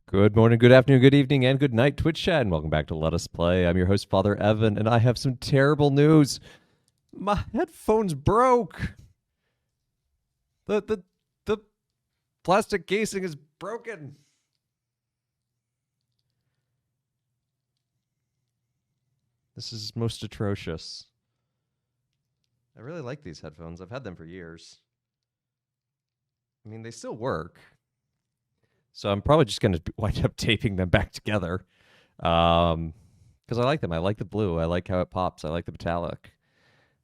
Good morning, good afternoon, good evening, and good night, Twitch chat, and welcome back to Let Us Play. I'm your host, Father Evan, and I have some terrible news. My headphones broke. The plastic casing is broken. This is most atrocious. I really like these headphones. I've had them for years. I mean, they still work. So I'm probably just going to wind up taping them back together. Because I like them. I like the blue. I like how it pops. I like the metallic.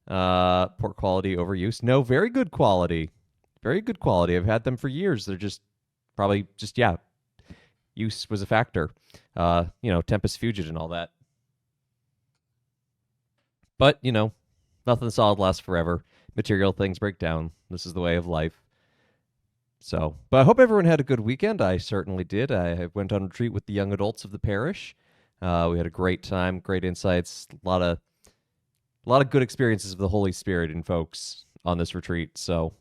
Poor quality, overuse. No, very good quality. Very good quality. I've had them for years. They're just probably use was a factor. Tempest Fugit and all that. But, nothing solid lasts forever. Material things break down. This is the way of life. So, but I hope everyone had a good weekend. I certainly did. I went on retreat with the young adults of the parish. We had a great time, great insights, a lot of good experiences of the Holy Spirit in folks on this retreat. So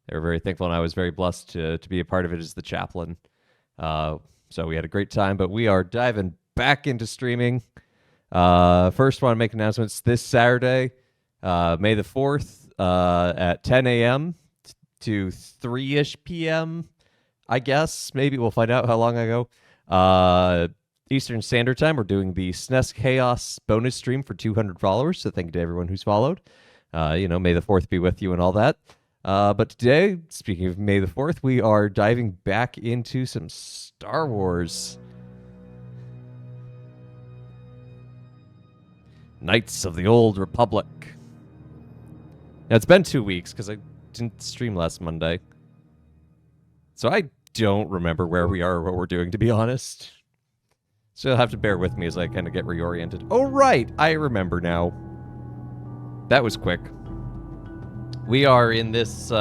they were very thankful, and I was very blessed to be a part of it as the chaplain. So we had a great time, but we are diving back into streaming. First, want to make announcements this Saturday, May the 4th, at 10 a.m. to 3-ish p.m., I guess. Maybe we'll find out how long I go. Eastern Standard Time, we're doing the SNES Chaos bonus stream for 200 followers, so thank you to everyone who's followed. May the 4th be with you and all that. But today, speaking of May the 4th, we are diving back into some Star Wars. Knights of the Old Republic. Now, it's been 2 weeks, because I didn't stream last Monday. So I don't remember where we are or what we're doing, to be honest. So you'll have to bear with me as I kind of get reoriented. Oh, right! I remember now. That was quick. We are in these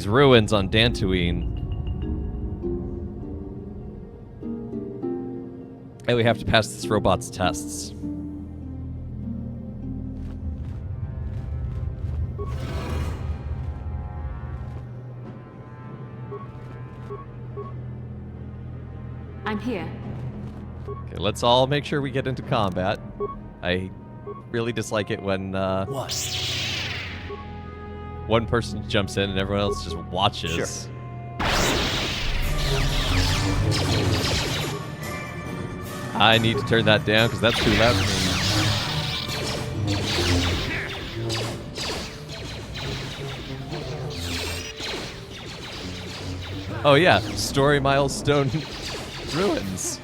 ruins on Dantooine. And we have to pass this robot's tests. I'm here. Okay, let's all make sure we get into combat. I really dislike it when one person jumps in and everyone else just watches. Sure. I need to turn that down because that's too loud for me. Oh yeah, story milestone ruins.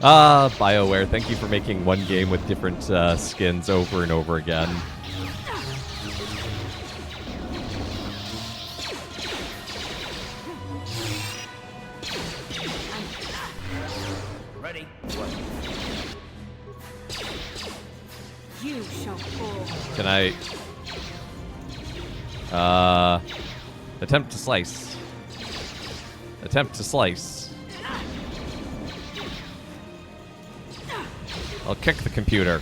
BioWare, thank you for making one game with different skins over and over again. Ready? You shall fall. Can I... attempt to slice. Attempt to slice. I'll kick the computer.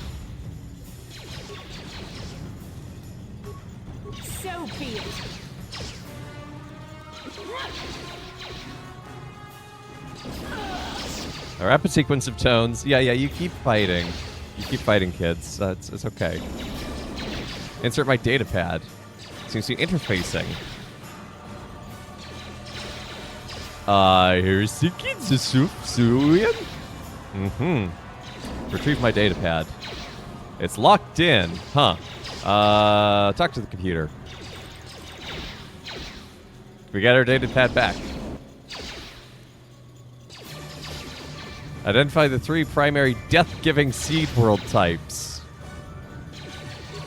So be it. A rapid sequence of tones. Yeah, you keep fighting. You keep fighting, kids. It's okay. Insert my data pad. Seems to be interfacing. Here's the kids. Retrieve my data pad. It's locked in. Huh. Talk to the computer. We got our data pad back. Identify the 3 primary death-giving seed world types.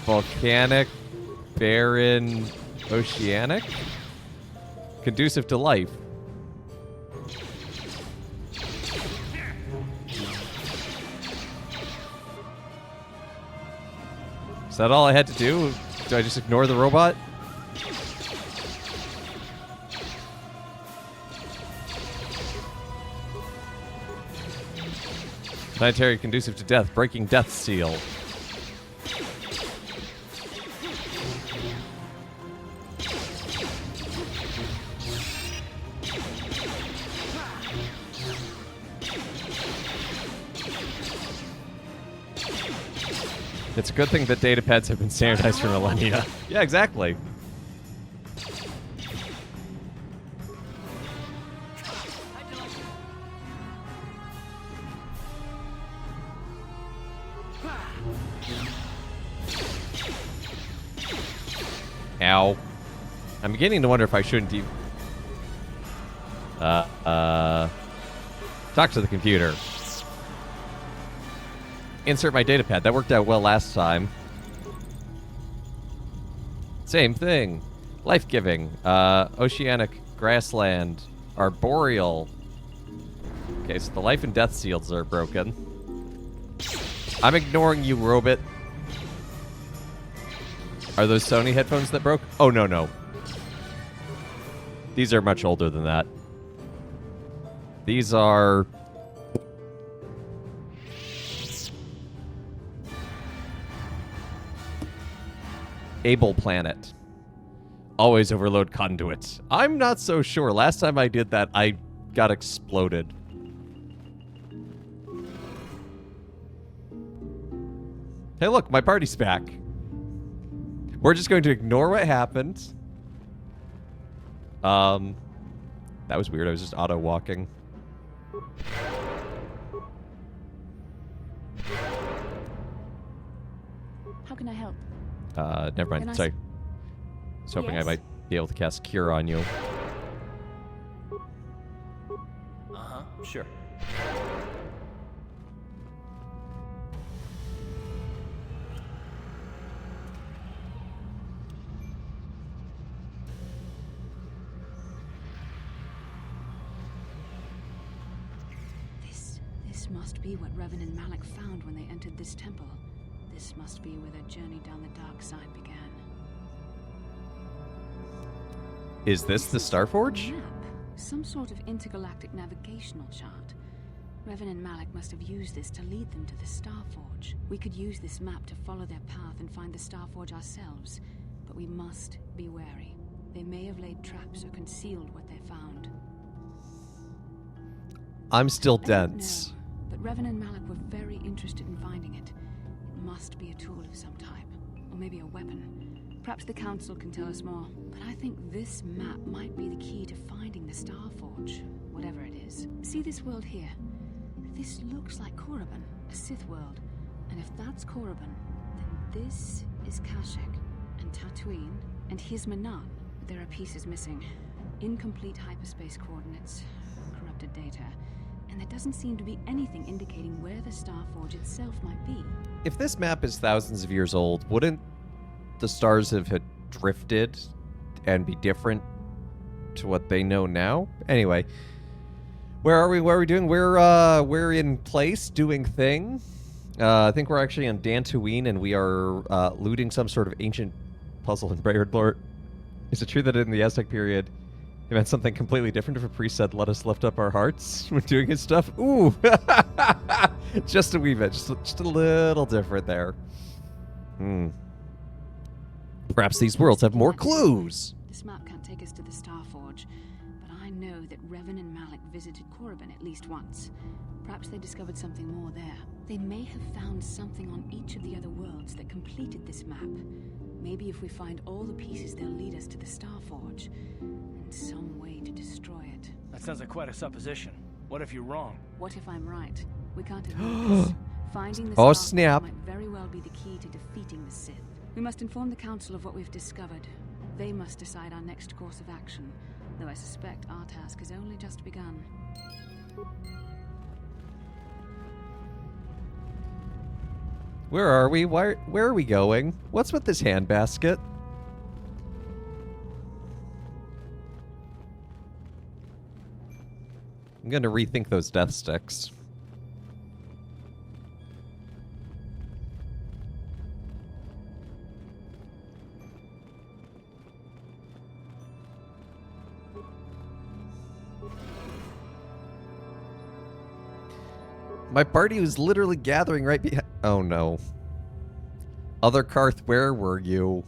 Volcanic, barren, oceanic? Conducive to life. Is that all I had to do? Do I just ignore the robot? Planetary conducive to death. Breaking death seal. It's a good thing that datapads have been standardized for millennia. Yeah, exactly. Ow. I'm beginning to wonder if I shouldn't even... Talk to the computer. Insert my datapad. That worked out well last time. Same thing. Life-giving. Oceanic. Grassland. Arboreal. Okay, so the life and death seals are broken. I'm ignoring you, robot. Are those Sony headphones that broke? Oh, no, no. These are much older than that. These are... Able Planet. Always overload conduits. I'm not so sure. Last time I did that, I got exploded. Hey, look, my party's back. We're just going to ignore what happened. That was weird. I was just auto-walking. How can I help? Never mind. Sorry. I was hoping I Yes? might be able to cast Cure on you. Uh-huh, sure. This must be what Revan and Malik found when they entered this temple. This must be where their journey down the dark side began. Is this the Starforge? A map. Some sort of intergalactic navigational chart. Revan and Malik must have used this to lead them to the Starforge. We could use this map to follow their path and find the Starforge ourselves, but we must be wary. They may have laid traps or concealed what they found. I'm still I don't dense. know, but Revan and Malik were very interested in finding it. It must be a tool of some type, or maybe a weapon. Perhaps the Council can tell us more. But I think this map might be the key to finding the Starforge, whatever it is. See this world here? This looks like Korriban, a Sith world. And if that's Korriban, then this is Kashyyyk, and Tatooine, and here's Manaan. But there are pieces missing. Incomplete hyperspace coordinates, corrupted data, and there doesn't seem to be anything indicating where the Starforge itself might be. If this map is thousands of years old, wouldn't the stars have had drifted and be different to what they know now? Anyway, where are we? What are we doing? We're in place doing thing. I think we're actually on Dantooine, and we are looting some sort of ancient puzzle in Brayard Lord. Is it true that in the Aztec period it meant something completely different if a priest said, "Let us lift up our hearts" when doing his stuff? Ooh, just a wee bit, just a little different there. Hmm. Perhaps these worlds have more clues. This map can't take us to the Starforge, but I know that Revan and Malik visited Korriban at least once. Perhaps they discovered something more there. They may have found something on each of the other worlds that completed this map. Maybe if we find all the pieces, they'll lead us to the Starforge, and some way to destroy it. That sounds like quite a supposition. What if you're wrong? What if I'm right? We can't ignore this. Finding the Oh, Starforge snap. might very well be the key to defeating the Sith. We must inform the Council of what we've discovered. They must decide our next course of action, though I suspect our task has only just begun. Where are we? Where are we going? What's with this handbasket? I'm gonna rethink those death sticks. My party was literally gathering right behind. Oh no. Other Karth, where were you?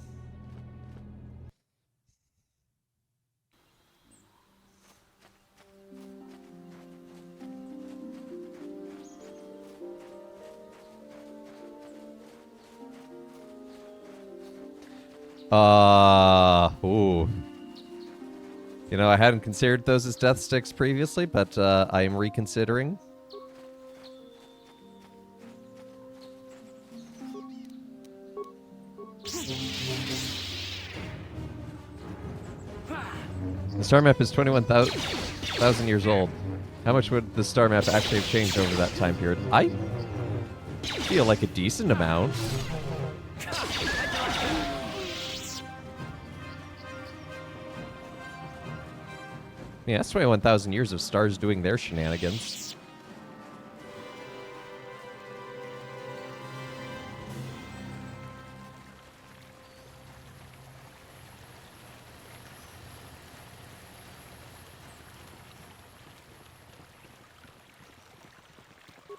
Ooh. You know, I hadn't considered those as death sticks previously, but I am reconsidering. The star map is 21,000 years old. How much would the star map actually have changed over that time period? I feel like a decent amount. Yeah, that's 21,000 years of stars doing their shenanigans.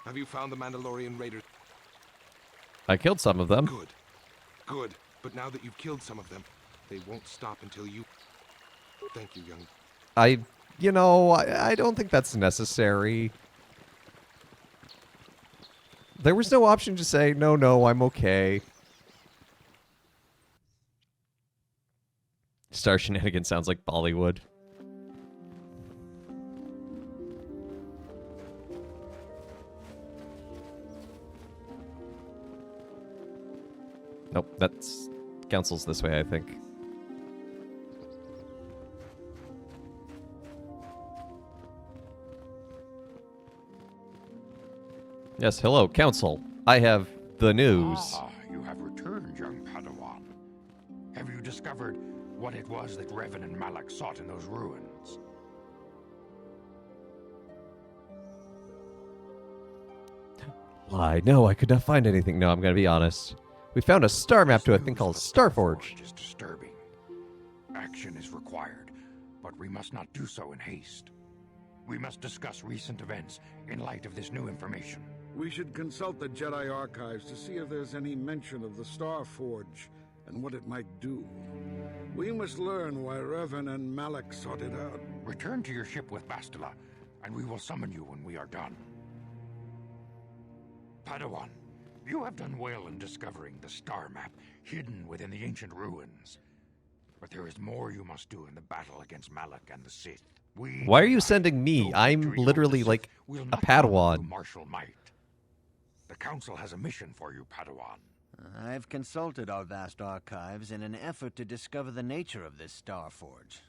Have you found the Mandalorian raiders? I killed some of them. Good. Good. But now that you've killed some of them, they won't stop until you... Thank you, young... I don't think that's necessary. There was no option to say, no, I'm okay. Star shenanigans sounds like Bollywood. Nope, that's council's this way, I think. Yes, hello, council. I have the news. Ah, you have returned, young Padawan. Have you discovered what it was that Revan and Malak sought in those ruins? Lie. No, I could not find anything. No, I'm gonna be honest. We found a star map to a thing called Starforge. Is disturbing. Action is required, but we must not do so in haste. We must discuss recent events in light of this new information. We should consult the Jedi archives to see if there's any mention of the Star Forge and what it might do. We must learn why Revan and Malak sought it out. Return to your ship with Bastila, and we will summon you when we are done. Padawan, you have done well in discovering the star map hidden within the ancient ruins. But there is more you must do in the battle against Malak and the Sith. Why are you sending me? I'm literally like a Padawan. Martial might. The Council has a mission for you, Padawan. I've consulted our vast archives in an effort to discover the nature of this Star Forge,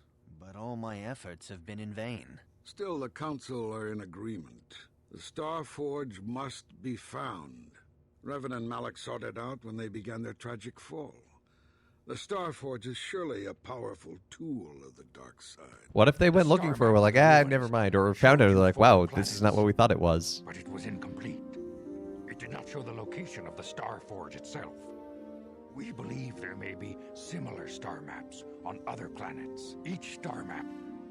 but all my efforts have been in vain. Still, the Council are in agreement. The Star Forge must be found. Revan and Malak sought it out when they began their tragic fall. The Star Forge is surely a powerful tool of the dark side. What if they went looking for it, we're like, never mind, or found it, they're like, wow, this is not what we thought it was. But it was incomplete. It did not show the location of the Star Forge itself. We believe there may be similar star maps on other planets. Each star map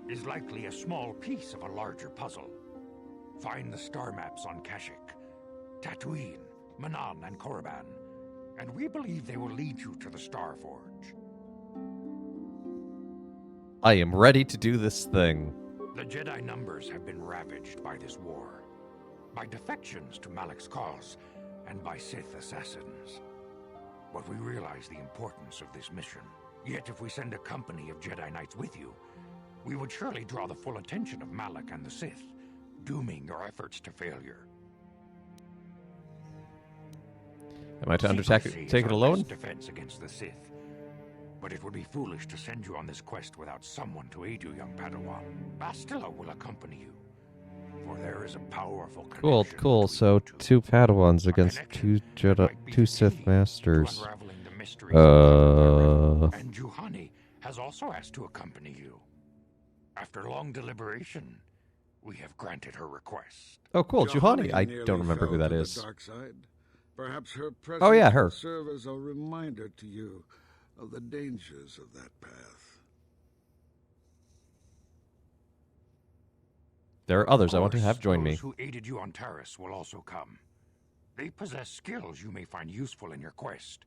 is likely a small piece of a larger puzzle. Find the star maps on Kashyyyk, Tatooine, Manaan, and Korriban, and we believe they will lead you to the Star Forge. I am ready to do this thing. The Jedi numbers have been ravaged by this war, by defections to Malak's cause, and by Sith assassins. But we realize the importance of this mission. Yet if we send a company of Jedi Knights with you, we would surely draw the full attention of Malak and the Sith, dooming your efforts to failure. Am I to undertake it alone? Defense against the Sith. But it would be foolish to send you on this quest without someone to aid you, young Padawan. Bastila will accompany you, for there is a powerful connection. Cool. So two Padawans against two Sith Masters. And Juhani has also asked to accompany you. After long deliberation, we have granted her request. Oh, cool, Juhani. I nearly don't remember who fell that to is. the dark side. Perhaps her presence Oh, yeah, her. will serve as a reminder to you of the dangers of that path. There are others I want to Of have course, join me. those who aided you on Taris will also come. They possess skills you may find useful in your quest.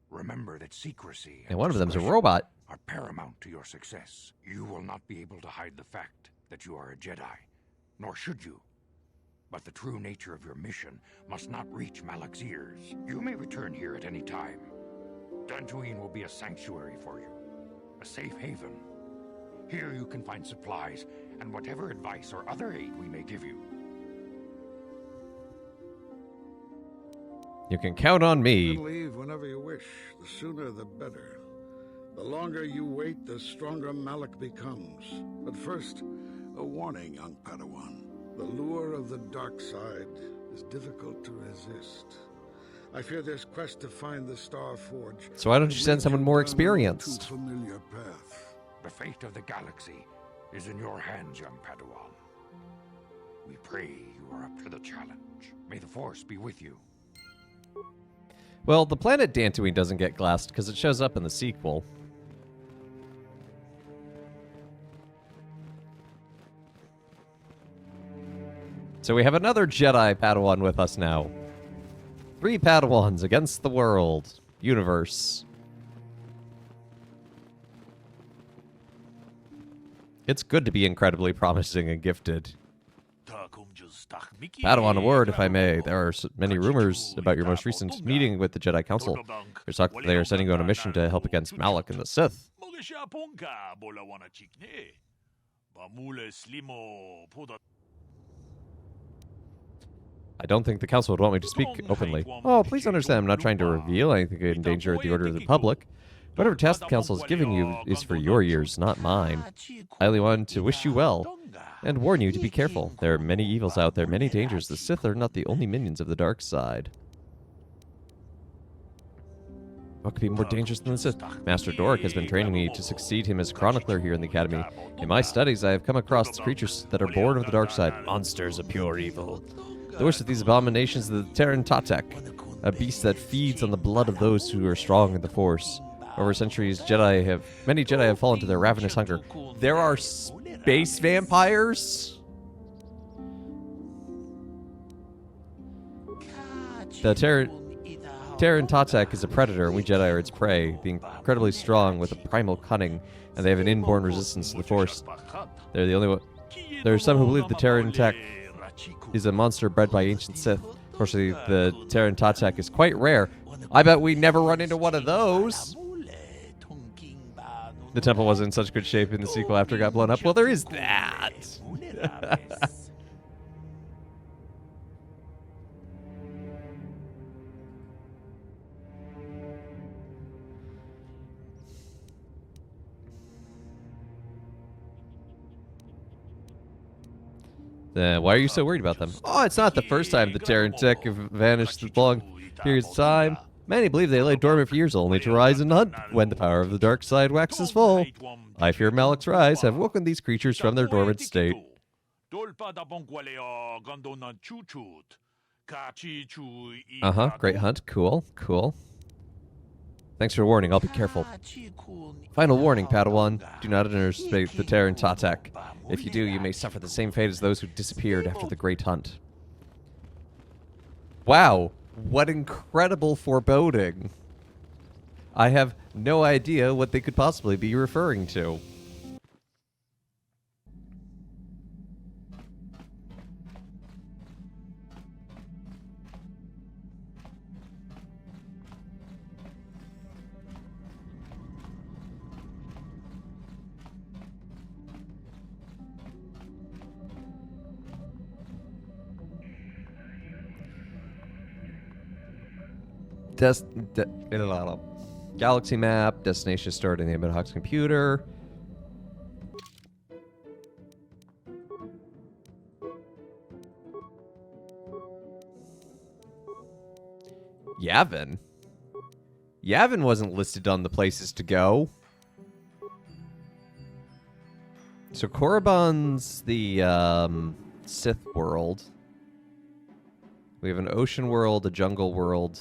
Remember that secrecy And one of them's a discretion robot. are paramount to your success. You will not be able to hide the fact that you are a Jedi, nor should you. But the true nature of your mission must not reach Malak's ears. You may return here at any time. Dantooine will be a sanctuary for you, a safe haven. Here you can find supplies and whatever advice or other aid we may give you. You can count on You me. can leave whenever you wish. The sooner the better. The longer you wait, the stronger Malik becomes. But first, a warning, young Padawan. The lure of the dark side is difficult to resist. I fear this quest to find the Star Forge. So why don't you send someone more experienced? Too familiar path. The fate of the galaxy is in your hands, young Padawan. We pray you are up to the challenge. May the Force be with you. Well, the planet Dantooine doesn't get glassed because it shows up in the sequel. So we have another Jedi Padawan with us now. 3 Padawans against the world. Universe. It's good to be incredibly promising and gifted. Padawan, a word, if I may. There are many rumors about your most recent meeting with the Jedi Council. There's talk that they are sending you on a mission to help against Malik and the Sith. I don't think the Council would want me to speak openly. Oh, please understand, I'm not trying to reveal anything in danger of the order of the public. Whatever task the Council is giving you is for your ears, not mine. I only wanted to wish you well, and warn you to be careful. There are many evils out there, many dangers. The Sith are not the only minions of the dark side. What could be more dangerous than the Sith? Master Doric has been training me to succeed him as chronicler here in the Academy. In my studies, I have come across creatures that are born of the dark side, monsters of pure evil. The worst of these abominations is the Terran Tatek, a beast that feeds on the blood of those who are strong in the Force. Over centuries, many Jedi have fallen to their ravenous hunger. There are space vampires? The Terran Tatek is a predator, and we Jedi are its prey, being incredibly strong with a primal cunning, and they have an inborn resistance to the Force. They're the only one. There are some who believe the Terran Tatek is a monster bred by ancient Sith. Fortunately, the Terran Tatek is quite rare. I bet we never run into one of those. The temple wasn't in such good shape in the sequel after it got blown up. Well, there is that. Why are you so worried about them? Oh, it's not the first time the Terran Tech have vanished for long periods of time. Many believe they lay dormant for years only to rise and hunt when the power of the dark side waxes full. I fear Malik's rise have woken these creatures from their dormant state. Great hunt. Cool. Thanks for warning. I'll be careful. Final warning, Padawan. Do not underestimate the Terran Tatek. If you do, you may suffer the same fate as those who disappeared after the Great Hunt. Wow. What incredible foreboding. I have no idea what they could possibly be referring to. Galaxy map, destination stored in the Ibn Hawk's computer. Yavin? Yavin wasn't listed on the places to go. So Korriban's the Sith world. We have an ocean world, a jungle world,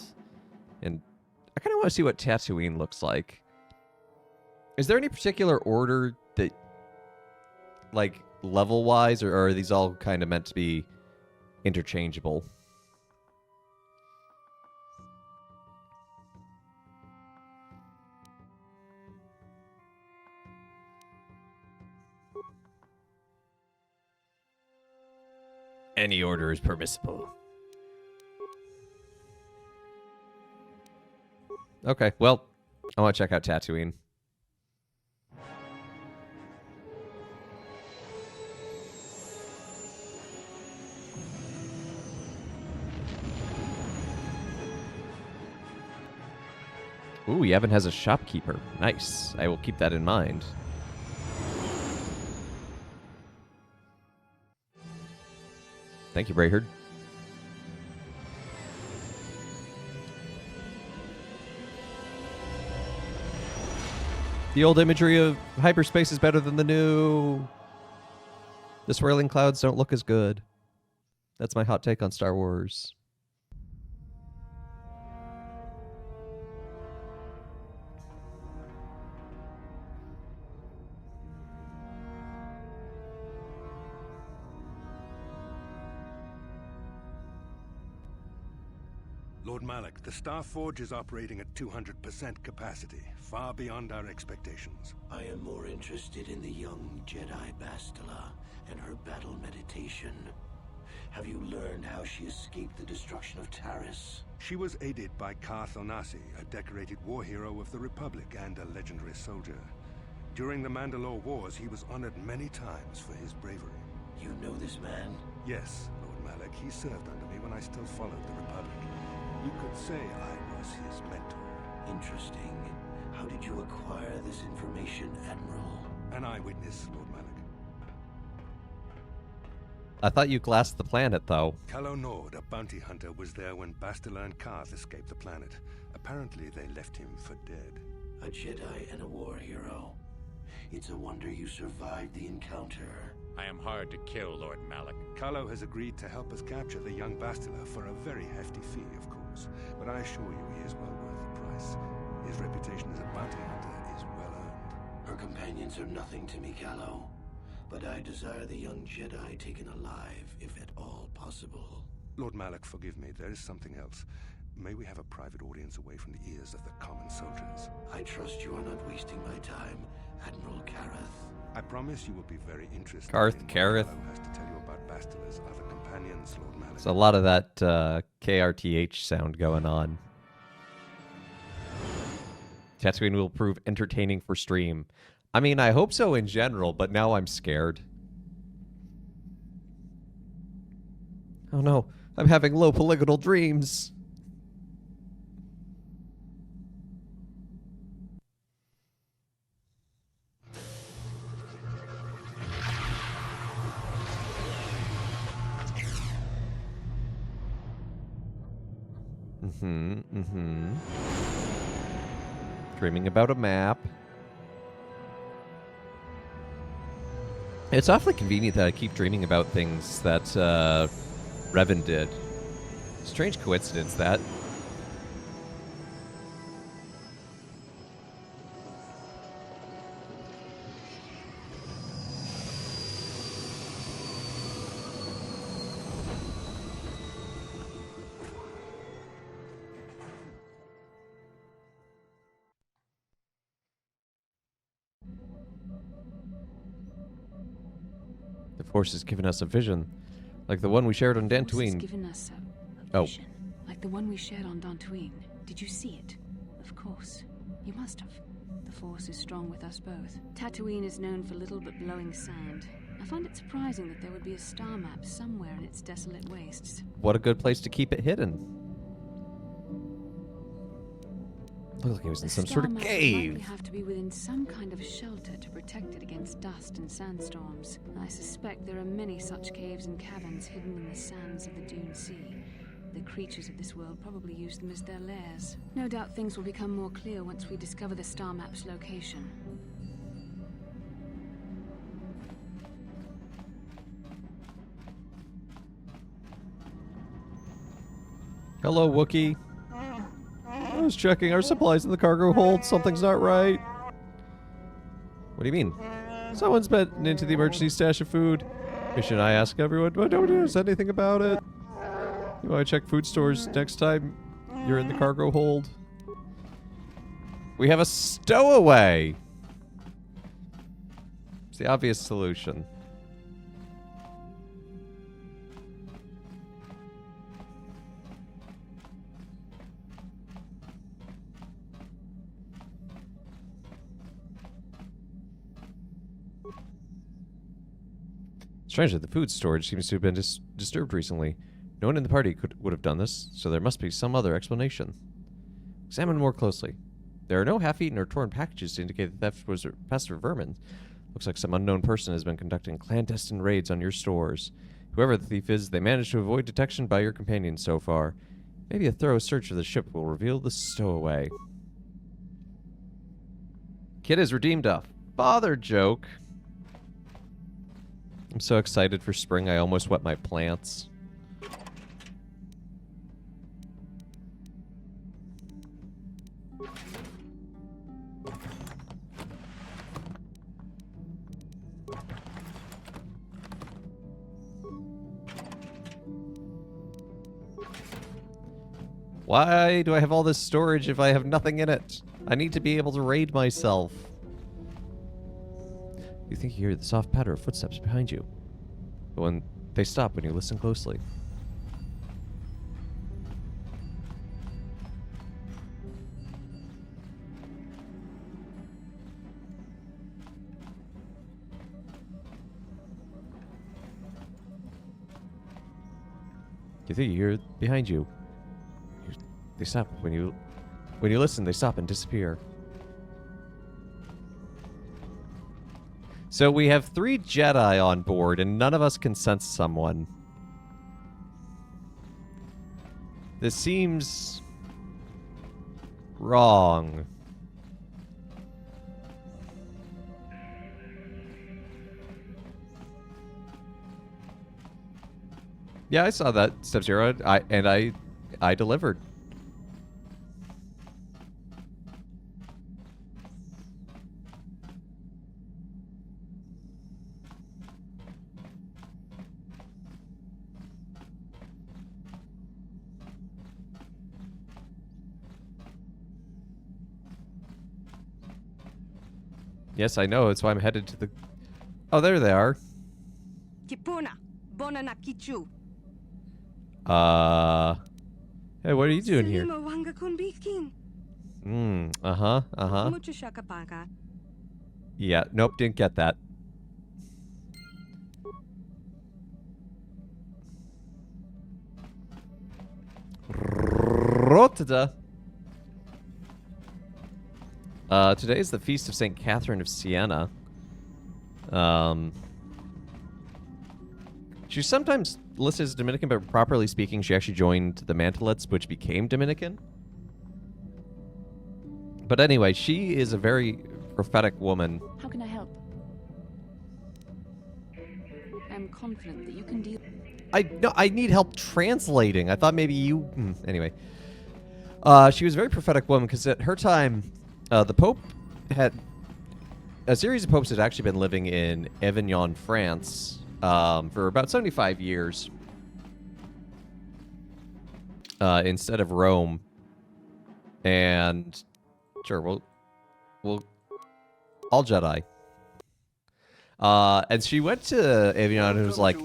and I kind of want to see what Tatooine looks like. Is there any particular order that, like, level-wise, or are these all kind of meant to be interchangeable? Any order is permissible. Okay, well, I want to check out Tatooine. Ooh, Yavin has a shopkeeper. Nice. I will keep that in mind. Thank you, Brayherd. The old imagery of hyperspace is better than the new. The swirling clouds don't look as good. That's my hot take on Star Wars. Lord Malak, the Star Forge is operating at 200% capacity, far beyond our expectations. I am more interested in the young Jedi Bastila and her battle meditation. Have you learned how she escaped the destruction of Taris? She was aided by Karth Onasi, a decorated war hero of the Republic and a legendary soldier. During the Mandalore Wars, he was honored many times for his bravery. You know this man? Yes, Lord Malak. He served under me when I still followed the Republic. You could say I was his mentor. Interesting. How did you acquire this information, Admiral? An eyewitness, Lord Malak. I thought you glassed the planet, though. Calo Nord, a bounty hunter, was there when Bastila and Karth escaped the planet. Apparently, they left him for dead. A Jedi and a war hero. It's a wonder you survived the encounter. I am hard to kill, Lord Malak. Calo has agreed to help us capture the young Bastila for a very hefty fee, of course. But I assure you he is well worth the price. His reputation as a bounty hunter is well earned. Her companions are nothing to me, Calo. But I desire the young Jedi taken alive, if at all possible. Lord Malak, forgive me. There is something else. May we have a private audience away from the ears of the common soldiers? I trust you are not wasting my time, Admiral Kareth. I promise you will be very interested Karth, in what Kareth. Calo has to tell you about Bastila's other companions, Lord Malak. There's a lot of that KRTH sound going on. Tatooine will prove entertaining for stream. I mean, I hope so in general, but now I'm scared. Oh no, I'm having low polygonal dreams. Dreaming about a map. It's awfully convenient that I keep dreaming about things that Revan did. Strange coincidence, that. The Force has given us a vision, like the one we shared on The Force has Dantooine. given us a Oh. vision, like the one we shared on Dantooine. Did you see it? Of course. You must have. The Force is strong with us both. Tatooine is known for little but glowing sand. I find it surprising that there would be a star map somewhere in its desolate wastes. What a good place to keep it hidden. Looked like it was in The some star sort of map would likely cave. have to be within some kind of shelter to protect it against dust and sandstorms. I suspect there are many such caves and caverns hidden in the sands of the Dune Sea. The creatures of this world probably use them as their lairs. No doubt things will become more clear once we discover the star map's location. Hello, Wookiee. I was checking our supplies in the cargo hold. Something's not right. What do you mean? Someone's been into the emergency stash of food. Should I ask everyone? But nobody knows anything about it. You want to check food stores next time you're in the cargo hold? We have a stowaway. It's the obvious solution. Strangely, the food storage seems to have been disturbed recently. No one in the party would have done this, so there must be some other explanation. Examine more closely. There are no half-eaten or torn packages to indicate the theft was a pest or vermin. Looks like some unknown person has been conducting clandestine raids on your stores. Whoever the thief is, they managed to avoid detection by your companions so far. Maybe a thorough search of the ship will reveal the stowaway. Kid has redeemed a father joke. I'm so excited for spring, I almost wet my plants. Why do I have all this storage if I have nothing in it? I need to be able to raid myself. You think you hear the soft patter of footsteps behind you, but when they stop when you listen closely. You think you hear it behind you. They stop when you listen, they stop and disappear. So we have 3 Jedi on board, and none of us can sense someone. This seems wrong. Yeah, I saw that, Sub-Zero. I delivered. Yes, I know. That's why I'm headed to the... Oh, there they are. Kipuna, Bonana Kichu. Hey, what are you doing here? Uh-huh. Yeah, nope, didn't get that. Rotada. Today is the feast of St. Catherine of Siena. She's sometimes listed as Dominican, but properly speaking, she actually joined the Mantelettes, which became Dominican. But anyway, she is a very prophetic woman. How can I help? I'm confident that you can deal... I need help translating. I thought maybe you... Anyway. She was a very prophetic woman, because at her time, the Pope had... A series of popes had actually been living in Avignon, France, for about 75 years. Instead of Rome. And... Sure, we'll all Jedi. And she went to Avignon and was like,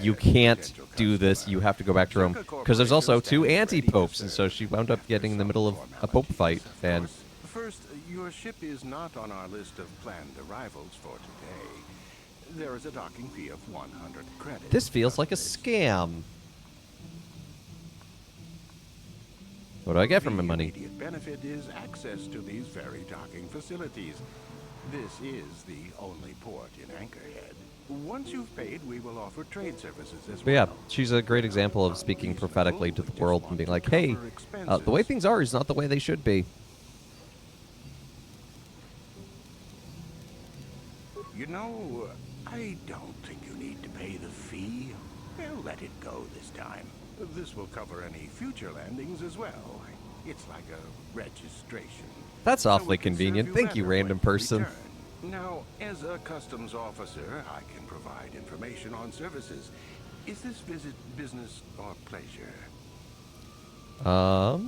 you can't do this, you have to go back to Rome. Because there's also 2 anti-popes, and so she wound up getting in the middle of a pope fight. And First, your ship is not on our list of planned arrivals for today. There is a docking fee of 100 credits. This feels like a scam. What do I get from my money? The immediate benefit is access to these very docking facilities. This is the only port in Anchorhead. Once you've paid, we will offer trade services as But well. yeah, she's a great example of speaking prophetically to the world and being like, hey, the way things are is not the way they should be. You know, I don't think you need to pay the fee. We'll let it go this time. This will cover any future landings as well. It's like a registration. That's So awfully we can serve convenient. Thank you, better when random you person. return. Now, as a customs officer, I can provide information on services. Is this visit business or pleasure? I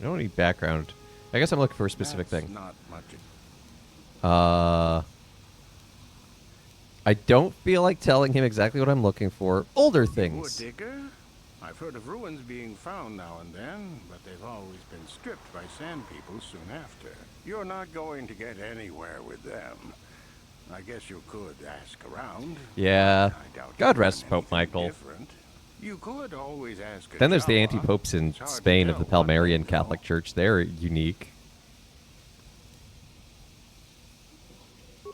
don't need background. I guess I'm looking for a specific That's thing. not much. I don't feel like telling him exactly what I'm looking for. Older Wood things. digger? I've heard of ruins being found now and then, but they've always been stripped by sand people soon after. You're not going to get anywhere with them. I guess you could ask around. Yeah. I doubt God you'll rest learn Pope anything Michael. different. You could always ask a Then there's the Jawa. anti-popes in It's hard to Spain of the tell what they'll Palmarian know. Catholic Church. They're unique.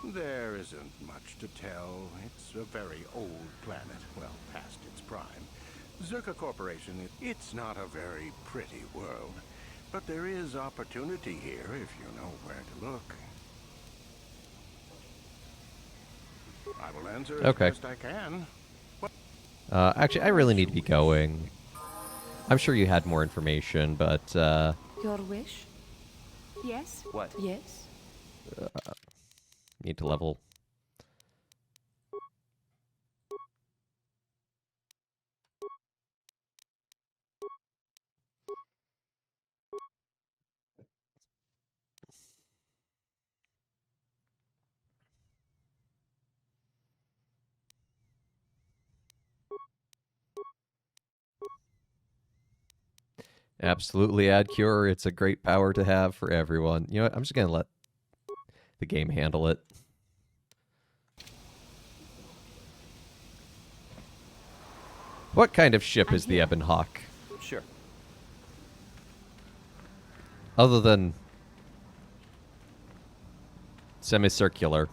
There isn't much to tell. It's a very old planet, well past its prime. Zerka Corporation, it's not a very pretty world, but there is opportunity here if you know where to look. I will answer Okay. as best I can. Actually, I really need to be going. I'm sure you had more information, but Your wish? Yes? What? Yes? need to level. Absolutely, add cure. It's a great power to have for everyone. You know what? I'm just gonna let the game handle it. What kind of ship is the Ebon Hawk? Sure. Other than semicircular.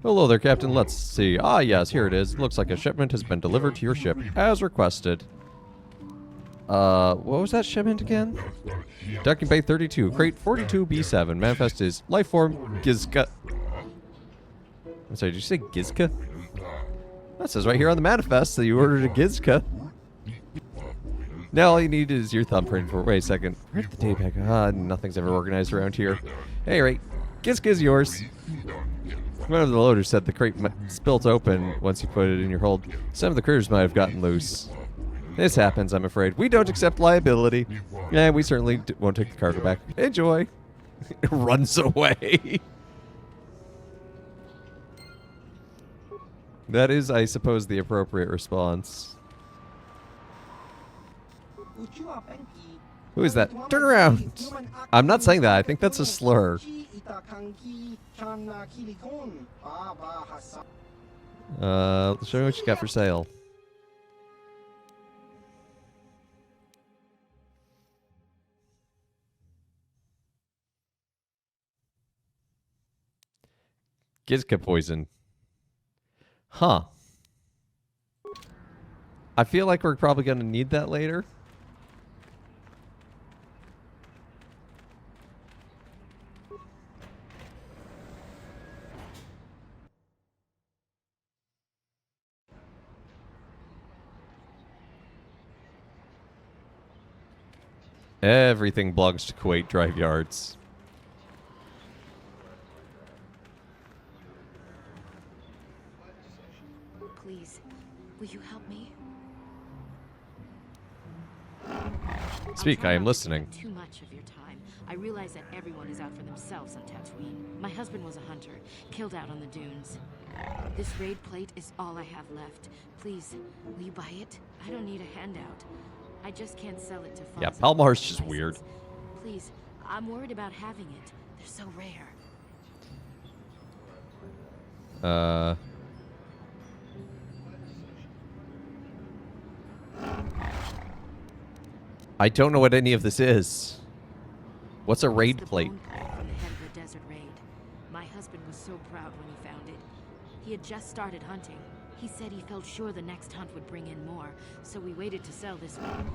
Hello there, Captain. Let's see. Ah, yes, here it is. Looks like a shipment has been delivered to your ship, as requested. What was that shipment again? Docking Bay 32, Crate 42B7. Manifest is Lifeform Gizka. I'm sorry, did you say Gizka? That says right here on the manifest that you ordered a Gizka. Now all you need is your thumbprint for. Wait a second. Where's the day back? Nothing's ever organized around here. Hey, right. Gizka's yours. One of the loaders said the crate spilt open once you put it in your hold. Some of the critters might have gotten loose. This happens, I'm afraid. We don't accept liability. Yeah, we certainly won't take the cargo back. Enjoy. It runs away. That is, I suppose, the appropriate response. Who is that? Turn around! I'm not saying that. I think that's a slur. Show me what you got for sale. Gizka poison. Huh. I feel like we're probably going to need that later. Everything belongs to Kuwait Drive Yards. Please, will you help me? Speak, I am listening. Too much of your time. I realize that everyone is out for themselves on Tatooine. My husband was a hunter, killed out on the dunes. This raid plate is all I have left. Please, will you buy it? I don't need a handout. I just can't sell it to Foz. Yeah, Palmar's just weird. Please, I'm worried about having it. They're so rare. I don't know what any of this is. What's a raid plate? From the head of the desert raid. My husband was so proud when he found it. He had just started hunting. He said he felt sure the next hunt would bring in more, so we waited to sell this one.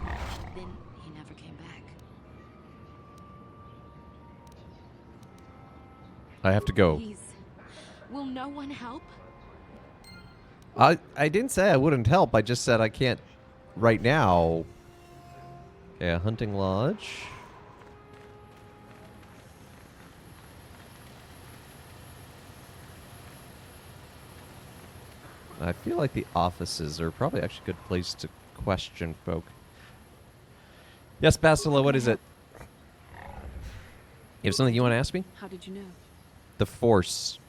Then he never came back. I have to go. Please, will no one help? I didn't say I wouldn't help. I just said I can't right now. Okay, a hunting lodge. I feel like the offices are probably actually a good place to question folk. Yes, Bastila, what is it? You have something you want to ask me? How did you know? the Force.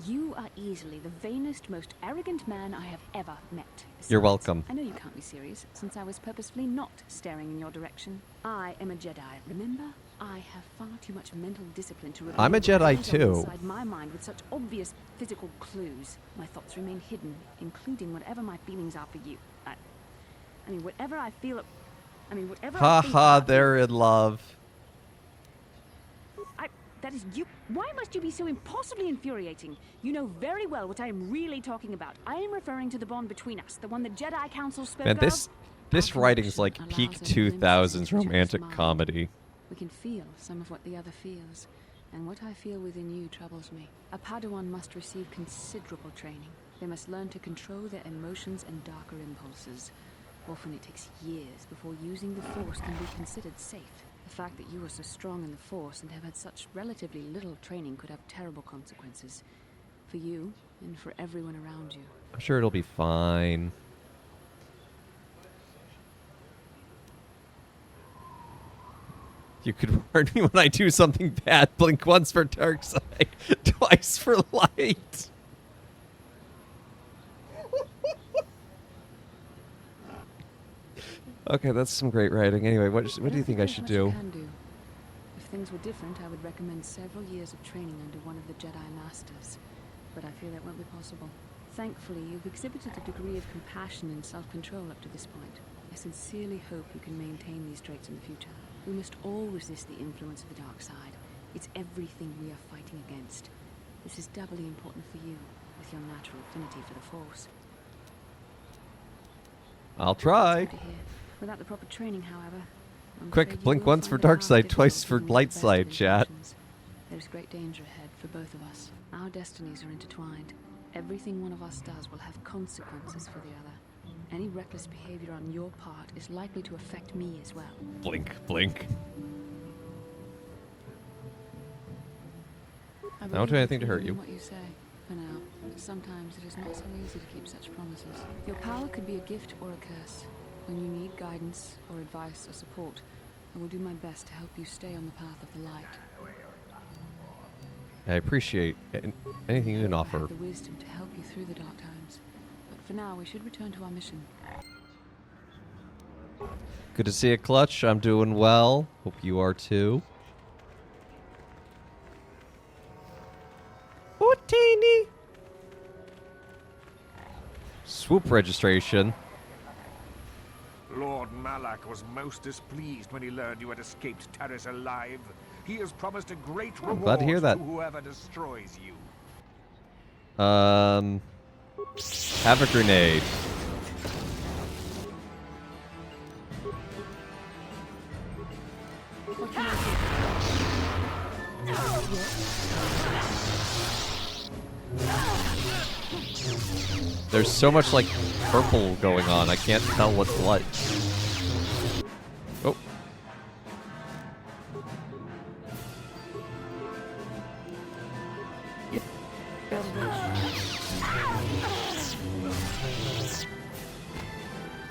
You are easily the vainest, most arrogant man I have ever met. You're Besides, welcome. I know you can't be serious, since I was purposefully not staring in your direction. I am a Jedi, remember? I have far too much mental discipline to reveal I'm a Jedi what goes on too. inside my mind with such obvious physical clues. My thoughts remain hidden, including whatever my feelings are for you. I mean, whatever I feel. I mean, whatever. I Ha think ha, about you. they're in love. That is you. Why must you be so impossibly infuriating? You know very well what I am really talking about. I am referring to the bond between us, the one the Jedi Council spoke Man, of. this Our writing's connection like allows peak us to glimpse into 2000s each other's romantic minds. comedy. We can feel some of what the other feels, and what I feel within you troubles me. A Padawan must receive considerable training. They must learn to control their emotions and darker impulses. Often it takes years before using the Force can be considered safe. The fact that you are so strong in the Force and have had such relatively little training could have terrible consequences. For you, and for everyone around you. I'm sure it'll be fine. You could warn me when I do something bad. Blink once for dark side, twice for light. Okay, that's some great writing. Anyway, what do you think I should do? If things were different, I would recommend several years of training under one of the Jedi Masters. But I fear that won't be possible. Thankfully, you've exhibited a degree of compassion and self-control up to this point. I sincerely hope you can maintain these traits in the future. We must all resist the influence of the dark side. It's everything we are fighting against. This is doubly important for you, with your natural affinity for the Force. I'll try. That's good to hear. Without the proper training, however, I'm Quick, afraid you blink will once for find it dark hard side, to twice develop for even with the light best of side, chat. intentions. There's great danger ahead for both of us. Our destinies are intertwined. Everything one of us does will have consequences for the other. Any reckless behavior on your part is likely to affect me as well. Blink, blink. I I won't do believe anything to you hurt in you. What you say, for now. Sometimes it is not so easy to keep such promises. Your power could be a gift or a curse. When you need guidance or advice or support, I will do my best to help you stay on the path of the light. I appreciate anything you can I offer. have the wisdom to help you through the dark times. But for now, we should return to our mission. Good to see you, Clutch. I'm doing well. Hope you are too. Oh, teeny. Swoop registration. Lord Malak was most displeased when he learned you had escaped Taris alive. He has promised a great I'm reward glad to hear that. to whoever destroys you. Have a grenade. What can I There's so much like purple going on. I can't tell what's what. Oh.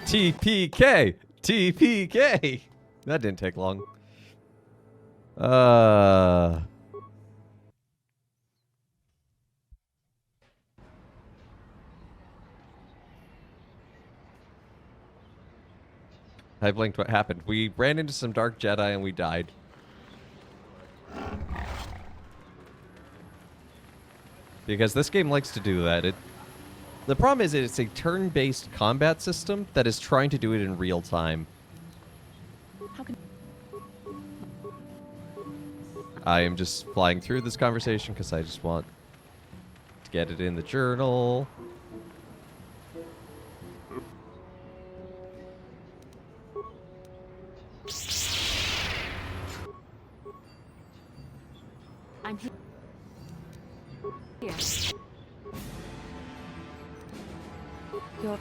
TPK! TPK! That didn't take long. I blinked. What happened? We ran into some Dark Jedi and we died. Because this game likes to do that. The problem is it's a turn-based combat system that is trying to do it in real time. How can I am just flying through this conversation because I just want to get it in the journal. I'm here. You're...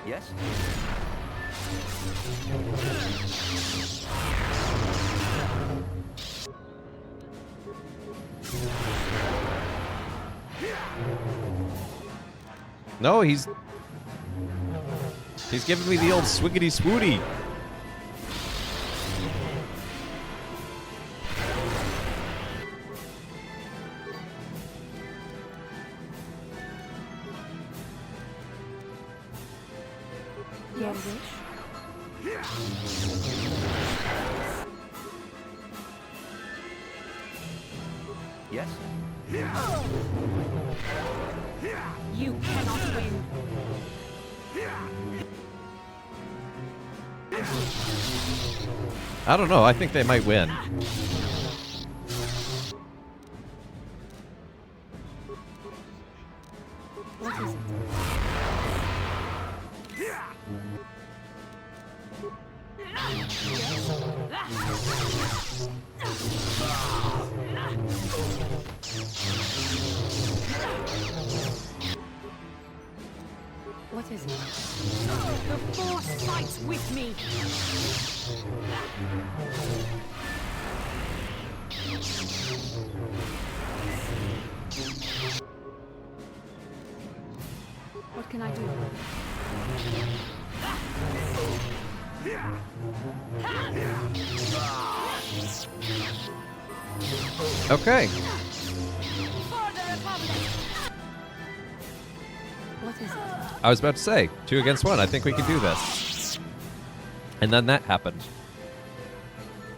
Yes? No, he's... He's giving me the old swiggity swooty. Your wish? Yes? You cannot win. I don't know. I think they might win. What is it? What is it? The Force fights with me. What can I do? Okay. For the Republic. What is it? I was about to say, 2 against 1. I think we can do this. And then that happened.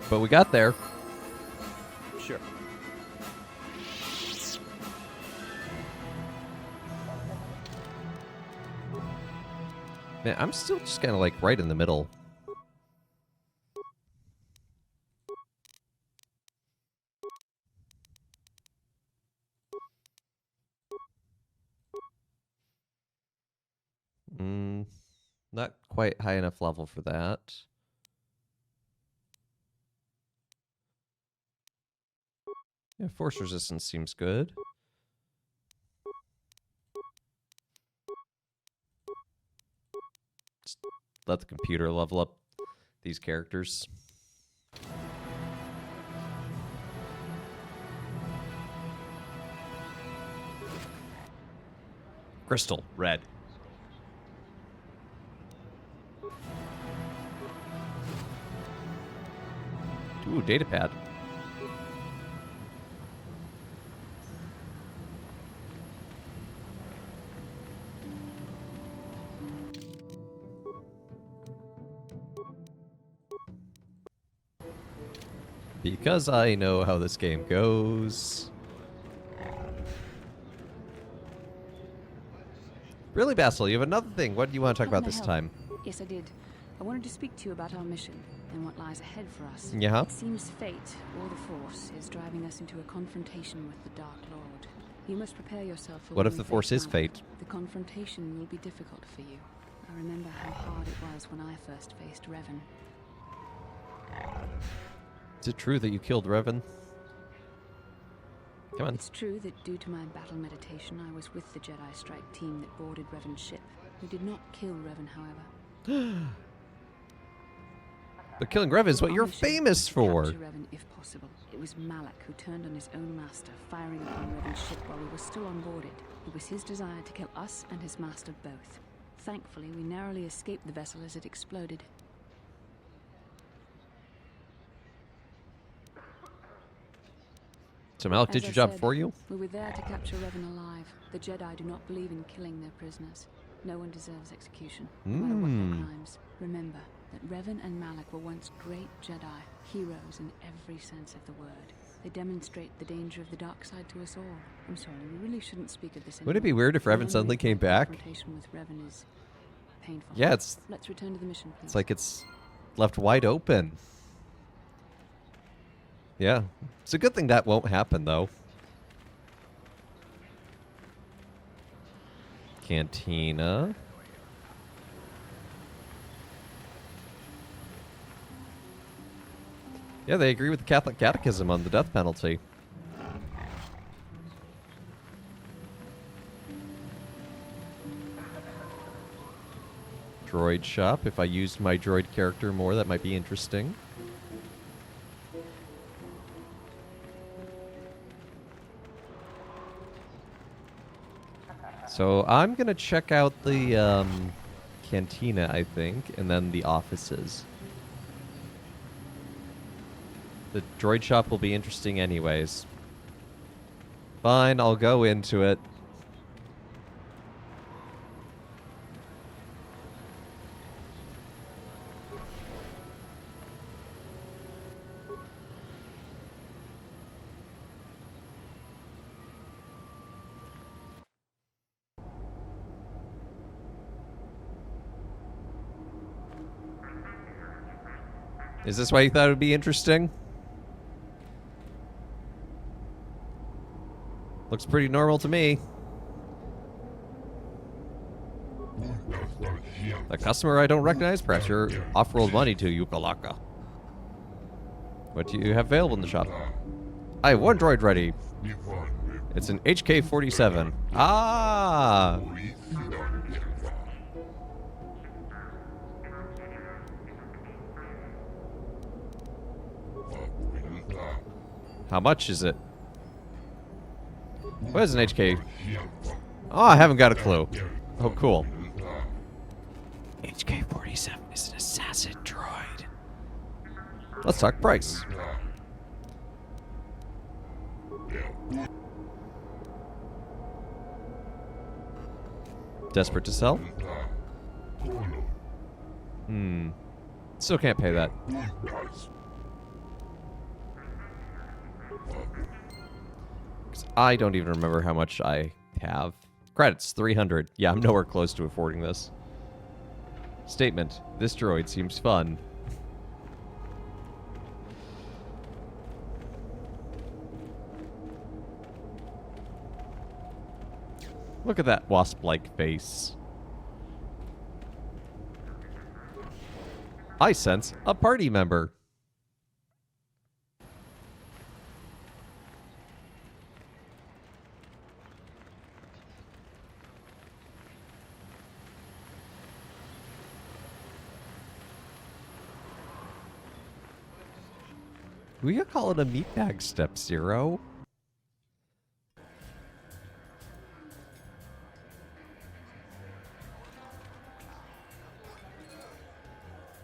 But we got there. Sure. Man, I'm still just kind of like right in the middle. Not quite high enough level for that. Yeah, force resistance seems good. Just let the computer level up these characters. Crystal, red. Ooh, datapad. Because I know how this game goes. Really, Basil, you have another thing. What do you want to talk about this time? Yes, I did. I wanted to speak to you about our mission and what lies ahead for us. Yeah? It seems fate, or the Force, is driving us into a confrontation with the Dark Lord. You must prepare yourself for What if when the we Force face is down. fate? The confrontation will be difficult for you. I remember how hard it was when I first faced Revan. Is it true that you killed Revan? Come on. It's true that due to my battle meditation, I was with the Jedi Strike team that boarded Revan's ship. We did not kill Revan, however. But killing Revan is what you're famous for. Capture Revan if possible. It was Malak who turned on his own master, firing upon Revan's ship while we were still on board it. It was his desire to kill us and his master both. Thankfully, we narrowly escaped the vessel as it exploded. So Malak did As your I job said, for you? We were there to capture Revan alive. The Jedi do not believe in killing their prisoners. No one deserves execution, no matter what their crimes. Remember that Revan and Malak were once great Jedi, heroes in every sense of the word. They demonstrate the danger of the dark side to us all. I'm sorry, we really shouldn't speak of this anymore. Would it be weird if The Revan memory suddenly of came my back? confrontation with Revan is painful. Yeah, it's Let's return to the mission, please. It's like it's left wide open. Yeah. It's a good thing that won't happen, though. Cantina. Yeah, they agree with the Catholic Catechism on the death penalty. Droid shop. If I used my droid character more, that might be interesting. So I'm gonna check out the cantina, I think, and then the offices. The droid shop will be interesting anyways. Fine, I'll go into it. Is this why you thought it would be interesting? Looks pretty normal to me. A customer I don't recognize, perhaps you're off-world money to Yukalaka. What do you have available in the shop? I have one droid ready. It's an HK-47. Ah! How much is it? What is an HK? Oh, I haven't got a clue. Oh, cool. HK-47 is an assassin droid. Let's talk price. Desperate to sell? Still can't pay that. I don't even remember how much I have. Credits, 300. Yeah, I'm nowhere close to affording this. Statement. This droid seems fun. Look at that wasp-like face. I sense a party member. We could call it a meatbag step zero.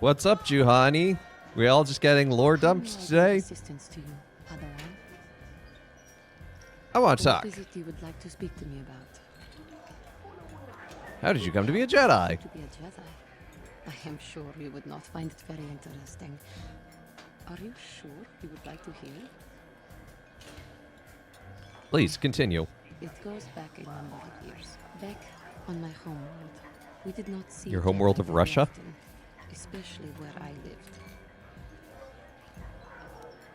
What's up, Juhani? We all just getting lore dumped today? Assistance to you, Padawan. I want to talk. What is it you would like to speak to me about? How did you come to be a Jedi? To be a Jedi? I am sure you would not find it very interesting. Are you sure you would like to hear? Please, continue. It goes back a number of years. Back on my homeworld, we did not see Your homeworld of very Russia? often, especially where I lived.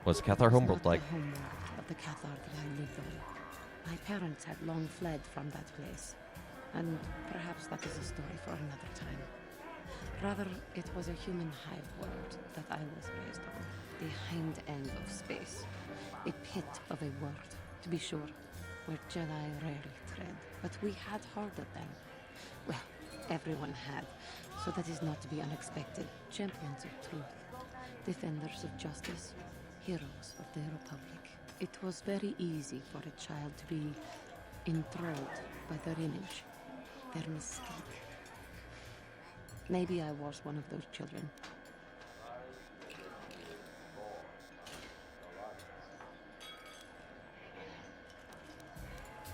What's Cathar homeworld like? The homeworld of the Cathar that I lived on. My parents had long fled from that place, and perhaps that is a story for another time. Rather, it was a human hive world that I was raised on. The hind end of space. A pit of a world, to be sure, where Jedi rarely tread. But we had heard of them. Well, everyone had, so that is not to be unexpected. Champions of truth, defenders of justice, heroes of the Republic. It was very easy for a child to be enthralled by their image, their mystique. Maybe I was one of those children.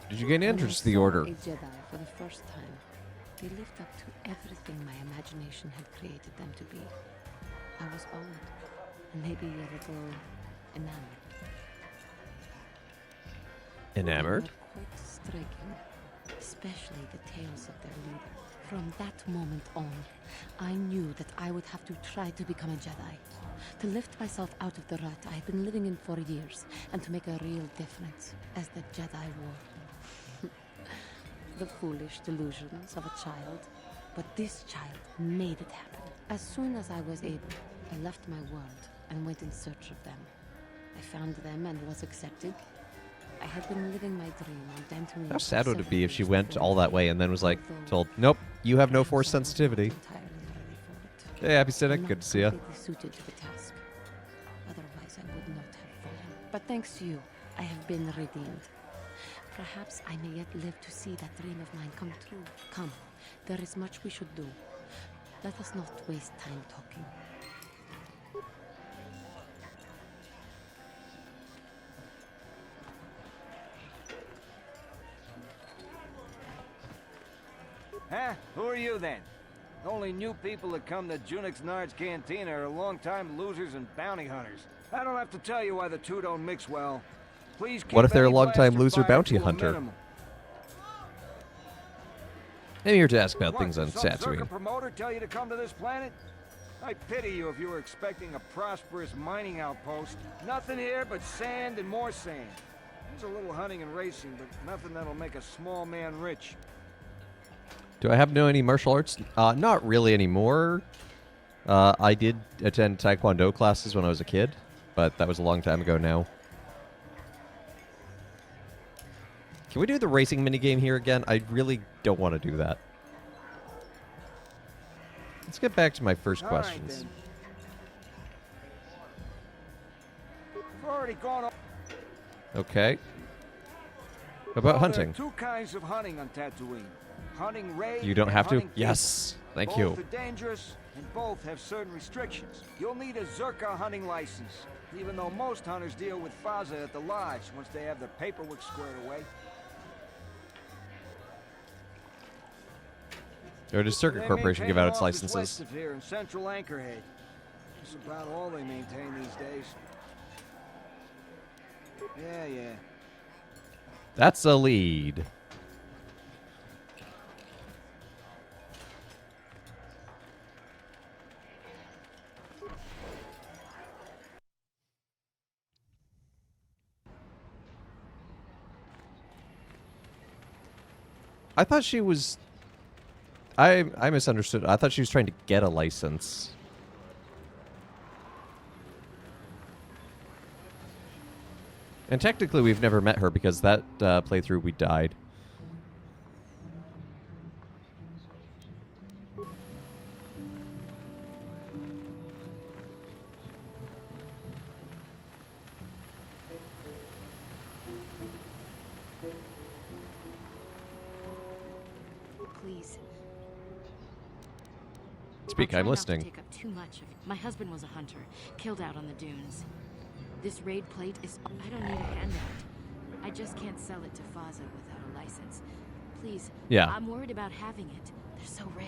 Did you gain When I entrance to the saw Order? a Jedi for the first time, they lived up to everything my imagination had created them to be. I was awed, and maybe a little enamored. Enamored? They were quite striking, especially the tales of their leader. From that moment on, I knew that I would have to try to become a Jedi. To lift myself out of the rut I had been living in for years, and to make a real difference as the Jedi wore. The foolish delusions of a child, but this child made it happen. As soon as I was able, I left my world and went in search of them. I found them and was accepted. I had been living my dream on Dantooine. How sad would it be if she went all that way and then was like told, nope, you have no force sensitivity. Hey, Happy Cynic, good to see ya. Suited to the task. Otherwise, I would not have fallen. But thanks to you, I have been redeemed. Perhaps I may yet live to see that dream of mine come true. Come, there is much we should do. Let us not waste time talking. Huh? Who are you then? The only new people that come to Junix Nard's Cantina are long-time losers and bounty hunters. I don't have to tell you why the two don't mix well. Please keep What if they're a any long-time blaster loser fire bounty to a hunter? minimum. I'm here to ask about What, things on did some Tatooine. circuit promoter tell you to come to this planet? I pity you if you were expecting a prosperous mining outpost. Nothing here but sand and more sand. There's a little hunting and racing, but nothing that'll make a small man rich. Do I happen to know any martial arts? Not really anymore. I did attend Taekwondo classes when I was a kid, but that was a long time ago now. Can we do the racing minigame here again? I really don't want to do that. Let's get back to my first All right, questions. then. We've already gone over. Okay. About hunting. There are two kinds of hunting on Tatooine. Hunting raid You don't and have to? hunting Yes. peace. Thank both you. Both are dangerous, and both have certain restrictions. You'll need a Zerka hunting license, even though most hunters deal with Faza at the lodge once they have their paperwork squared away. Or does Circuit They Corporation maintain give out an its office licenses? west of here in central Anchorhead. That's about all they maintain these days. Yeah. That's a lead. I thought she was... I misunderstood. I thought she was trying to get a license. And technically we've never met her because that playthrough we died. Please. Speak, I'll I'm try not to listening. take up too much of... My husband was a hunter, killed out on the dunes. This raid plate is... I don't need a handout. I just can't sell it to Faza without a license. Please. Yeah. I'm worried about having it. They're so rare.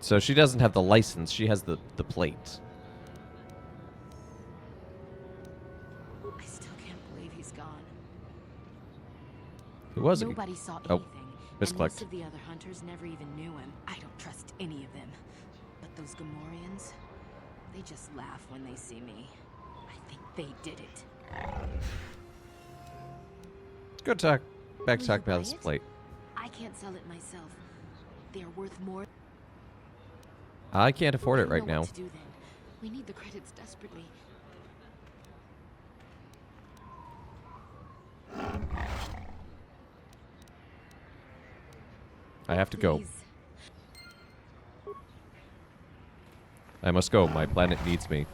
So she doesn't have the license, she has the plate. I still can't believe he's gone. Who was he? Nobody saw Oh, anything. And misclicked. most of the other hunters never even knew him. I don't trust any of them. But those Gamorreans, they just laugh when they see me. I think they did it. Go talk. Back to Will talk you buy about this it? plate. I can't sell it myself. They are worth more. I can't afford it I don't right know now. what to do then. We need the credits desperately. I have to go. Please. I must go. My planet needs me.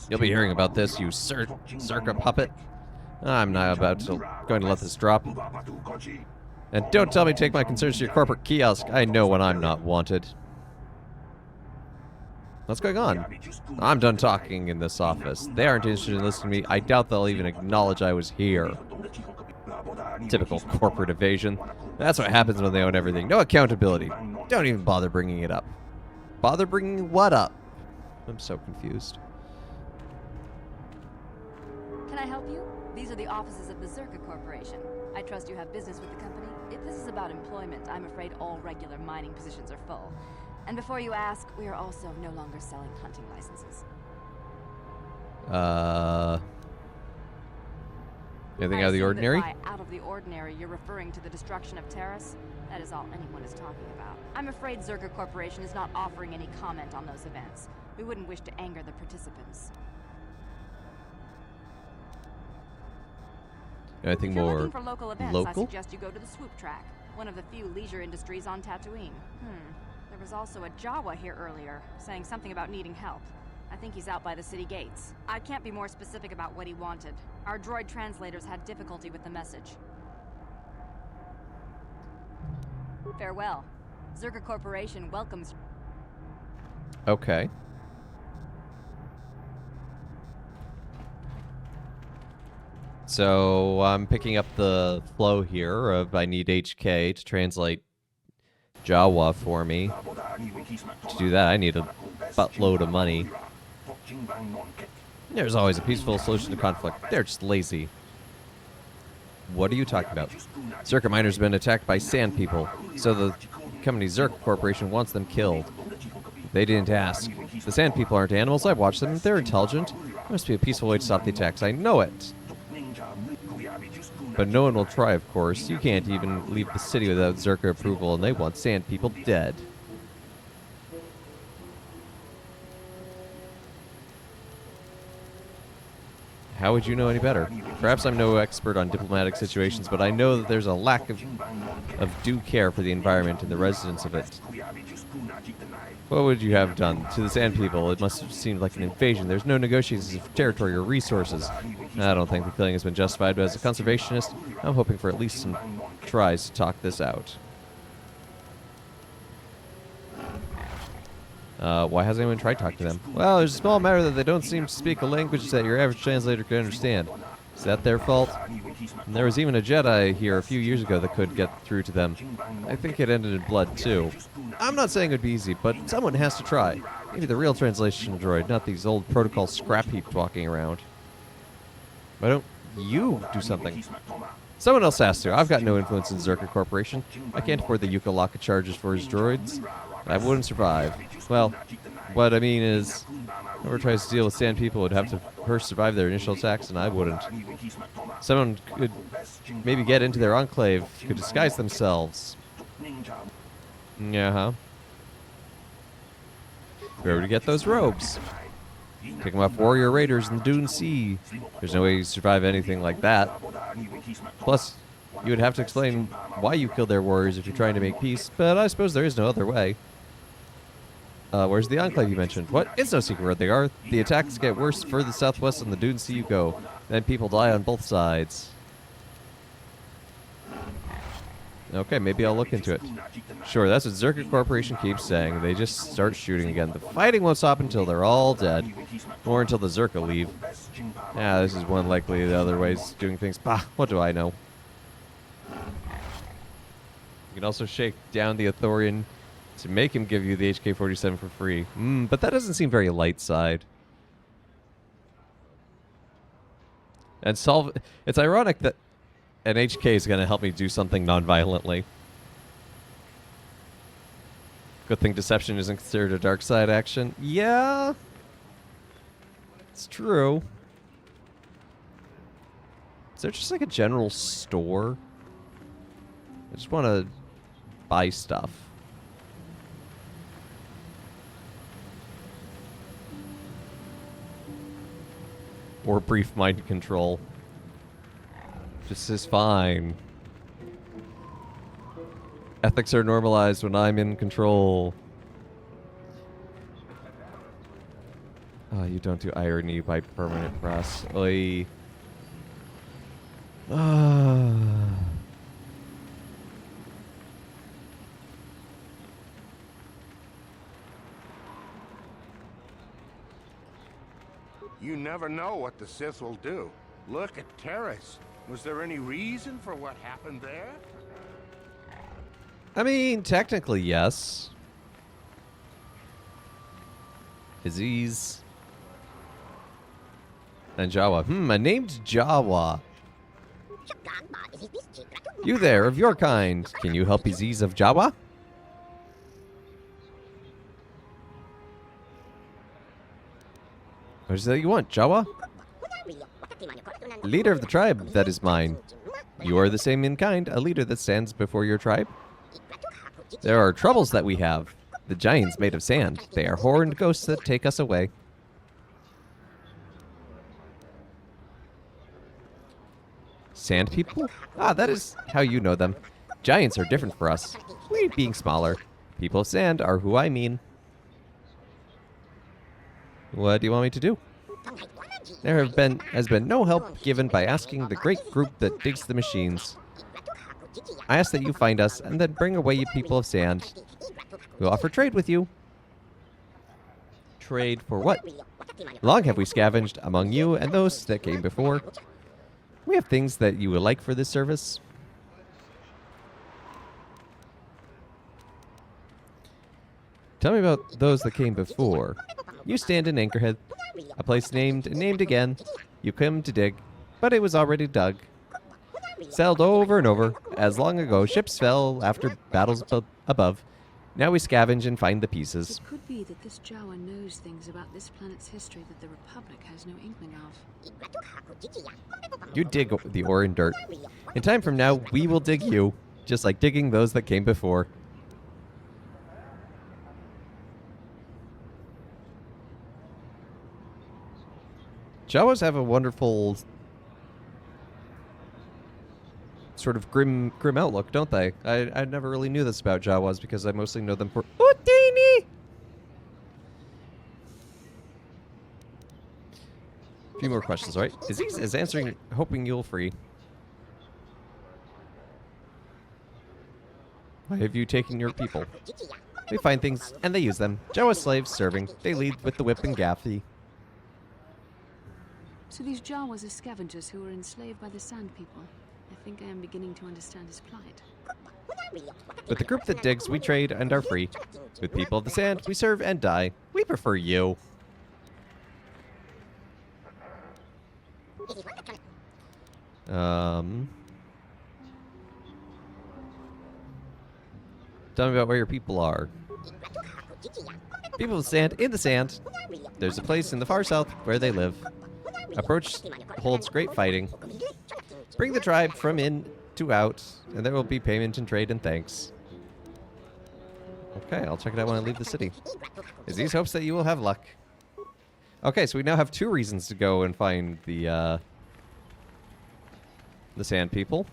You'll be hearing about this, you Circa puppet. I'm not going to let this drop. And don't tell me to take my concerns to your corporate kiosk. I know when I'm not wanted. What's going on? I'm done talking in this office. They aren't interested in listening to me. I doubt they'll even acknowledge I was here. Typical corporate evasion. That's what happens when they own everything. No accountability. Don't even bother bringing it up. Bother bringing what up? I'm so confused. Can I help you? These are the offices of the Zerka Corporation. I trust you have business with the company. If this is about employment, I'm afraid all regular mining positions are full. And before you ask, we are also no longer selling hunting licenses. Anything I out of the assume that ordinary? by out of the ordinary, you're referring to the destruction of Terrace? That is all anyone is talking about. I'm afraid Zerka Corporation is not offering any comment on those events. We wouldn't wish to anger the participants. Anything If you're more looking for local events, I local? suggest you go to the Swoop Track, one of the few leisure industries on Tatooine. There was also a Jawa here earlier, saying something about needing help. I think he's out by the city gates. I can't be more specific about what he wanted. Our droid translators had difficulty with the message. Farewell. Zerka Corporation welcomes... Okay. So I'm picking up the flow here of I need HK to translate Jawa for me. To do that, I need a buttload of money. There's always a peaceful solution to conflict. They're just lazy. What are you talking about? Zerka miners have been attacked by sand people, so the company Zerka Corporation wants them killed. They didn't ask. The sand people aren't animals. I've watched them. They're intelligent. There must be a peaceful way to stop the attacks. I know it. But no one will try, of course. You can't even leave the city without Zerka approval, and they want sand people dead. How would you know any better? Perhaps I'm no expert on diplomatic situations, but I know that there's a lack of due care for the environment and the residents of it. What would you have done to the sand people? It must have seemed like an invasion. There's no negotiations of territory or resources. I don't think the killing has been justified, but as a conservationist, I'm hoping for at least some tries to talk this out. Why hasn't anyone tried talking to them? Well, there's a small matter that they don't seem to speak a language that your average translator could understand. Is that their fault? And there was even a Jedi here a few years ago that could get through to them. I think it ended in blood, too. I'm not saying it would be easy, but someone has to try. Maybe the real translation droid, not these old protocol scrap heaps walking around. Why don't you do something? Someone else has to. I've got no influence in Zerka Corporation. I can't afford the Yuka Laka charges for his droids. I wouldn't survive. Well, what I mean is, whoever tries to deal with sand people would have to first survive their initial attacks, and I wouldn't. Someone could maybe get into their enclave, could disguise themselves. Yeah, where would you get those robes? Pick them off warrior raiders in the Dune Sea. There's no way you survive anything like that. Plus, you would have to explain why you killed their warriors if you're trying to make peace, but I suppose there is no other way. Where's the enclave you mentioned? What? It's no secret where they are. The attacks get worse further southwest on the Dune Sea you go. Then people die on both sides. Okay, maybe I'll look into it. Sure, that's what Zerka Corporation keeps saying. They just start shooting again. The fighting won't stop until they're all dead. Or until the Zerka leave. Yeah, this is one likely the other ways of doing things. Bah, what do I know? You can also shake down the Ithorian to make him give you the HK-47 for free. But that doesn't seem very light side. And it's ironic that an HK is going to help me do something non-violently. Good thing deception isn't considered a dark side action. Yeah. It's true. Is there just like a general store? I just want to buy stuff. Or brief mind control. This is fine. Ethics are normalized when I'm in control. Oh, you don't do irony by permanent press. Oy. You never know what the Sith will do. Look at Terrace. Was there any reason for what happened there? I mean, technically, yes. Aziz. And Jawa. A named Jawa. You there, of your kind. Can you help Aziz of Jawa? What is that you want, Jawa? Leader of the tribe, that is mine. You are the same in kind, a leader that stands before your tribe. There are troubles that we have. The giants made of sand. They are horned ghosts that take us away. Sand people? Ah, that is how you know them. Giants are different for us. We being smaller. People of sand are who I mean. What do you want me to do? There has been no help given by asking the great group that digs the machines. I ask that you find us and then bring away you people of sand. We'll offer trade with you. Trade for what? Long have we scavenged among you and those that came before. We have things that you would like for this service. Tell me about those that came before. You stand in Anchorhead, a place named and named again. You come to dig, but it was already dug. Sailed over and over, as long ago ships fell after battles above. Now we scavenge and find the pieces. It could be that this Jawa knows things about this planet's history that the Republic has no inkling of. You dig the ore and dirt. In time from now, we will dig you, just like digging those that came before. Jawas have a wonderful sort of grim outlook, don't they? I never really knew this about Jawas because I mostly know them for Utini. A few more questions, all right? Aziz is answering, hoping you'll free. Why have you taken your people? They find things and they use them. Jawa slaves serving. They lead with the whip and gaffy. So these Jawas are scavengers who were enslaved by the Sand People. I think I am beginning to understand his plight. With the group that digs, we trade and are free. With people of the sand, we serve and die. We prefer you. Tell me about where your people are. People of the sand, in the sand. There's a place in the far south where they live. Approach holds great fighting. Bring the tribe from in to out, and there will be payment and trade and thanks. Okay, I'll check it out when I leave the city. Aziz hopes that you will have luck. Okay, so we now have 2 reasons to go and find the Sand People.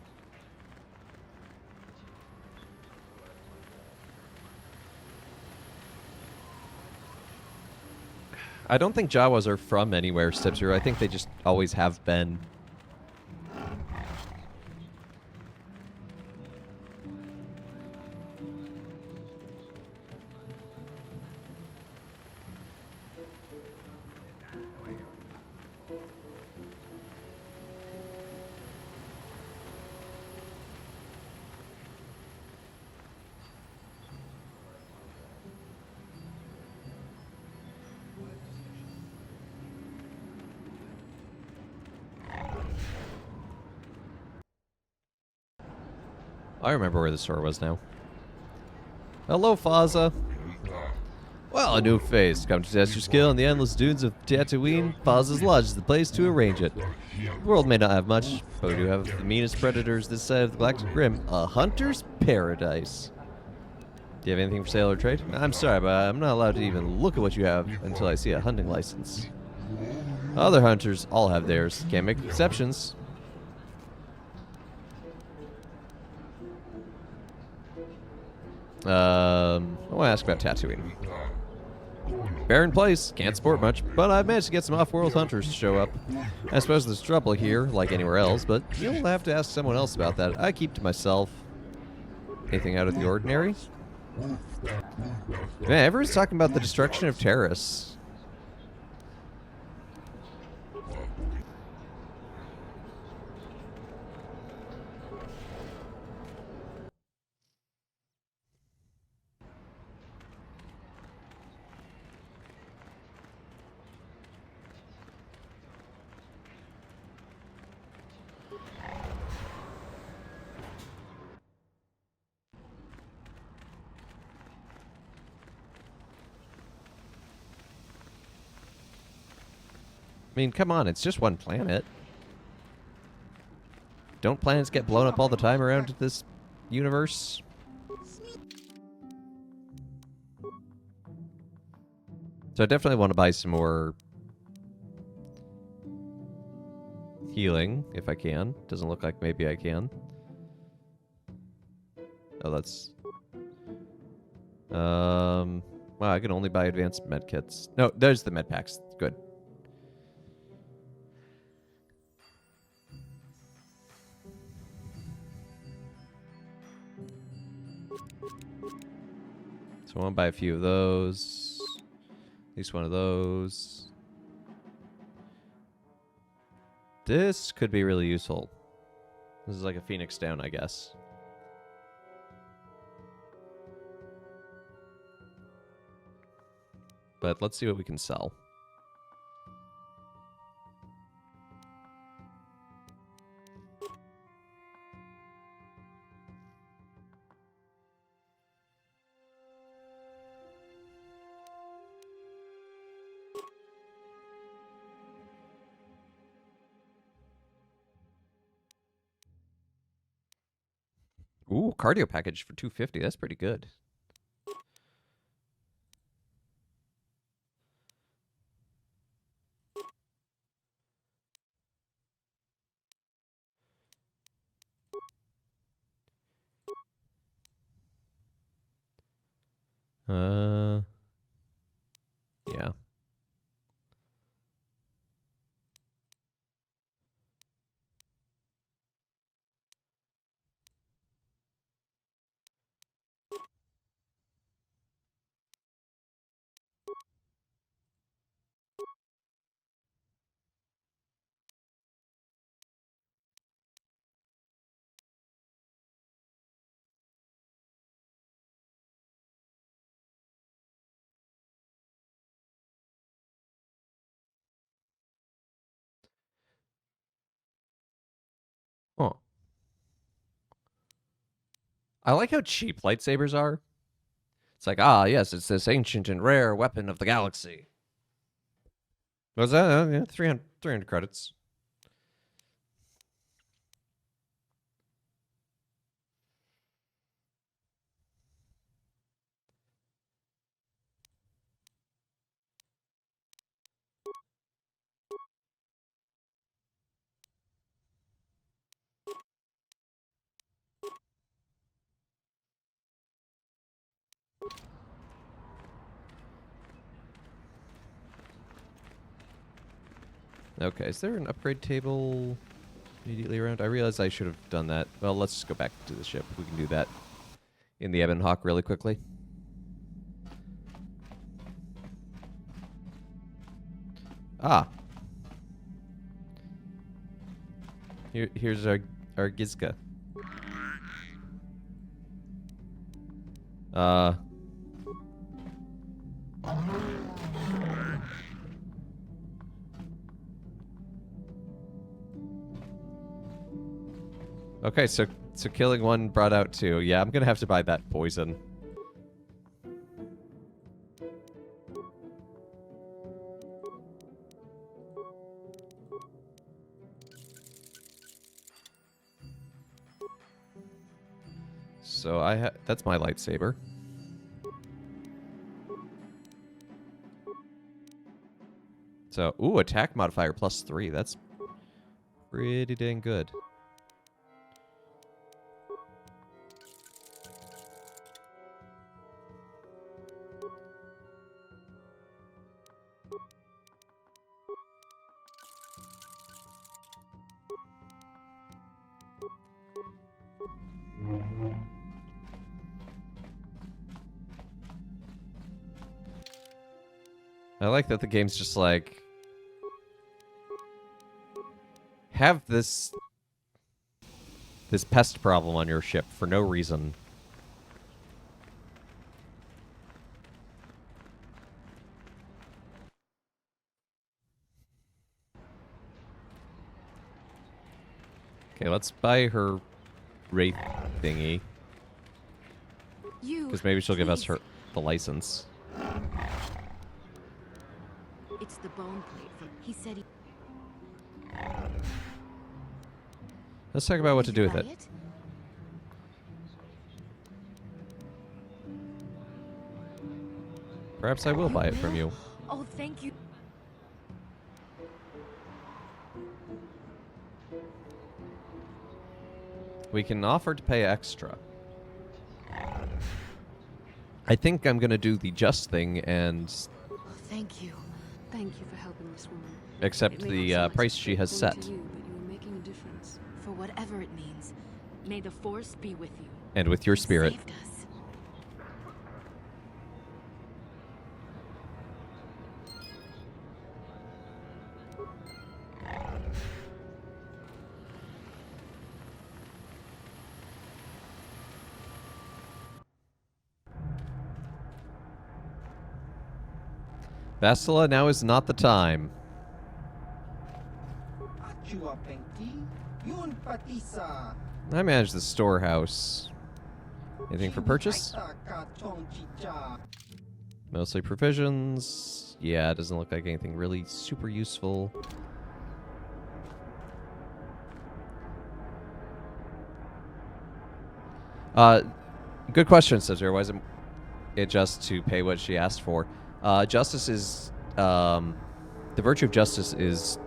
I don't think Jawas are from anywhere, Stipzero. I think they just always have been. I remember where the store was now. Hello, Faza. Well, a new phase. Come to test your skill in the endless dunes of Tatooine. Faza's Lodge is the place to arrange it. The world may not have much, but we do have the meanest predators this side of the Galactic Rim. A hunter's paradise. Do you have anything for sale or trade? I'm sorry, but I'm not allowed to even look at what you have until I see a hunting license. Other hunters all have theirs. Can't make exceptions. I want to ask about Tatooine. Barren place, can't sport much, but I've managed to get some off-world hunters to show up. I suppose there's trouble here, like anywhere else, but you'll have to ask someone else about that. I keep to myself. Anything out of the ordinary? Man, everyone's talking about the destruction of Terrace. I mean, come on, it's just one planet. Don't planets get blown up all the time around this universe? So I definitely want to buy some more healing, if I can. Doesn't look like maybe I can. Oh, that's... Well, Wow, I can only buy advanced med kits. No, there's the med packs. Good. So I want to buy a few of those. At least one of those. This could be really useful. This is like a Phoenix Down, I guess. But let's see what we can sell. Ooh, cardio package for 250. That's pretty good. Yeah. Oh. I like how cheap lightsabers are. It's like, ah, yes, it's this ancient and rare weapon of the galaxy. What was that? Yeah, 300 credits. Okay, is there an upgrade table immediately around? I realize I should have done that. Well, let's just go back to the ship. We can do that in the Ebon Hawk really quickly. Ah. Here's our Gizka. Okay, so killing one brought out two. Yeah, I'm gonna have to buy that poison. So that's my lightsaber. So, ooh, attack modifier +3. That's pretty dang good. I like that the game's just like, have this pest problem on your ship for no reason. Okay, let's buy her wraith thingy. Because maybe she'll give us the license. It's the bone plate from... He said he... Let's talk about what to do with it. Perhaps I will buy it from you. Oh, thank you. We can offer to pay extra. I think I'm gonna do the just thing and Oh, thank you. Thank you for helping this woman. accept It may the not seem like price such a she big has thing set. to you, but you are making a difference. For whatever it means, may the Force be with you. And with your You spirit. saved us. Bastila, now is not the time. I manage the storehouse. Anything for purchase? Mostly provisions. Yeah, it doesn't look like anything really super useful. Good question, Cesar. Why isn't it just to pay what she asked for? Justice is, the virtue of justice is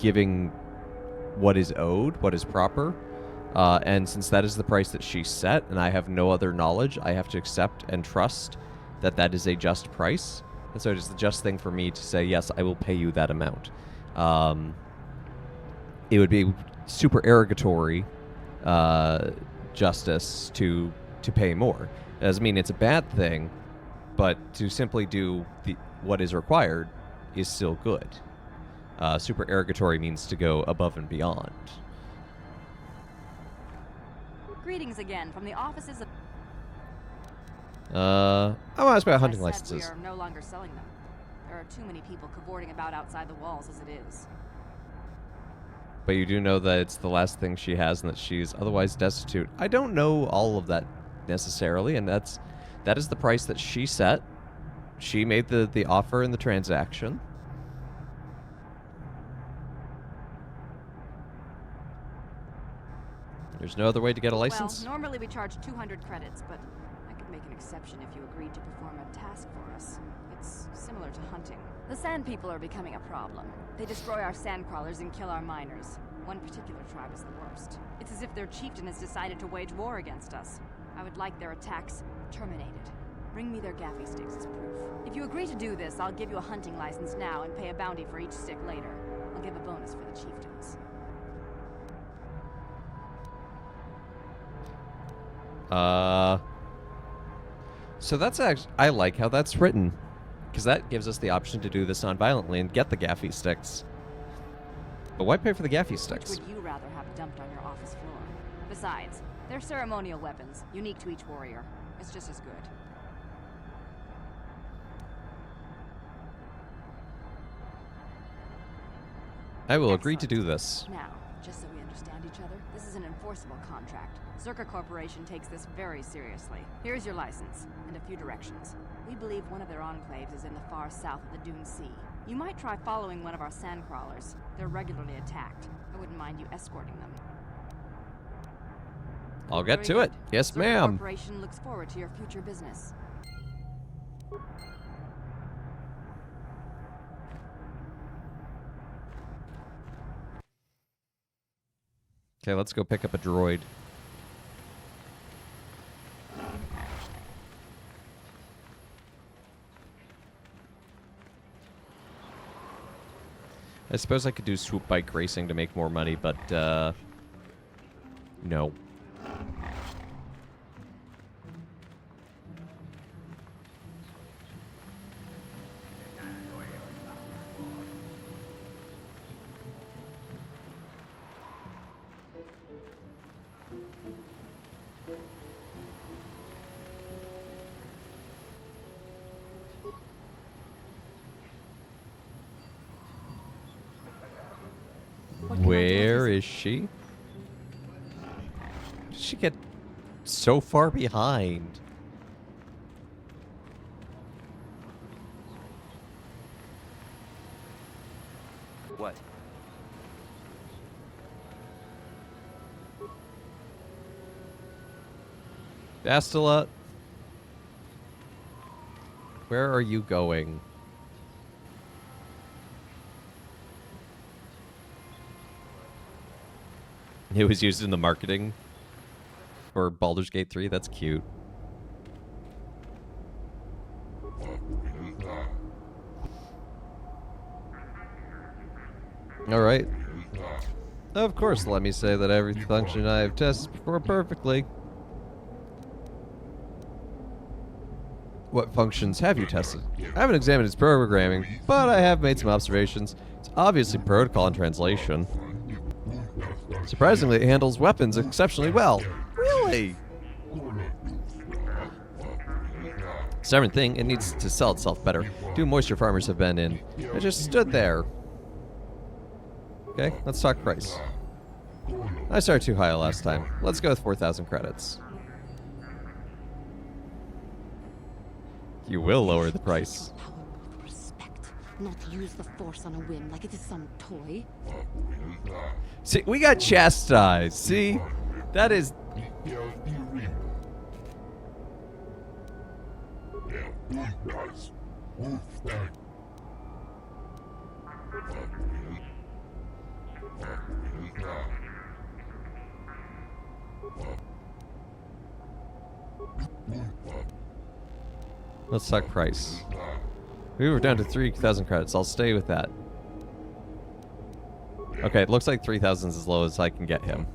giving what is owed, what is proper. And since that is the price that she set, and I have no other knowledge, I have to accept and trust that that is a just price. And so it is the just thing for me to say, yes, I will pay you that amount. It would be super arrogatory justice to pay more. It doesn't mean it's a bad thing, but to simply do what is required is still good. Super arrogatory means to go above and beyond. Greetings again from the offices of... I want to ask about hunting As I said, licenses. we are no longer selling them. There are too many people cavorting about outside the walls as it is. But you do know that it's the last thing she has and that she's otherwise destitute. I don't know all of that necessarily, and that is the price that she set. She made the offer in the transaction. There's no other way to get a license? Well, normally we charge 200 credits, but I could make an exception if you agreed to perform a task for us. It's similar to hunting. The Sand People are becoming a problem. They destroy our sand crawlers and kill our miners. One particular tribe is the worst. It's as if their chieftain has decided to wage war against us. I would like their attacks terminated. Bring me their gaffy sticks as proof. If you agree to do this, I'll give you a hunting license now and pay a bounty for each stick later. I'll give a bonus for the chieftains. So that's actually, I like how that's written, because that gives us the option to do this non-violently and get the gaffy sticks. But why pay for the gaffy sticks? Which would you rather have dumped on your office floor? Besides, they're ceremonial weapons, unique to each warrior. It's just as good. I will agree to do this. Now, just so we understand each other, this is an enforceable contract. Zerka Corporation takes this very seriously. Here's your license, and a few directions. We believe one of their enclaves is in the far south of the Dune Sea. You might try following one of our sand crawlers. They're regularly attacked. I wouldn't mind you escorting them. I'll get Very to good. it. Yes, Zerka ma'am. Corporation looks forward to your future business. Okay, let's go pick up a droid. I suppose I could do swoop bike racing to make more money, but, no. Where is she? Did she get so far behind? What? Bastila, where are you going? It was used in the marketing for Baldur's Gate 3. That's cute. Alright. Of course, let me say that every function I have tested before perfectly. What functions have you tested? I haven't examined its programming, but I have made some observations. It's obviously protocol and translation. Surprisingly, it handles weapons exceptionally well. Really? Stubborn thing, it needs to sell itself better. 2 moisture farmers have been in. I just stood there. Okay, let's talk price. I started too high last time. Let's go with 4,000 credits. You will lower the price. Power with respect, not use the force on a whim like it is some toy. See, we got chastised. See? That is... Let's talk price. We were down to 3,000 credits. I'll stay with that. Okay, it looks like 3,000 is as low as I can get him.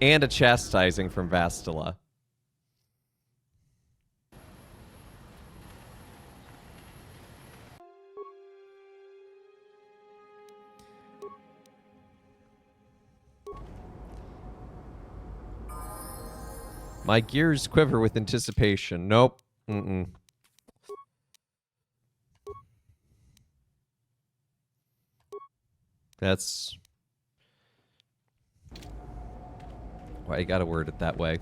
And a chastising from Vastila. My gears quiver with anticipation. Nope. Mm-mm. That's... why you gotta word it that way.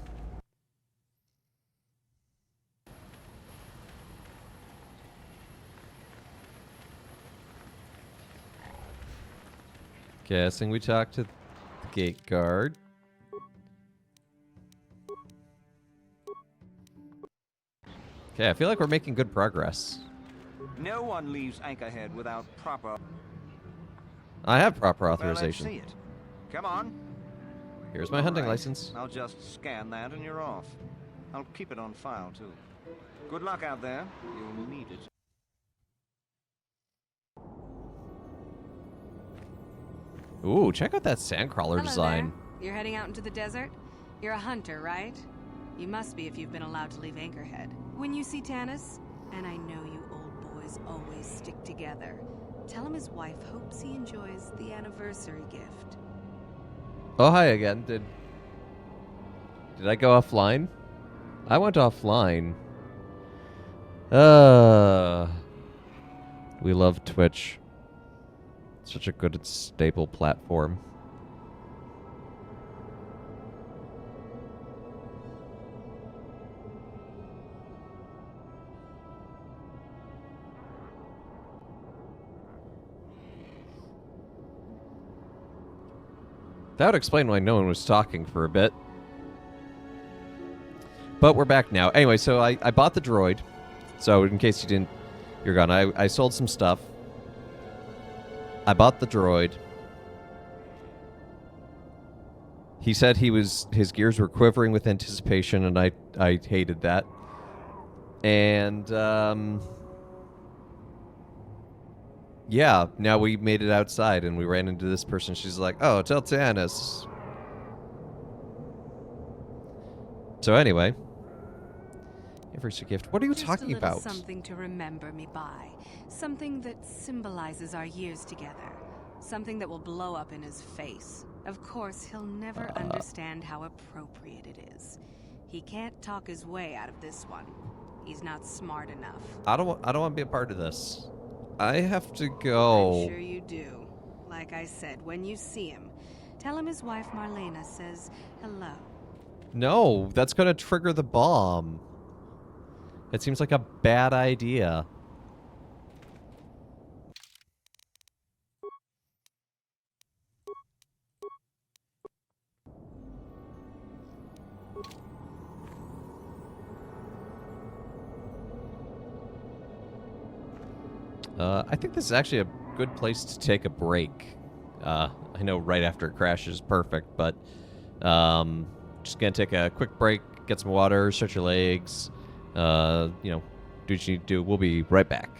Guessing we talked to the gate guard. Okay, I feel like we're making good progress. No one leaves Anchorhead without proper... I have proper Well, authorization. let's see it. Come on. Here's my hunting All right. license. I'll just scan that and you're off. I'll keep it on file, too. Good luck out there. You'll need it. Ooh, check out that sandcrawler Hello design. there. You're heading out into the desert? You're a hunter, right? You must be if you've been allowed to leave Anchorhead. When you see Tanis, and I know you old boys always stick together, tell him his wife hopes he enjoys the anniversary gift. Oh, hi again. Did I go offline? I went offline. We love Twitch. Such a good, stable platform. That would explain why no one was talking for a bit. But we're back now. Anyway, so I bought the droid. So in case you're gone. I sold some stuff. I bought the droid. He said his gears were quivering with anticipation, and I hated that. And yeah, now we made it outside, and we ran into this person. She's like, "Oh, tell Tanis." So anyway, here's a gift. What are you talking Just a little about? something to remember me by. Something that symbolizes our years together. Something that will blow up in his face. Of course, he'll never understand how appropriate it is. He can't talk his way out of this one. He's not smart enough. I don't want to be a part of this. I have to go. I'm sure you do. Like I said, when you see him, tell him his wife Marlena says hello. No, that's going to trigger the bomb. It seems like a bad idea. I think this is actually a good place to take a break. I know right after it crashes is perfect, but just gonna take a quick break, get some water, stretch your legs, do what you need to do. We'll be right back.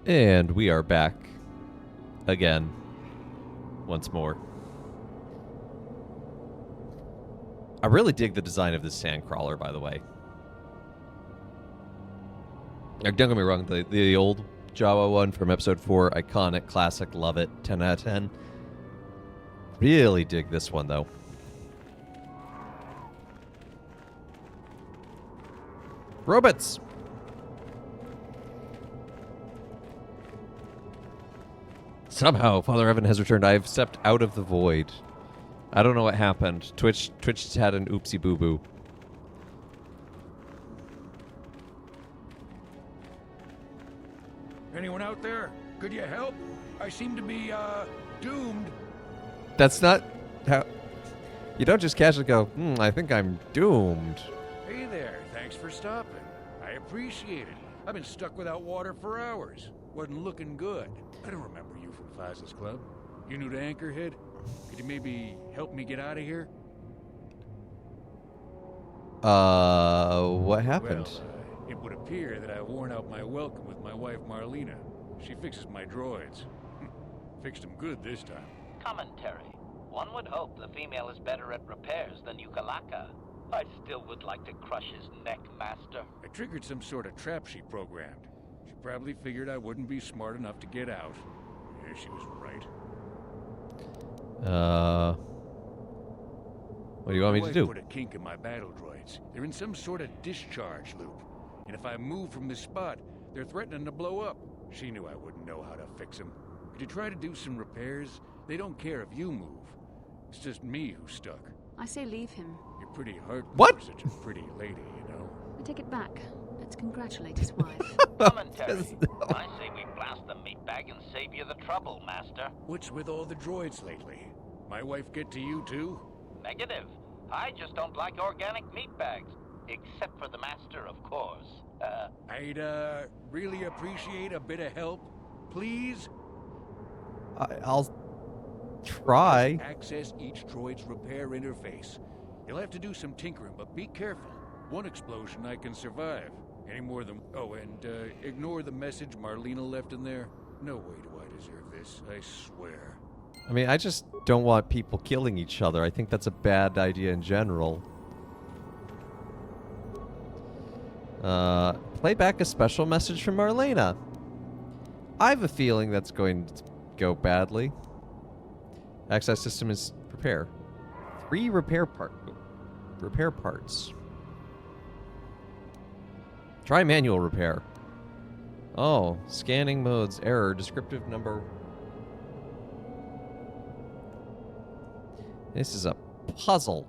And we are back again, once more. I really dig the design of this sandcrawler, by the way. Don't get me wrong, the old Jawa one from episode 4, iconic, classic, love it, 10 out of 10. Really dig this one, though. Robots! Somehow, Father Evan has returned. I have stepped out of the void. I don't know what happened. Twitch had an oopsie boo-boo. Anyone out there? Could you help? I seem to be, doomed. That's not how... You don't just casually go, I think I'm doomed. Hey there, thanks for stopping. I appreciate it. I've been stuck without water for hours. Wasn't looking good. I don't remember you from Faza's Club. You new to Anchorhead? Could you maybe help me get out of here? What happened? Well, it would appear that I've worn out my welcome with my wife Marlena. She fixes my droids. Fixed them good this time. Commentary. One would hope the female is better at repairs than Yukalaka. I still would like to crush his neck, Master. I triggered some sort of trap she programmed. She probably figured I wouldn't be smart enough to get out. Yeah, she was right. What do you want me to do? Put a kink in my battle droids. They're in some sort of discharge loop. And if I move from this spot, they're threatening to blow up. She knew I wouldn't know how to fix them. Could you try to do some repairs? They don't care if you move. It's just me who's stuck. I say leave him. You're pretty hurt What? for such a pretty lady, you know. I take it back. Let's congratulate his wife. Commentary. I say we blast the meat bag and save you the trouble, Master. What's with all the droids lately? My wife get to you too? Negative. I just don't like organic meat bags. Except for the Master, of course. I'd, really appreciate a bit of help. Please? I'll try. Access each droid's repair interface. You'll have to do some tinkering, but be careful. One explosion I can survive. Any more than... Oh, and, ignore the message Marlena left in there. No way do I deserve this, I swear. I mean, I just don't want people killing each other. I think that's a bad idea in general. Play back a special message from Marlena. I have a feeling that's going to go badly. Access system is repair. 3 repair parts. Try manual repair. Oh, scanning modes, error, descriptive number. This is a puzzle.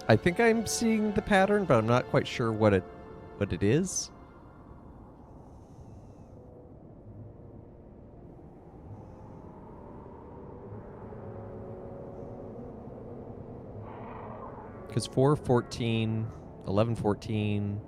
I think I'm seeing the pattern, but I'm not quite sure what it is. Because 4:14, 11:14.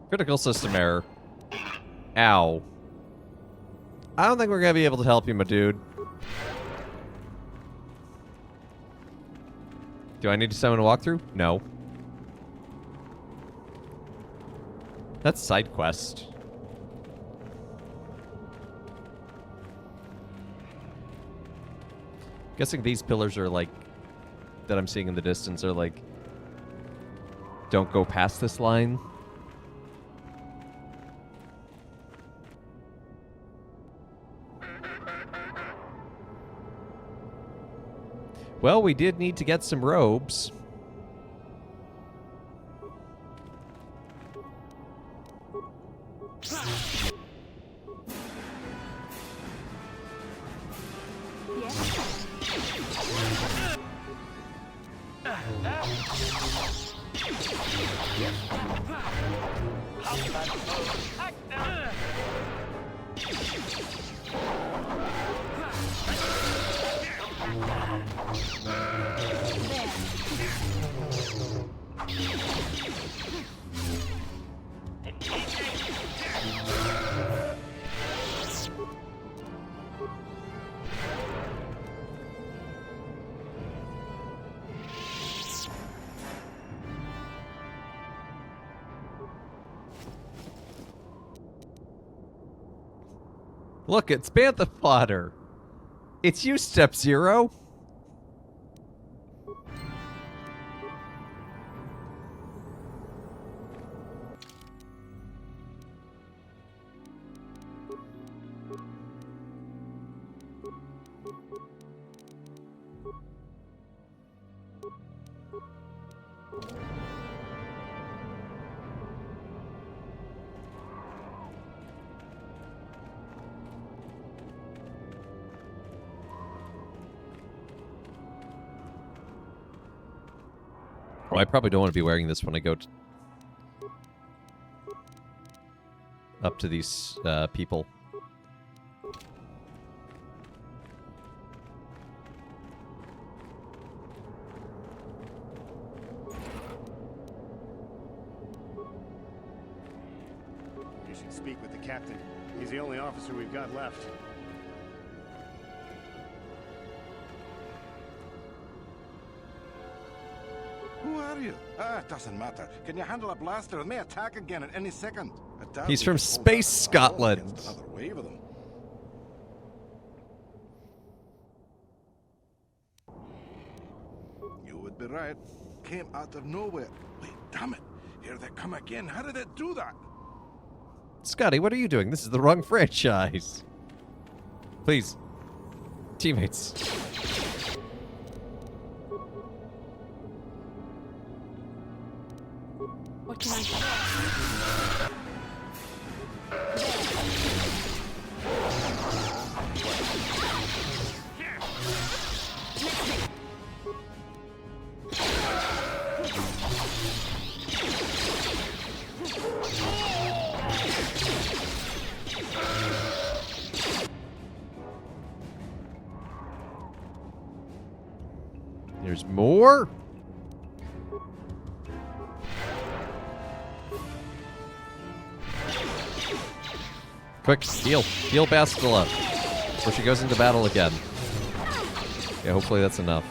Critical system error. Ow. I don't think we're going to be able to help you, my dude. Do I need to summon a walkthrough? No. That's side quest. Guessing these pillars are like, that I'm seeing in the distance are like, don't go past this line. Well, we did need to get some robes. Look, it's Bantha Fodder. It's you, Step-Zero. Oh, I probably don't want to be wearing this when I go up to these people. You should speak with the captain. He's the only officer we've got left. Who are you? Ah, it doesn't matter. Can you handle a blaster? It may attack again at any second. He's from Space Scotland. Another wave of them. You would be right. Came out of nowhere. Wait, damn it. Here they come again. How did it do that? Scotty, what are you doing? This is the wrong franchise. Please. Teammates. What can I do? There's more? Quick, heal. Heal Bastila before she goes into battle again. Yeah, hopefully that's enough.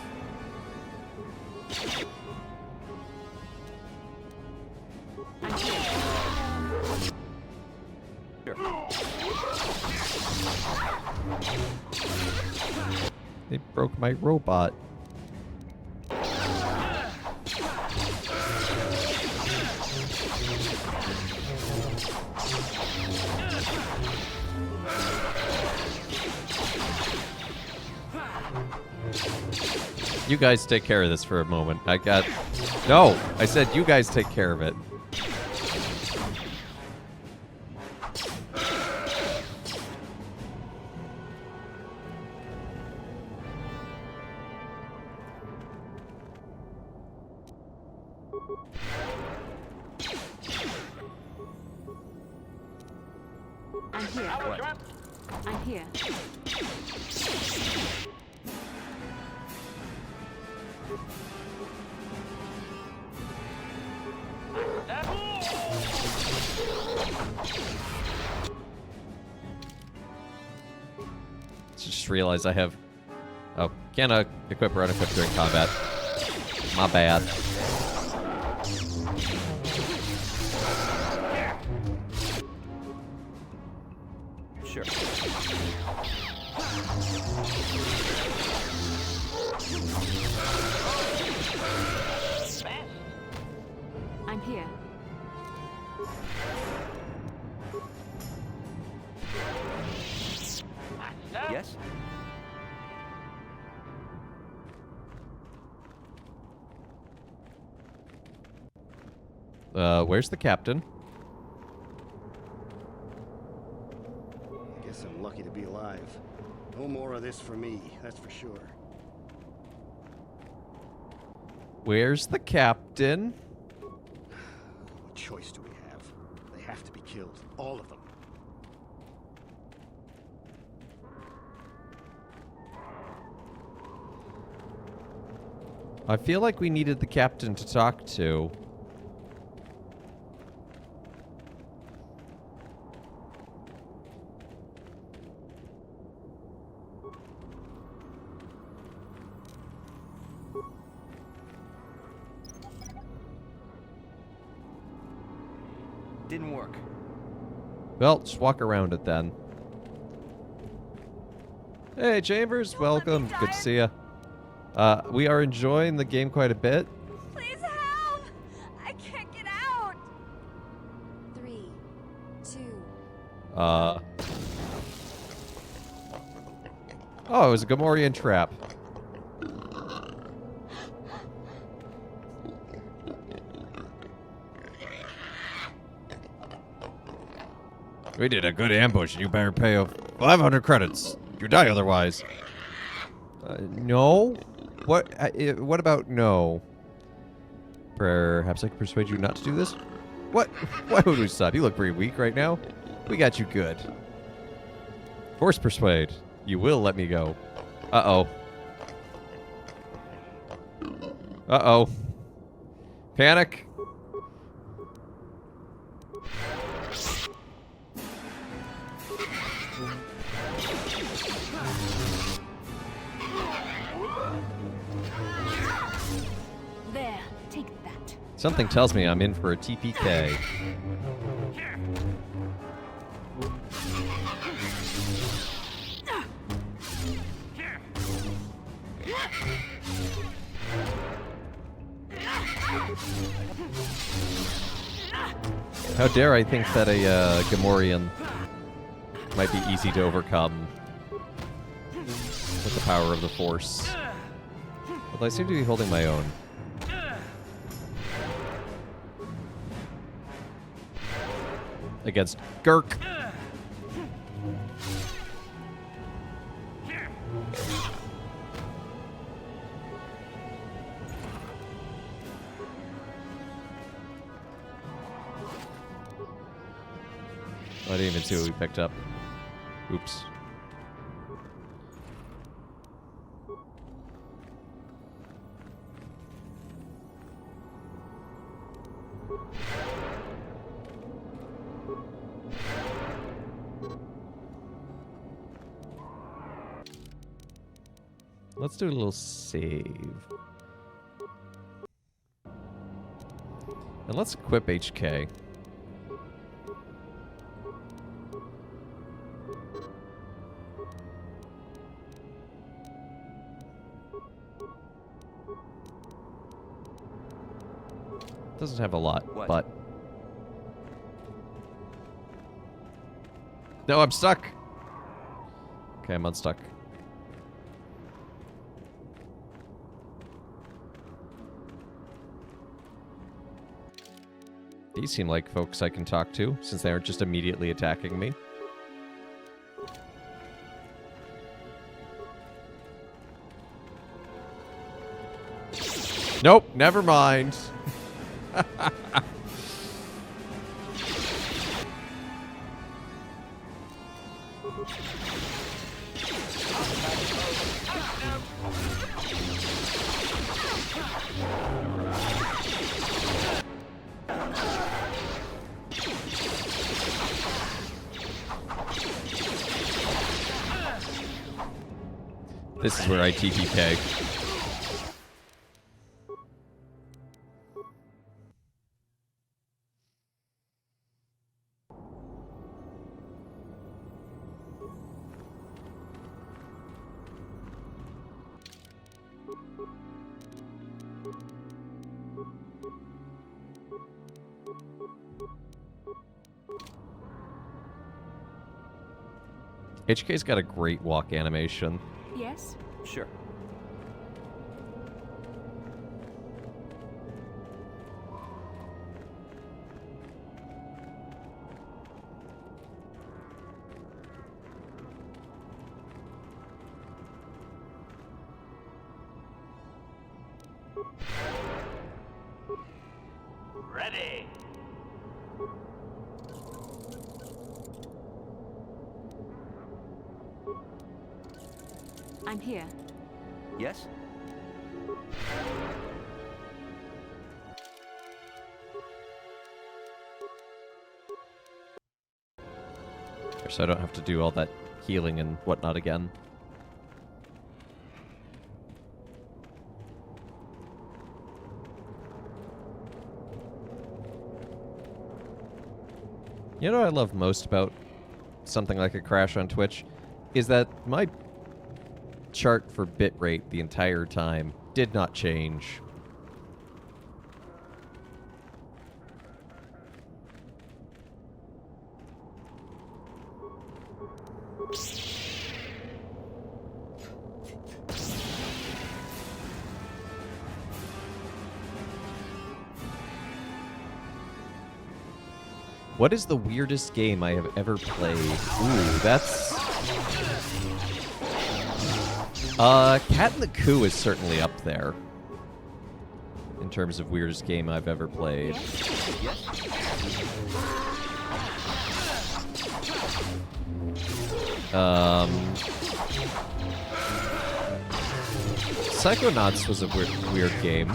They broke my robot. You guys take care of this for a moment. No! I said you guys take care of it. I'm here. I'm here. Just realized I have... Oh, can't equip or unequip during combat. My bad. Sure. I'm here. Yes? Where's the captain? No more of this for me, that's for sure. Where's the captain? What choice do we have? They have to be killed. All of them. I feel like we needed the captain to talk to. Didn't work. Well, just walk around it then. Hey, Chambers, welcome. Good to see ya. We are enjoying the game quite a bit. Please help! I can't get out! 3, 2. Oh, it was a Gamorrean trap. We did a good ambush, and you better pay 500 credits. You die otherwise. No? What about no? Perhaps I can persuade you not to do this? What? Why would we stop? You look pretty weak right now. We got you good. Force persuade. You will let me go. Uh-oh. Uh-oh. Panic. There, take that. Something tells me I'm in for a TPK. How dare I think that a Gamorrean might be easy to overcome with the power of the Force. Although I seem to be holding my own. Against Gurk. I didn't even see what we picked up. Oops. Let's do a little save. And let's equip HK. Doesn't have a lot, but... No, I'm stuck! Okay, I'm unstuck. These seem like folks I can talk to, since they aren't just immediately attacking me. Nope, never mind. This is where I TPK. HK's got a great walk animation. Yes? Sure. Ready. I'm here. Yes? So I don't have to do all that healing and whatnot again. You know what I love most about something like a crash on Twitch? Is that my chart for bitrate the entire time did not change. What is the weirdest game I have ever played? Ooh, that's... Cat in the Coup is certainly up there. In terms of weirdest game I've ever played. Psychonauts was a weird game.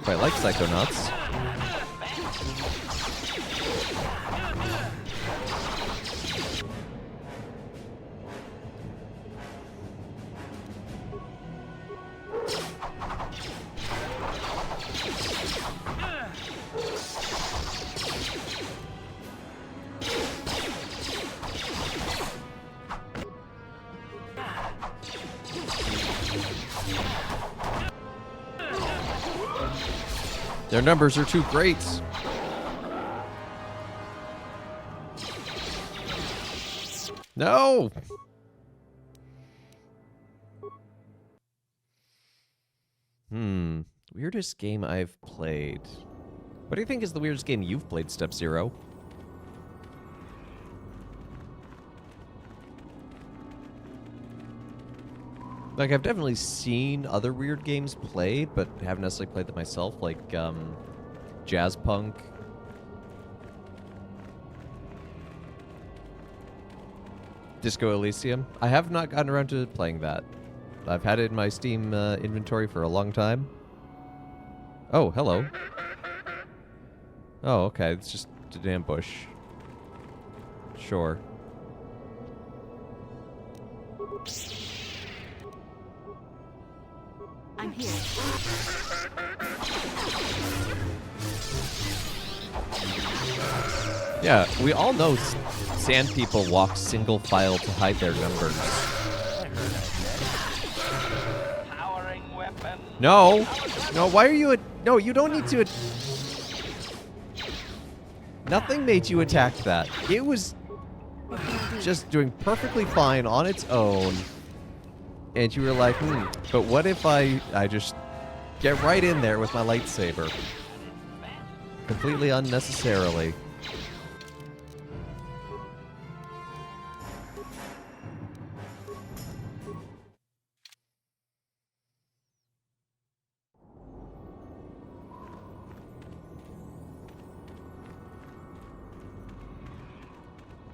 I like Psychonauts. Their numbers are too great. No! Weirdest game I've played. What do you think is the weirdest game you've played, Step Zero? Like, I've definitely seen other weird games played, but haven't necessarily played them myself, like, Jazz Punk. Disco Elysium. I have not gotten around to playing that. I've had it in my Steam inventory for a long time. Oh, hello. Oh, okay, it's just an ambush. Sure. I'm here. Yeah, we all know sand people walk single file to hide their numbers. Powering weapon. No! No, why are you no, you don't need to Nothing made you attack that. It was just doing perfectly fine on its own. And you were like, but what if I just get right in there with my lightsaber? Completely unnecessarily.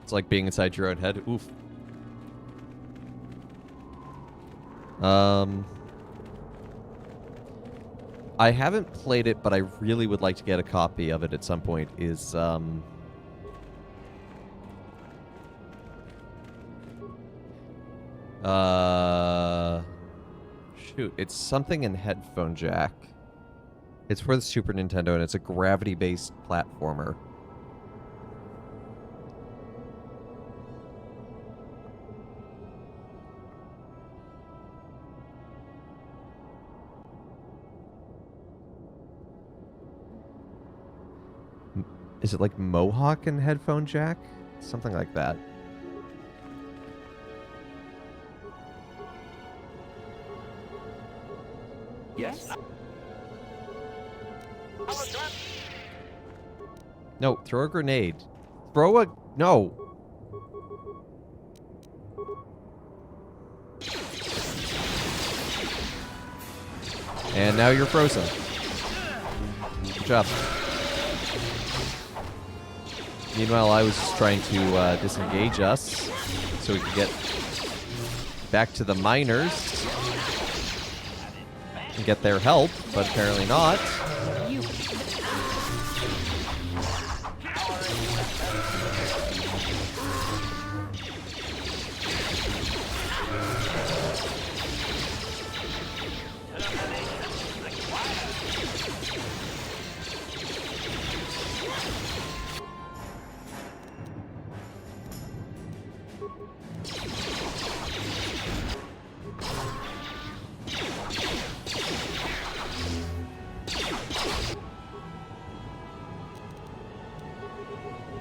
It's like being inside your own head. Oof. I haven't played it, but I really would like to get a copy of it at some point, is, shoot, it's something in Headphone Jack. It's for the Super Nintendo, and it's a gravity-based platformer. Is it like Mohawk and Headphone Jack? Something like that. Yes? No, throw a grenade. Throw a... No. And now you're frozen. Good job. Meanwhile, I was just trying to disengage us so we could get back to the miners and get their help, but apparently not.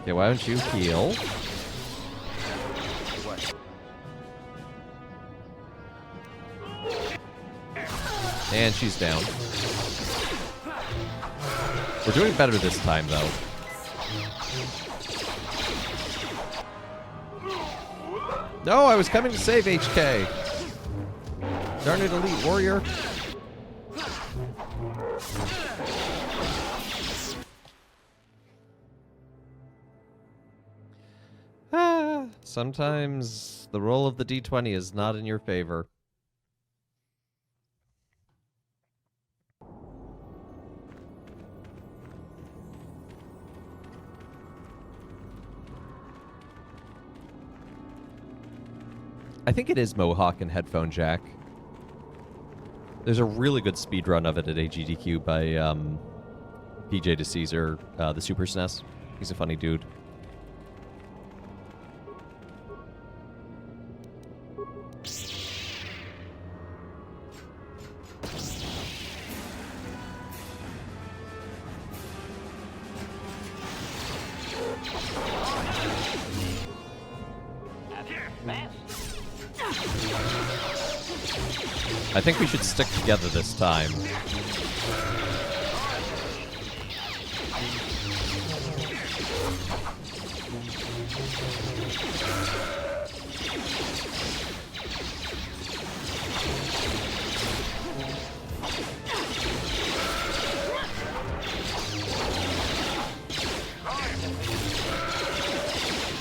Okay, why don't you heal? And she's down. We're doing better this time, though. No, I was coming to save HK. Darn it, Elite Warrior. Sometimes the roll of the D20 is not in your favor. I think it is Mohawk and Headphone Jack. There's a really good speedrun of it at AGDQ by PJ DeCaesar, the Super SNES. He's a funny dude. I think we should stick together this time.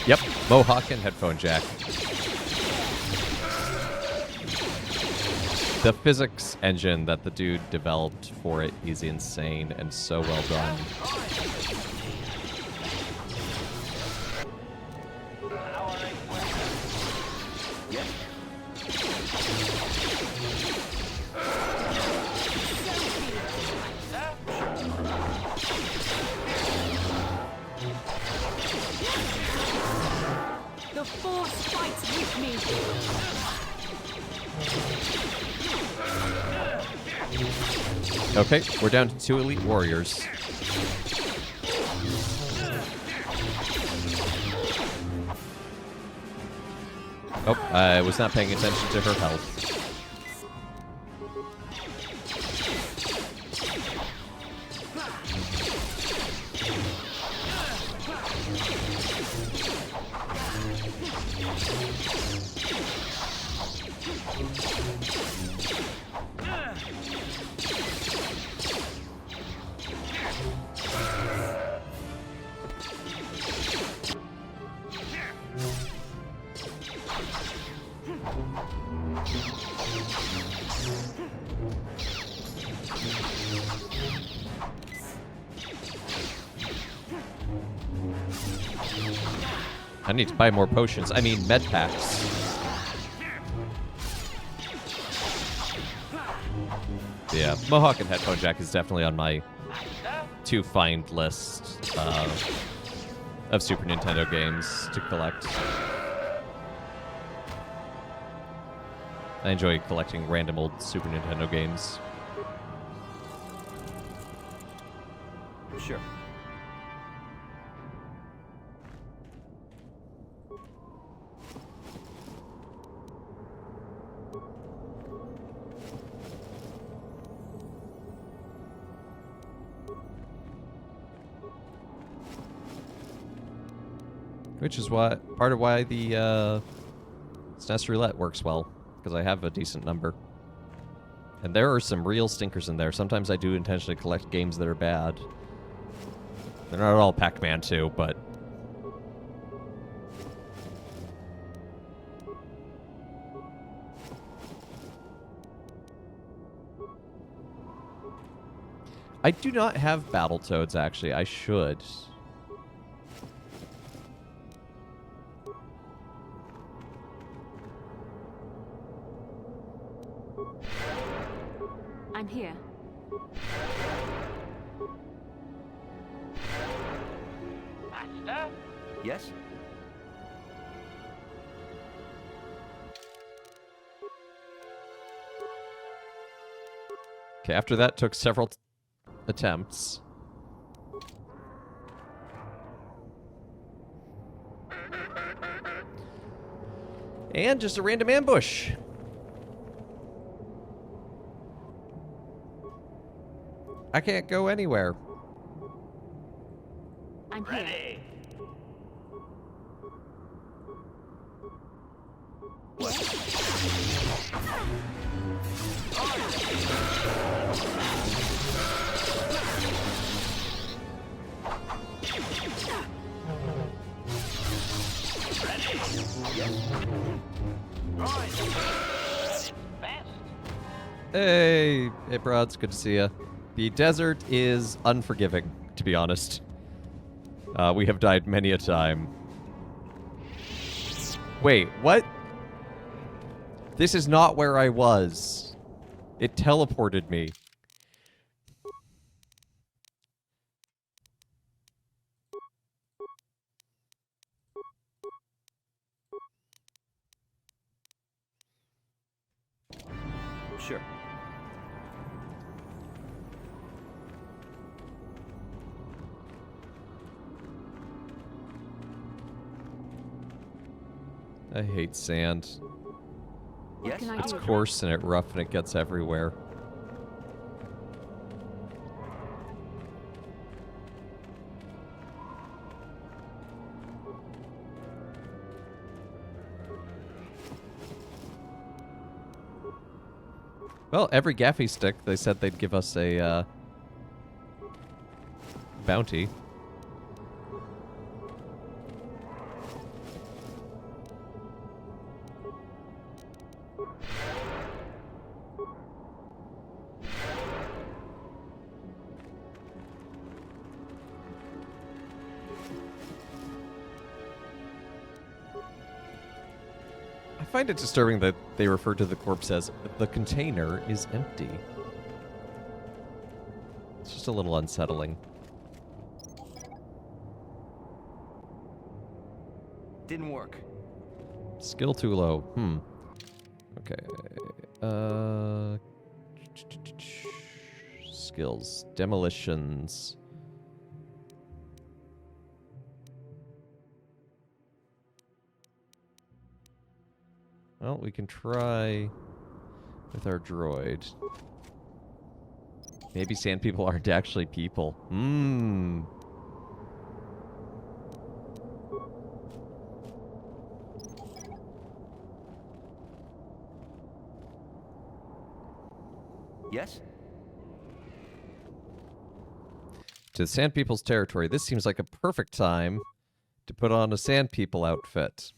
Yep, Mohawk and Headphone Jack. The physics engine that the dude developed for it is insane and so well done. The Force fights with me. Okay, we're down to 2 Elite Warriors. Oh, I was not paying attention to her health. I need to buy more potions. I mean, med packs. Yeah, Mohawk and Headphone Jack is definitely on my to-find list of Super Nintendo games to collect. I enjoy collecting random old Super Nintendo games. Sure. Which is why part of why the SNES Roulette works well, because I have a decent number. And there are some real stinkers in there. Sometimes I do intentionally collect games that are bad. They're not all Pac-Man 2, but... I do not have Battletoads, actually. I should. I'm here. Master? Yes? Okay, after that took several attempts. And just a random ambush. I can't go anywhere. I'm here. Hey, Broads, good to see ya. The desert is unforgiving, to be honest. We have died many a time. Wait, what? This is not where I was. It teleported me. Sure. I hate sand. What can I It's do? coarse and it's rough and it gets everywhere. Well, every gaffy stick, they said they'd give us a bounty. I find it disturbing that they refer to the corpse as the container is empty. It's just a little unsettling. Didn't work. Skill too low. Okay. Skills. Demolitions. Well, we can try with our droid. Maybe sand people aren't actually people. Yes? To the Sand People's territory. This seems like a perfect time to put on a Sand People outfit.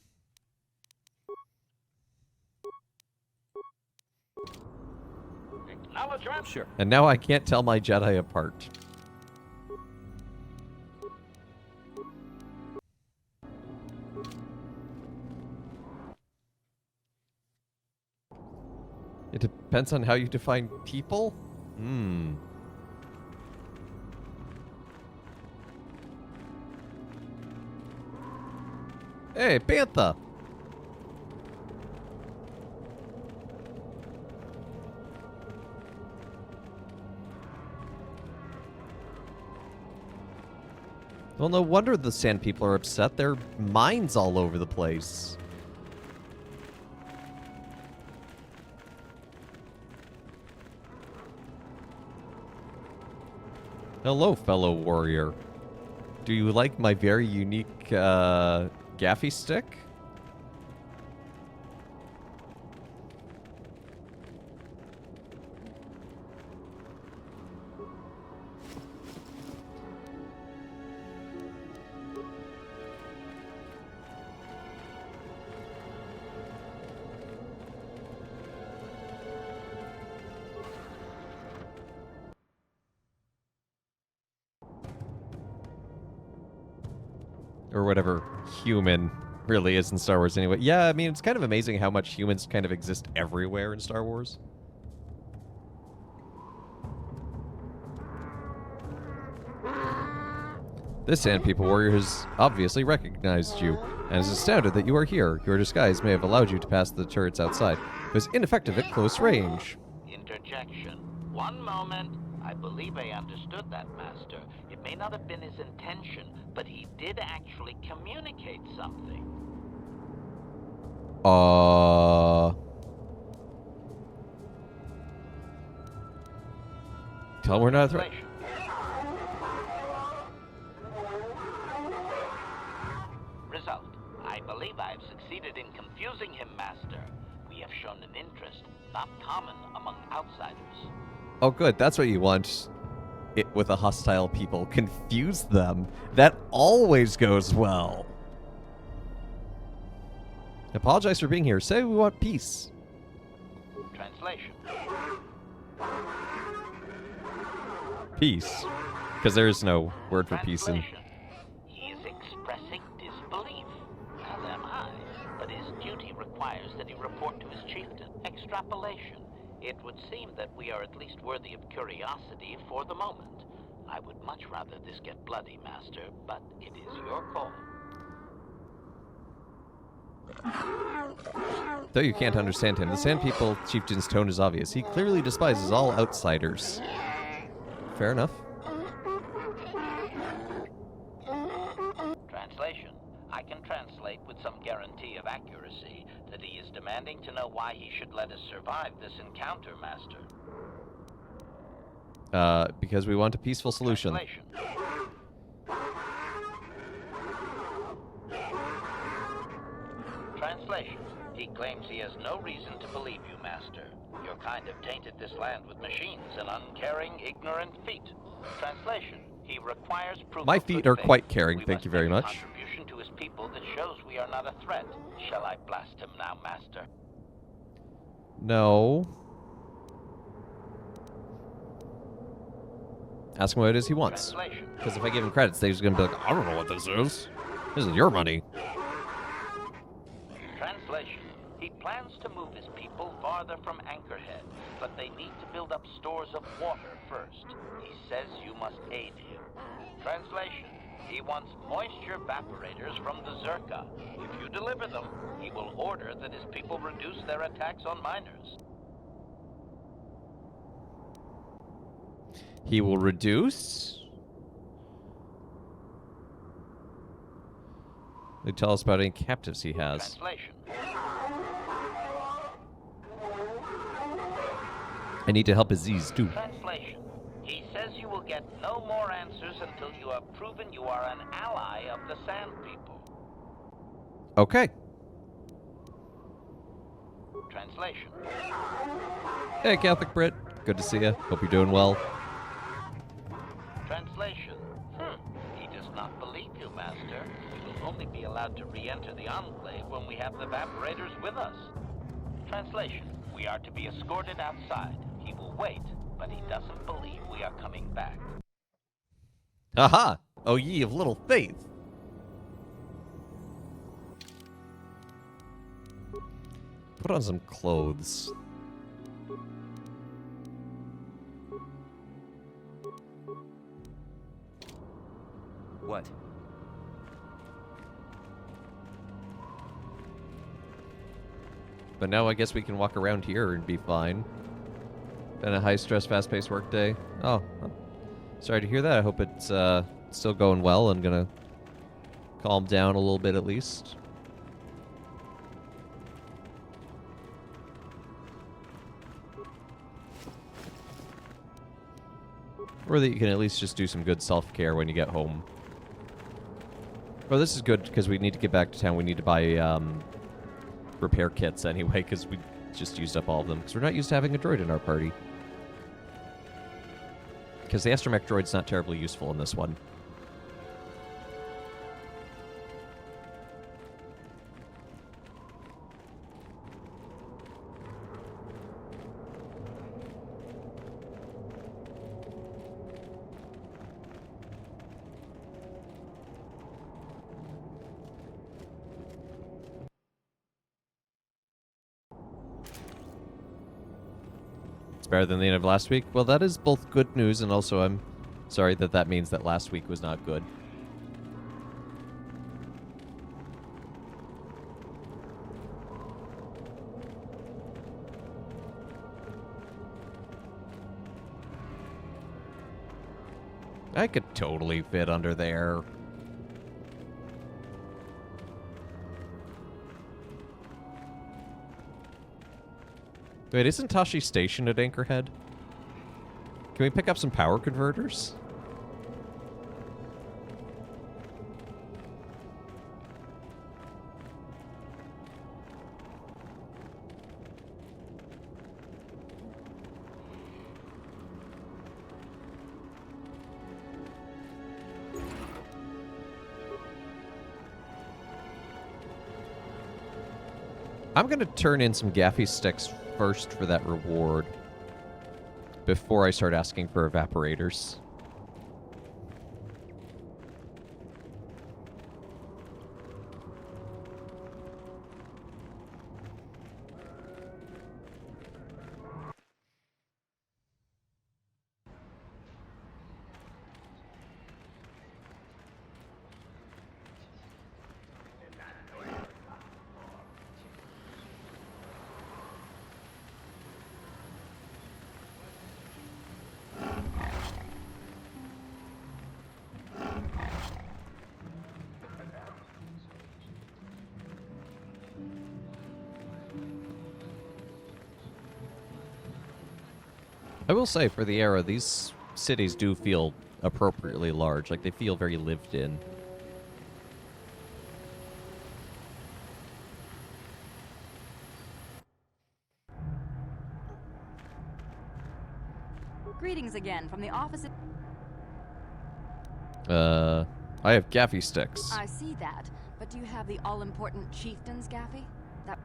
Sure. And now I can't tell my Jedi apart. It depends on how you define people? Hey, Bantha! Well, no wonder the Sand People are upset. Their minds all over the place. Hello, fellow warrior. Do you like my very unique gaffy stick? Or whatever human really is in Star Wars anyway. Yeah, I mean, it's kind of amazing how much humans kind of exist everywhere in Star Wars. This Sand People warrior has obviously recognized you, and is astounded that you are here. Your disguise may have allowed you to pass the turrets outside, but is ineffective at close range. Interjection. One moment. I believe I understood that, Master. It may not have been his intention, but he did actually communicate something. Tell him we're not a threat. Result. I believe I have succeeded in confusing him, Master. We have shown an interest not common among outsiders. Oh, good. That's what you want. It with a hostile people. Confuse them. That always goes well. Apologize for being here. Say we want peace. Translation. Peace. Because there is no word for peace in... He is expressing disbelief, as am I, but his duty requires that he report to his chieftain. Extrapolation. It would seem that we are at least worthy of curiosity for the moment. I would much rather this get bloody, Master, but it is your call. Though you can't understand him, the Sand People chieftain's tone is obvious. He clearly despises all outsiders. Fair enough. Translation. I can translate with some guarantee of accuracy that he is demanding to know why he should let us survive this encounter, Master. Because we want a peaceful solution. Translation. Translation. He claims he has no reason to believe you, Master. Your kind have tainted this land with machines and uncaring, ignorant feet. Translation. He requires proof. My of feet good are faith. quite caring, We thank must you very make a much. Contribution to his people that shows we are not a threat. Shall I blast him now, Master? No. Ask him what it is he wants. Translation. Because if I give him credits, they're just going to be like, I don't know what this is. This is your money. Translation. He plans to move his people farther from Anchorhead, but they need to build up stores of water first. He says you must aid him. Translation. He wants moisture evaporators from the Zerka. If you deliver them, he will order that his people reduce their attacks on miners. He will reduce. They tell us about any captives he has. Translation. I need to help Aziz too. Translation. He says you will get no more answers until you have proven you are an ally of the Sand People. Okay. Translation. Hey, Catholic Brit. Good to see you. Hope you're doing well. Translation. He does not believe you, Master. We will only be allowed to re-enter the Enclave when we have the evaporators with us. Translation. We are to be escorted outside. He will wait, but he doesn't believe we are coming back. Aha! Oh, ye of little faith. Put on some clothes. What? But now I guess we can walk around here and be fine. Been a high-stress, fast-paced workday. Oh, I'm sorry to hear that. I hope it's still going well. I'm gonna calm down a little bit at least. Or that you can at least just do some good self-care when you get home. Well, this is good because we need to get back to town. We need to buy repair kits anyway because we just used up all of them. Because we're not used to having a droid in our party. Because the astromech droid's not terribly useful in this one. better than the end of last week. Well, that is both good news, and also I'm sorry that that means that last week was not good. I could totally fit under there. Wait, isn't Tashi stationed at Anchorhead? Can we pick up some power converters? I'm going to turn in some Gaffy sticks first for that reward before I start asking for evaporators. I will say, for the era, these cities do feel appropriately large. Like, they feel very lived in. Greetings again from the office. I have Gaffy sticks. I see that, but do you have the all-important chieftain's Gaffy? That.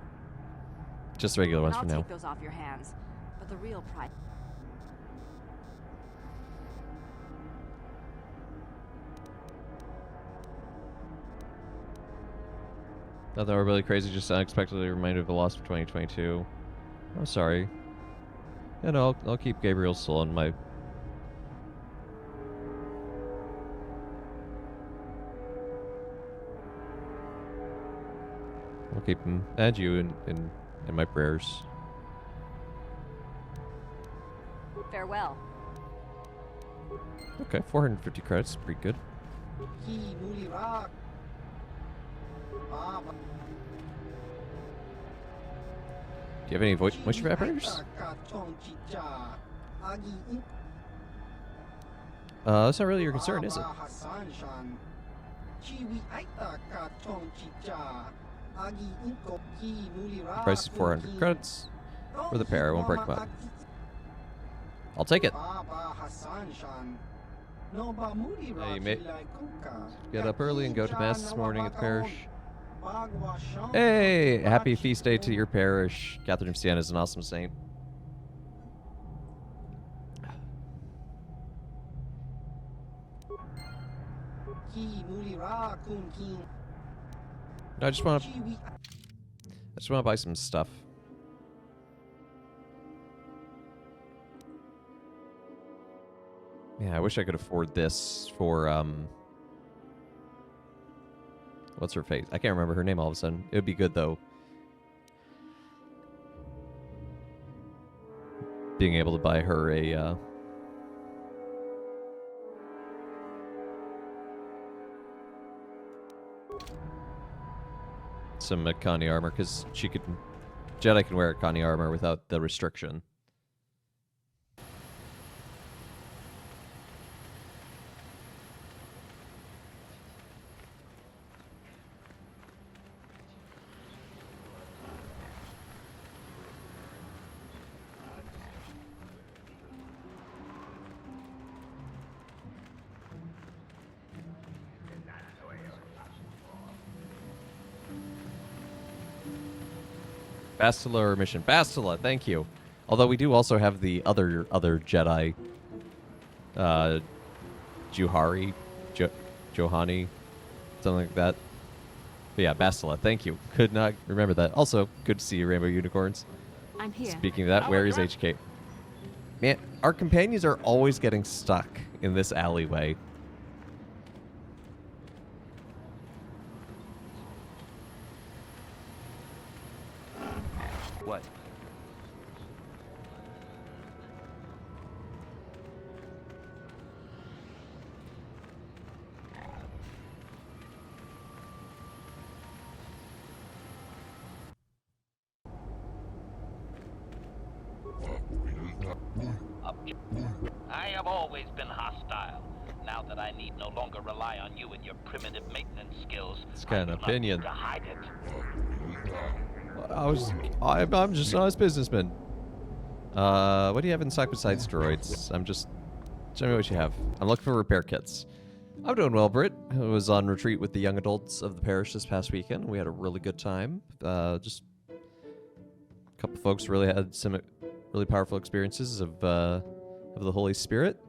Just regular ones for now. I'll take those off your hands, but the real price. Nothing really crazy, just unexpectedly reminded of the loss of 2022. I'm sorry. Yeah, no, I'll keep Gabriel's soul on my... I'll keep him and you in my prayers. Farewell. Okay, 450 credits, pretty good. Do you have any moisture evaporators? That's not really your concern, is it? Price is 400 credits for the pair. I won't break them up. I'll take it. You may get up early and go to mass this morning at the parish. Hey! Happy feast day to your parish. Catherine of Siena is an awesome saint. I just want to buy some stuff. Yeah, I wish I could afford this for what's her face? I can't remember her name all of a sudden. It would be good though. Being able to buy her a some Connie armor, because Jedi can wear Connie armor without the restriction. Bastila or mission? Bastila, thank you. Although we do also have the other Jedi, Juhari, Johani, something like that. But yeah, Bastila, thank you. Could not remember that. Also, good to see you, Rainbow Unicorns. I'm here. Speaking of that, where is HK? Man, our companions are always getting stuck in this alleyway. What? I have always been hostile. Now that I need no longer rely on you and your primitive maintenance skills, It's got an opinion. to hide it. I'm just an honest businessman. What do you have in stock besides droids? Show me what you have. I'm looking for repair kits. I'm doing well, Britt. I was on retreat with the young adults of the parish this past weekend. We had a really good time. Just a couple folks really had some really powerful experiences of the Holy Spirit.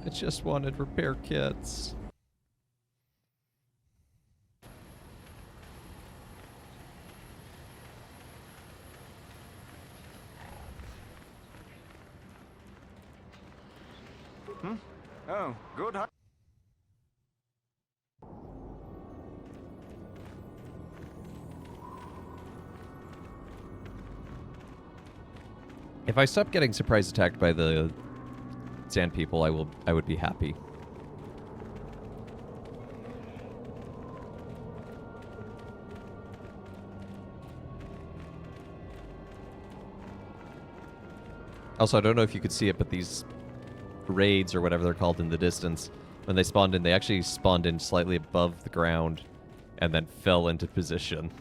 I just wanted repair kits. Oh, good. If I stop getting surprise attacked by the sand people, I would be happy. Also, I don't know if you could see it, but these raids, or whatever they're called in the distance, when they spawned in, they actually spawned in slightly above the ground and then fell into position.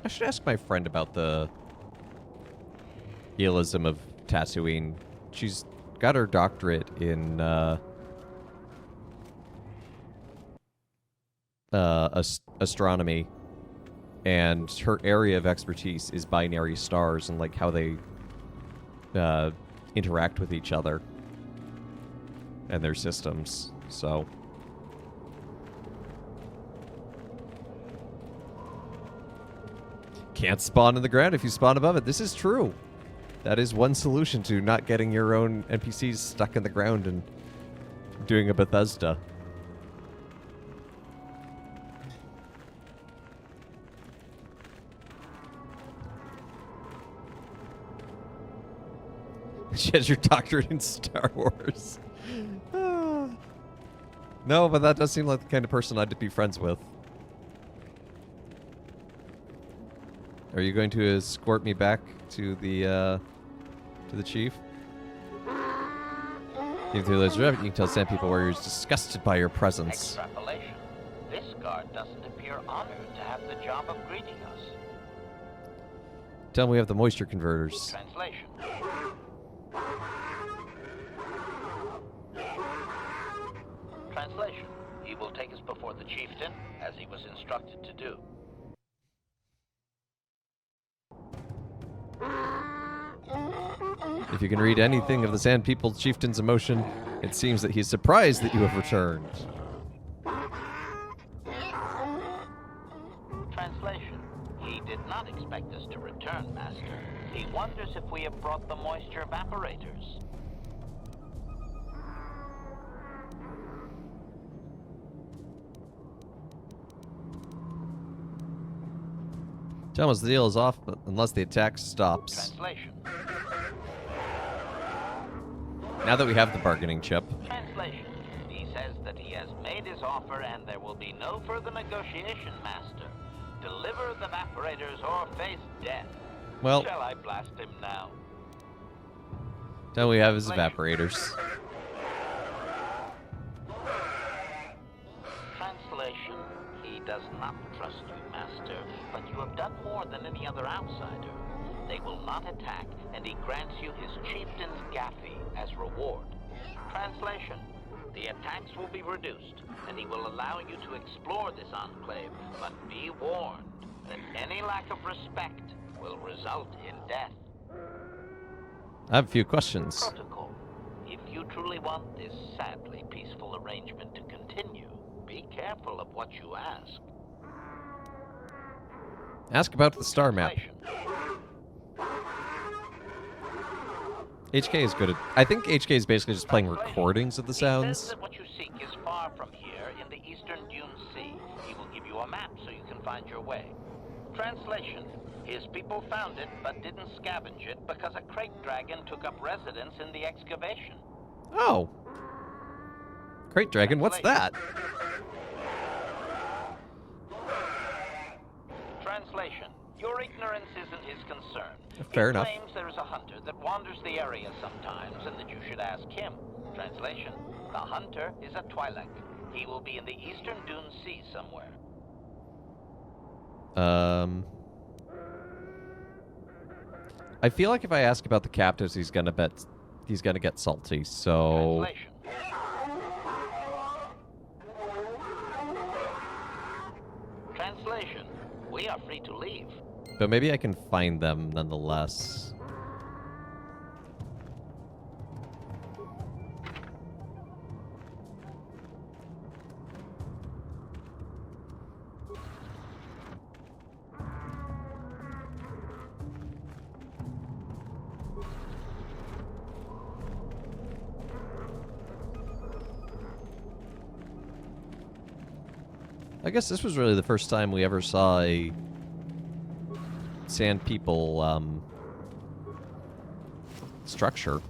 I should ask my friend about the realism of Tatooine. She's got her doctorate in astronomy, and her area of expertise is binary stars and like how they interact with each other and their systems. So can't spawn in the ground if you spawn above it. This is true. That is one solution to not getting your own NPCs stuck in the ground and doing a Bethesda. She has your doctorate in Star Wars. No, but that does seem like the kind of person I'd be friends with. Are you going to escort me back to the chief? Even through those rabbit, you can tell Sand People Warriors disgusted by your presence. Extrapolation. This guard doesn't appear honored to have the job of greeting us. Tell them we have the moisture converters. Translation. Translation. He will take us before the chieftain, as he was instructed to do. If you can read anything of the Sand People Chieftain's emotion, it seems that he's surprised that you have returned. Translation. He did not expect us to return, Master. He wonders if we have brought the moisture evaporators. Tell us the deal is off, but unless the attack stops. Translation. Now that we have the bargaining chip. Translation. He says that he has made his offer and there will be no further negotiation, Master. Deliver the evaporators or face death. Well, shall I blast him now? All we have is evaporators. Translation. does not trust you, Master, but you have done more than any other outsider. They will not attack, and he grants you his chieftain's Gaffy as reward. Translation: the attacks will be reduced, and he will allow you to explore this enclave, but be warned that any lack of respect will result in death. I have a few questions. Protocol: if you truly want this sadly peaceful arrangement to continue, be careful of what you ask. Ask about the star map. HK is good at... I think HK is basically just playing recordings of the He sounds. says that what you seek is far from here in the eastern Dune Sea. He will give you a map so you can find your way. Translation: his people found it, but didn't scavenge it because a crate dragon took up residence in the excavation. Oh. Crate Dragon, what's that? Translation: your ignorance isn't his concern. Fair he enough. claims there is a hunter that wanders the area sometimes, and that you should ask him. Translation: the hunter is a Twi'lek. He will be in the eastern Dune Sea somewhere. I feel like if I ask about the captives, he's gonna get salty. So Translation: we are free to leave. but maybe I can find them nonetheless. I guess this was really the first time we ever saw a Sand People structure.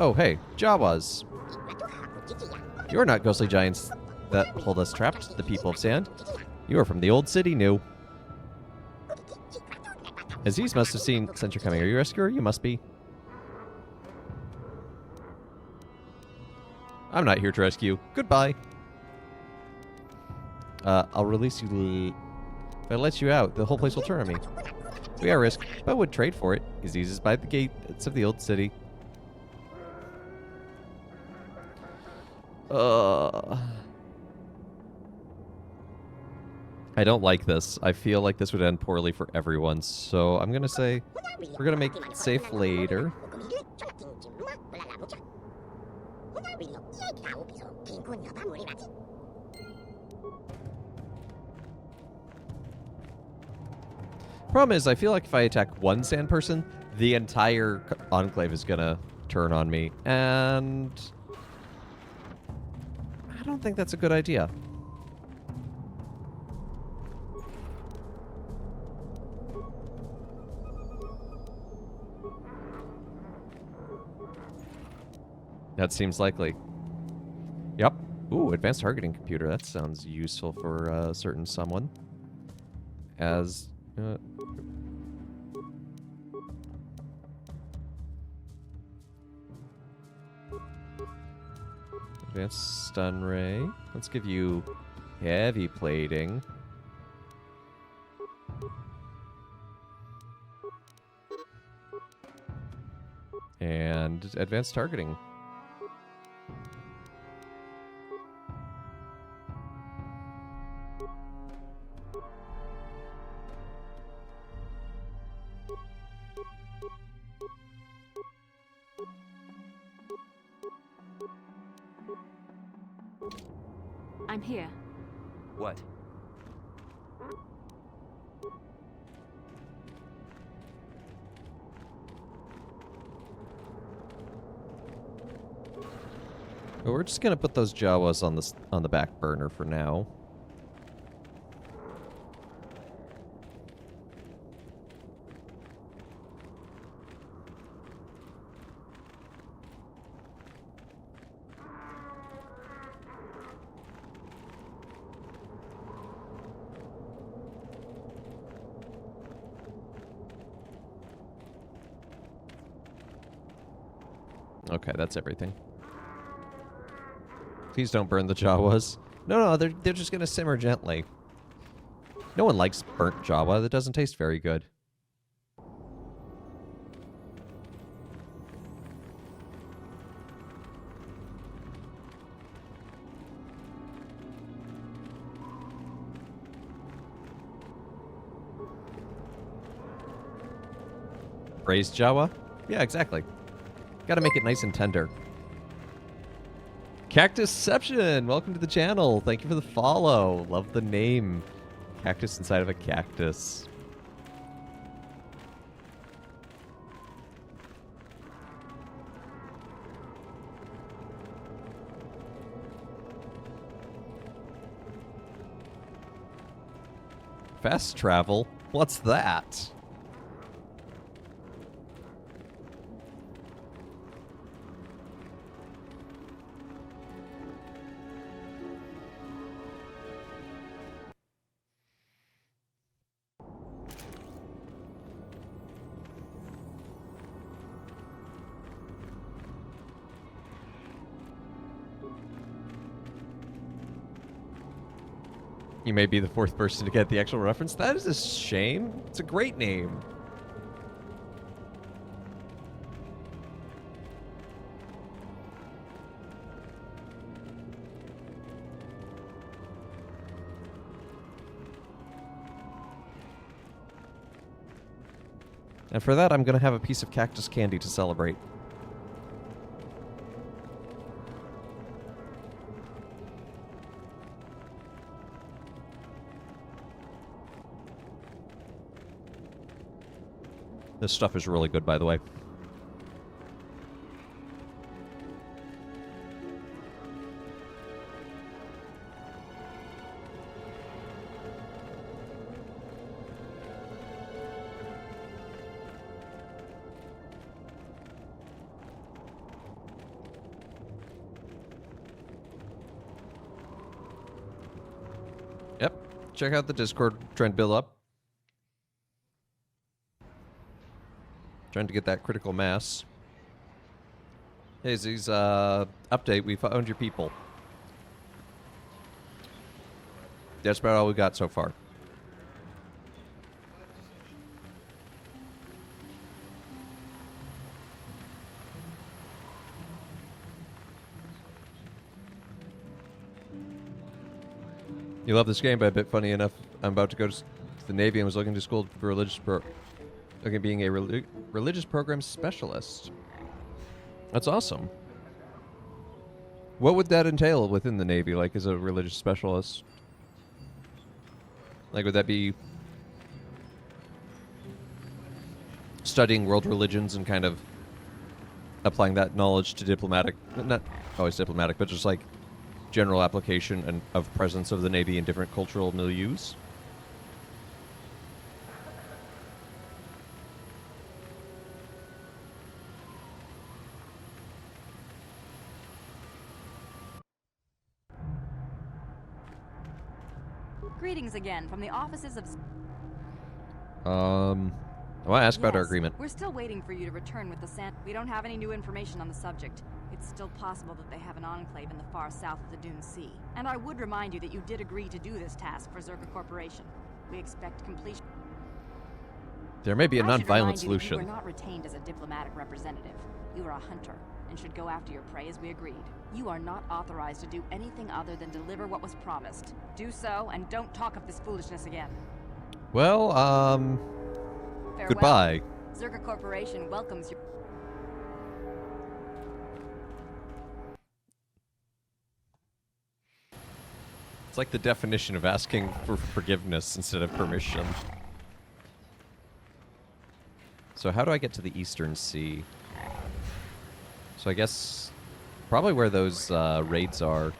Oh, hey, Jawas. You are not ghostly giants that hold us trapped, the people of Sand. You are from the old city, new. Aziz must have sent you coming. Are you a rescuer? You must be. I'm not here to rescue. Goodbye. I'll release you. If I let you out, the whole place will turn on me. We are risk, but would trade for it. Aziz is by the gates of the old city. I don't like this. I feel like this would end poorly for everyone, so I'm gonna say we're gonna make it safe later. Problem is, I feel like if I attack one sand person, the entire enclave is gonna turn on me, and I don't think that's a good idea. That seems likely. Yep. Ooh, advanced targeting computer. That sounds useful for a certain someone. As... advanced stun ray. Let's give you heavy plating. And advanced targeting. I'm here. What? Well, we're just gonna put those Jawas on the back burner for now. Okay, that's everything. Please don't burn the Jawas. No, they're just gonna simmer gently. No one likes burnt Jawa. That doesn't taste very good. Braised Jawa? Yeah, exactly. Gotta make it nice and tender. Cactusception! Welcome to the channel. Thank you for the follow. Love the name. Cactus inside of a cactus. Fast travel? What's that? You may be the fourth person to get the actual reference. That is a shame. It's a great name. And for that, I'm going to have a piece of cactus candy to celebrate. This stuff is really good, by the way. Yep. Check out the Discord. Trying to build up. Trying to get that critical mass. Hey, Z's, update. We found your people. That's about all we got so far. You love this game, but a bit funny enough, I'm about to go to the Navy and was looking to school for religious being a religious program specialist. That's awesome. What would that entail within the Navy, like, as a religious specialist? Like, would that be studying world religions and kind of applying that knowledge to diplomatic, not always diplomatic, but just like general application and of presence of the Navy in different cultural milieus? Greetings again from the offices of... I want to ask about our Yes, agreement. We're still waiting for you to return with the sand. We don't have any new information on the subject. It's still possible that they have an enclave in the far south of the Dune Sea. And I would remind you that you did agree to do this task for Zerka Corporation. We expect completion. There may be a I should non-violent remind you that solution. You were not retained as a diplomatic representative. You are a hunter and should go after your prey as we agreed. You are not authorized to do anything other than deliver what was promised. Do so, and don't talk of this foolishness again. Well, Farewell. goodbye. Zerka Corporation welcomes your... It's like the definition of asking for forgiveness instead of permission. So how do I get to the Eastern Sea? So I guess probably where those raids are.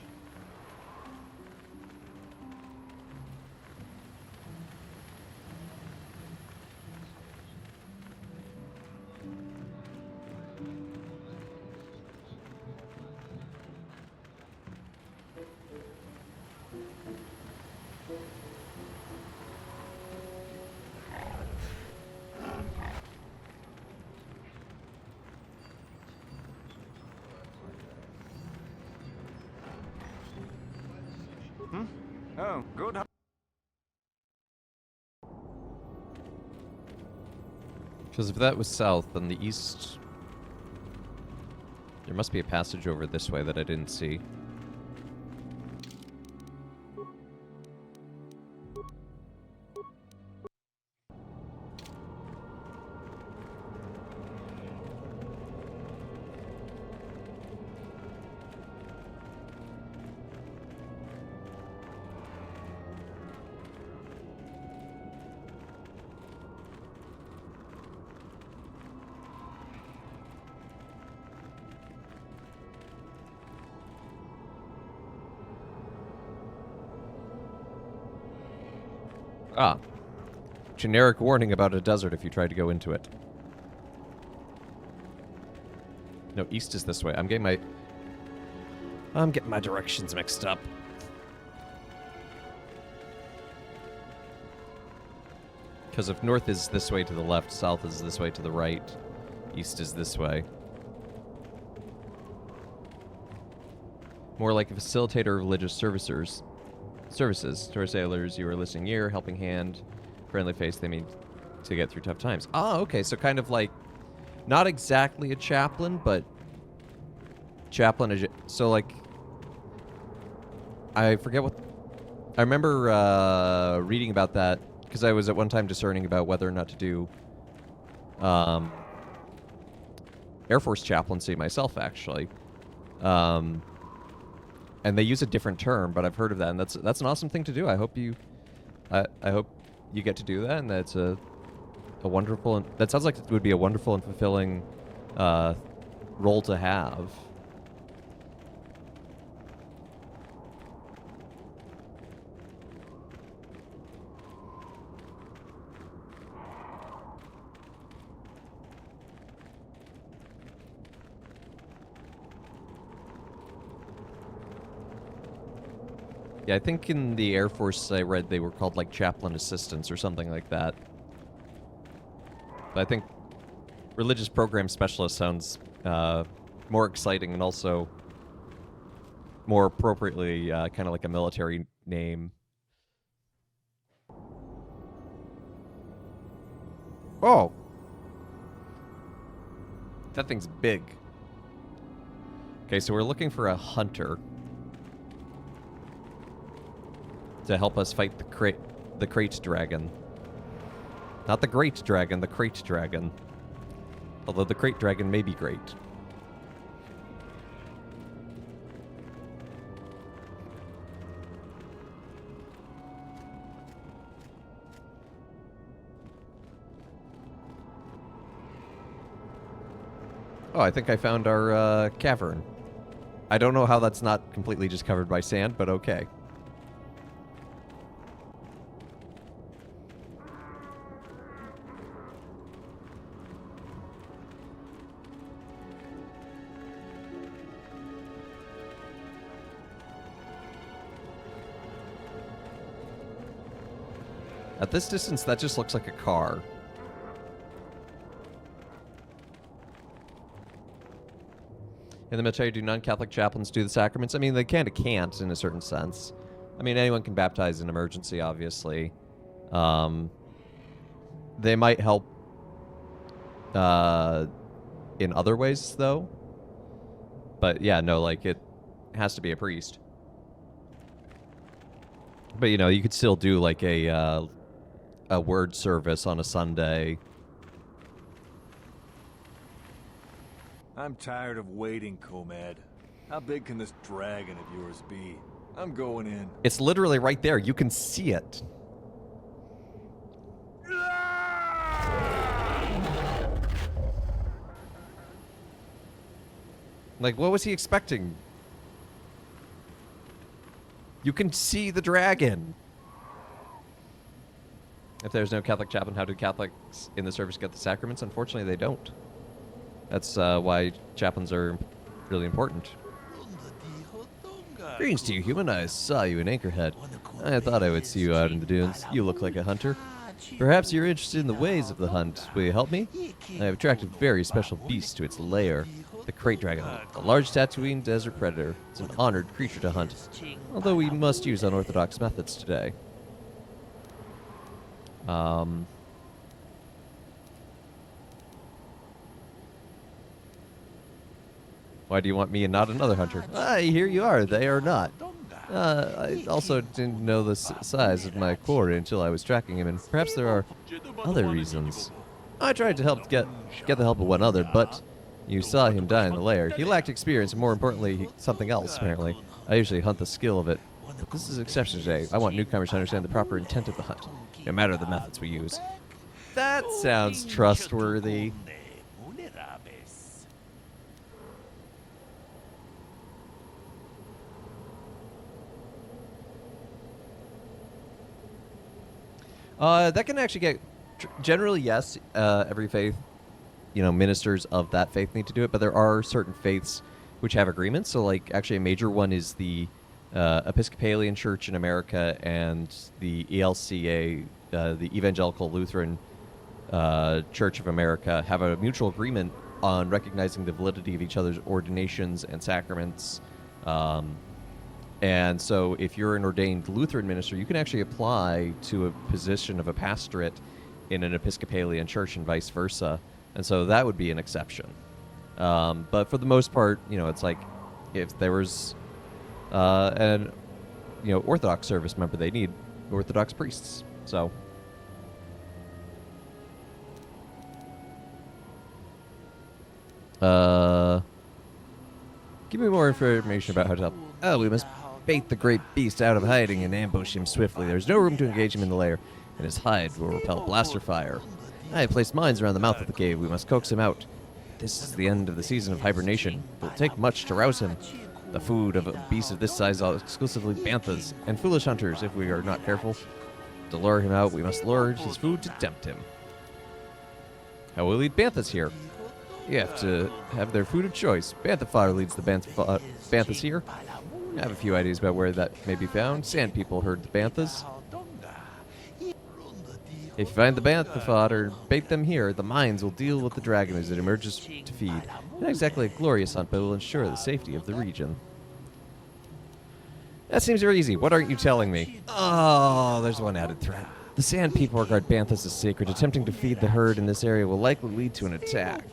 Oh, good. Because if that was south, then the east... There must be a passage over this way that I didn't see. Ah. Generic warning about a desert if you try to go into it. No, east is this way. I'm getting my directions mixed up. Because if north is this way to the left, south is this way to the right, east is this way. More like a facilitator of religious services. To our sailors, you are a listening ear, helping hand, friendly face they mean to get through tough times. Ah, okay, so kind of like, not exactly a chaplain, but chaplain, so like, I forget what, I remember reading about that, because I was at one time discerning about whether or not to do Air Force chaplaincy myself, actually. And they use a different term, but I've heard of that, and that's an awesome thing to do. I hope you get to do that, and that's a wonderful. That sounds like it would be a wonderful and fulfilling role to have. Yeah, I think in the Air Force I read they were called like chaplain assistants or something like that. But I think religious program specialist sounds more exciting and also more appropriately kind of like a military name. Oh! That thing's big. Okay, so we're looking for a hunter to help us fight the crate dragon. Not the great dragon, the crate dragon. Although the crate dragon may be great. Oh, I think I found our cavern. I don't know how that's not completely just covered by sand, but okay. At this distance, that just looks like a car. In the military, do non-Catholic chaplains do the sacraments? I mean, they kind of can't, in a certain sense. I mean, anyone can baptize in emergency, obviously. They might help in other ways, though. But yeah, no, like, it has to be a priest. But, you know, you could still do, like, a word service on a Sunday. I'm tired of waiting, Comad. How big can this dragon of yours be? I'm going in. It's literally right there. You can see it. Like, what was he expecting? You can see the dragon. If there's no Catholic chaplain, how do Catholics in the service get the sacraments? Unfortunately, they don't. That's why chaplains are really important. Greetings to you, human. I saw you in Anchorhead. I thought I would see you out in the dunes. You look like a hunter. Perhaps you're interested in the ways of the hunt. Will you help me? I have attracted a very special beast to its lair. The Crate Dragon, a large Tatooine desert predator. It's an honored creature to hunt, although we must use unorthodox methods today. Why do you want me and not another hunter? Here you are. They are not. I also didn't know the size of my quarry until I was tracking him, and perhaps there are other reasons. I tried to get the help of one other, but you saw him die in the lair. He lacked experience, and more importantly, something else, apparently. I usually hunt the skill of it, but this is an exception today. I want newcomers to understand the proper intent of the hunt, no matter the methods we use. That sounds trustworthy. That can actually get... Generally, yes, every faith, ministers of that faith need to do it, but there are certain faiths which have agreements. So, like, actually a major one is the Episcopalian Church in America and the ELCA, the Evangelical Lutheran Church of America, have a mutual agreement on recognizing the validity of each other's ordinations and sacraments. And so if you're an ordained Lutheran minister, you can actually apply to a position of a pastorate in an Episcopalian church and vice versa. And so that would be an exception. But for the most part, it's like if there was an Orthodox service member, they need Orthodox priests. So give me more information about how to help. Oh, we must bait the great beast out of hiding and ambush him swiftly. There's no room to engage him in the lair, and his hide will repel blaster fire. I have placed mines around the mouth of the cave. We must coax him out. This is the end of the season of hibernation. It will take much to rouse him. The food of a beast of this size are exclusively banthas and foolish hunters if we are not careful. To lure him out, we must lure his food to tempt him. How will we lead banthas here? You have to have their food of choice. Bantha fodder leads the banthas here. I have a few ideas about where that may be found. Sand people herd the banthas. If you find the bantha fodder, bait them here. The mines will deal with the dragon as it emerges to feed. Not exactly a glorious hunt, but will ensure the safety of the region. That seems very easy. What aren't you telling me? Oh, there's one added threat. The sand people regard banthas as sacred. Attempting to feed the herd in this area will likely lead to an attack.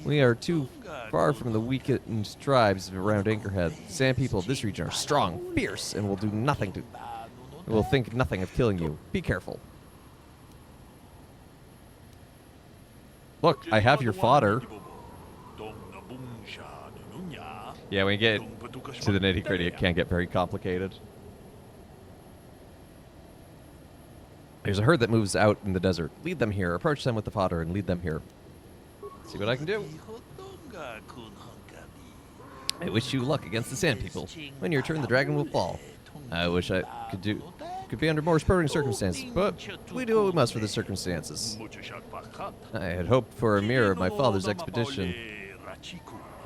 We are too far from the weakened tribes around Anchorhead. The sand people of this region are strong, fierce, and will think nothing of killing you. Be careful. Look, I have your fodder. Yeah, when you get to the nitty-gritty, it can get very complicated. There's a herd that moves out in the desert. Lead them here. Approach them with the fodder and lead them here. See what I can do. I wish you luck against the sand people. When your turn, the dragon will fall. I wish I could be under more spurring circumstances, but we do what we must for the circumstances. I had hoped for a mirror of my father's expedition,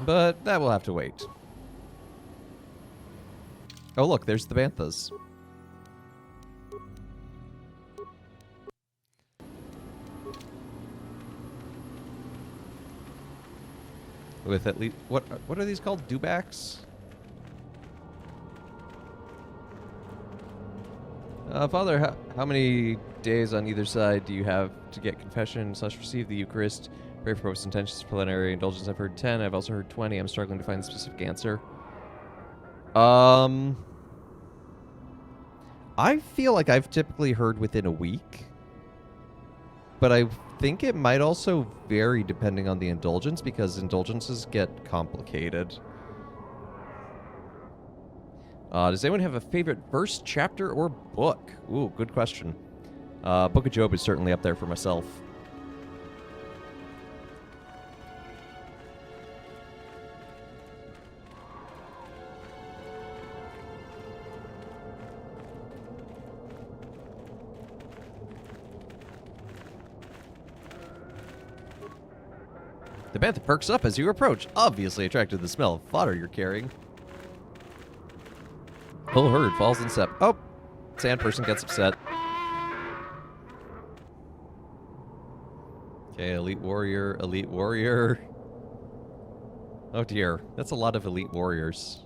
but that will have to wait. Oh look, there's the banthas. With at least what are these called? Dewbacks? Father, how many days on either side do you have to get confession / receive the Eucharist? Pray for hopes, intentions, preliminary indulgence. I've heard 10. I've also heard 20. I'm struggling to find the specific answer. I feel like I've typically heard within a week, but I think it might also vary depending on the indulgence, because indulgences get complicated. Does anyone have a favorite verse, chapter, or book? Ooh, good question. Book of Job is certainly up there for myself. The bantha perks up as you approach, obviously attracted to the smell of fodder you're carrying. Whole herd falls in step. Oh, sand person gets upset. Okay, elite warrior, elite warrior. Oh dear, that's a lot of elite warriors.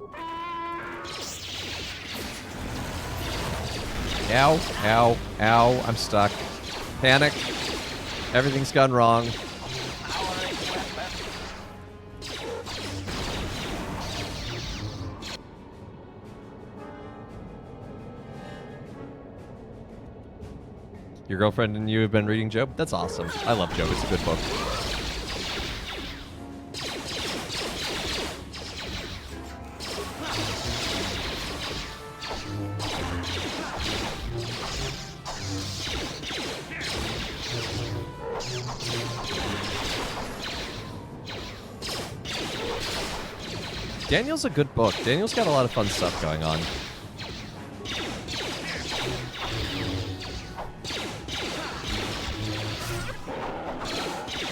Ow, ow, ow, I'm stuck. Panic. Everything's gone wrong. Your girlfriend and you have been reading Job? That's awesome. I love Job. It's a good book. Daniel's a good book. Daniel's got a lot of fun stuff going on.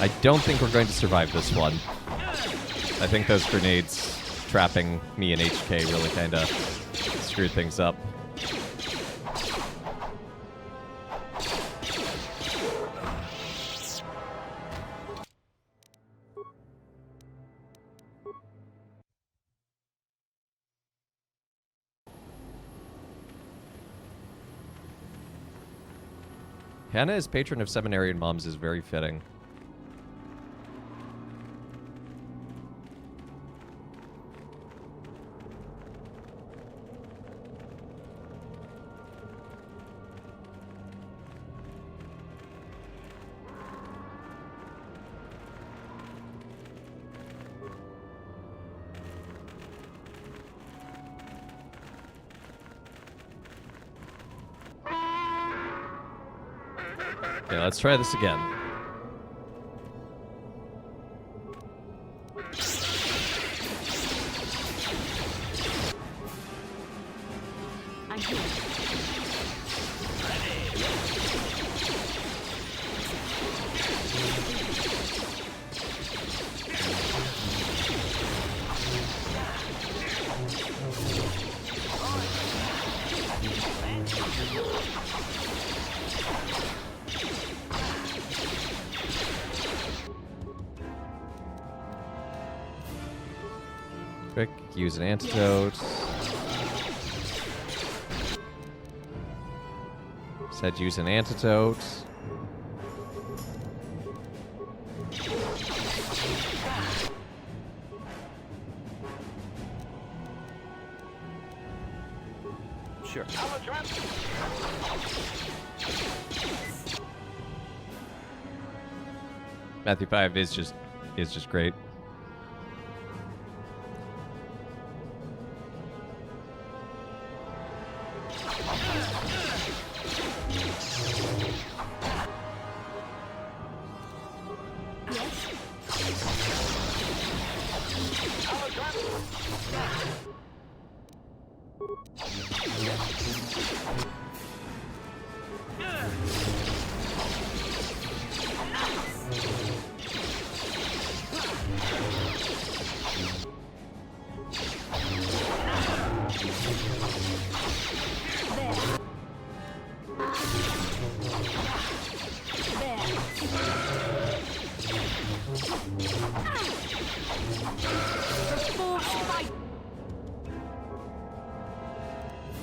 I don't think we're going to survive this one. I think those grenades trapping me and HK really kind of screwed things up. Hannah as patron of seminarian moms is very fitting. Okay, let's try this again. I'm here. Quick, use an antidote. Said use an antidote. Sure. Matthew 5 is just great.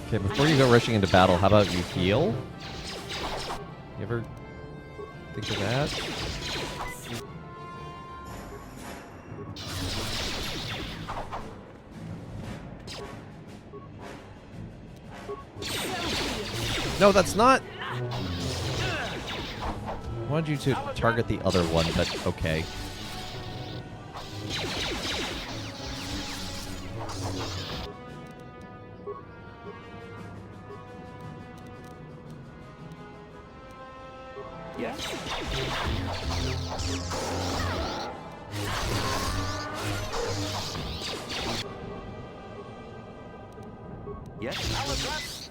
Okay, before you go rushing into battle, how about you heal? You ever think of that? No, that's not. I wanted you to target the other one, but okay. Yes. Yes.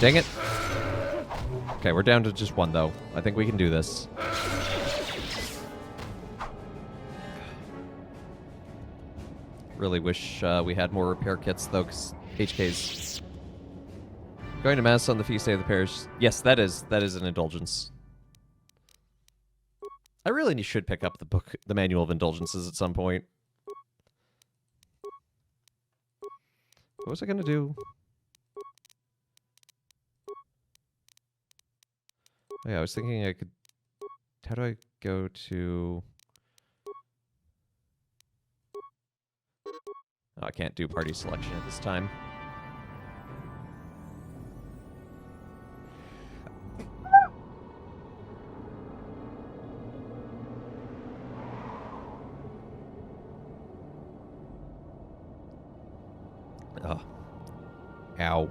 Dang it. Okay, we're down to just one, though. I think we can do this. Really wish we had more repair kits, though, because HK's... Going to Mass on the feast day of the parish. Yes, that is an indulgence. I really should pick up the Manual of Indulgences at some point. What was I going to do? Oh, yeah, I was thinking I could... How do I go to... Oh, I can't do party selection at this time. Oh. Ow.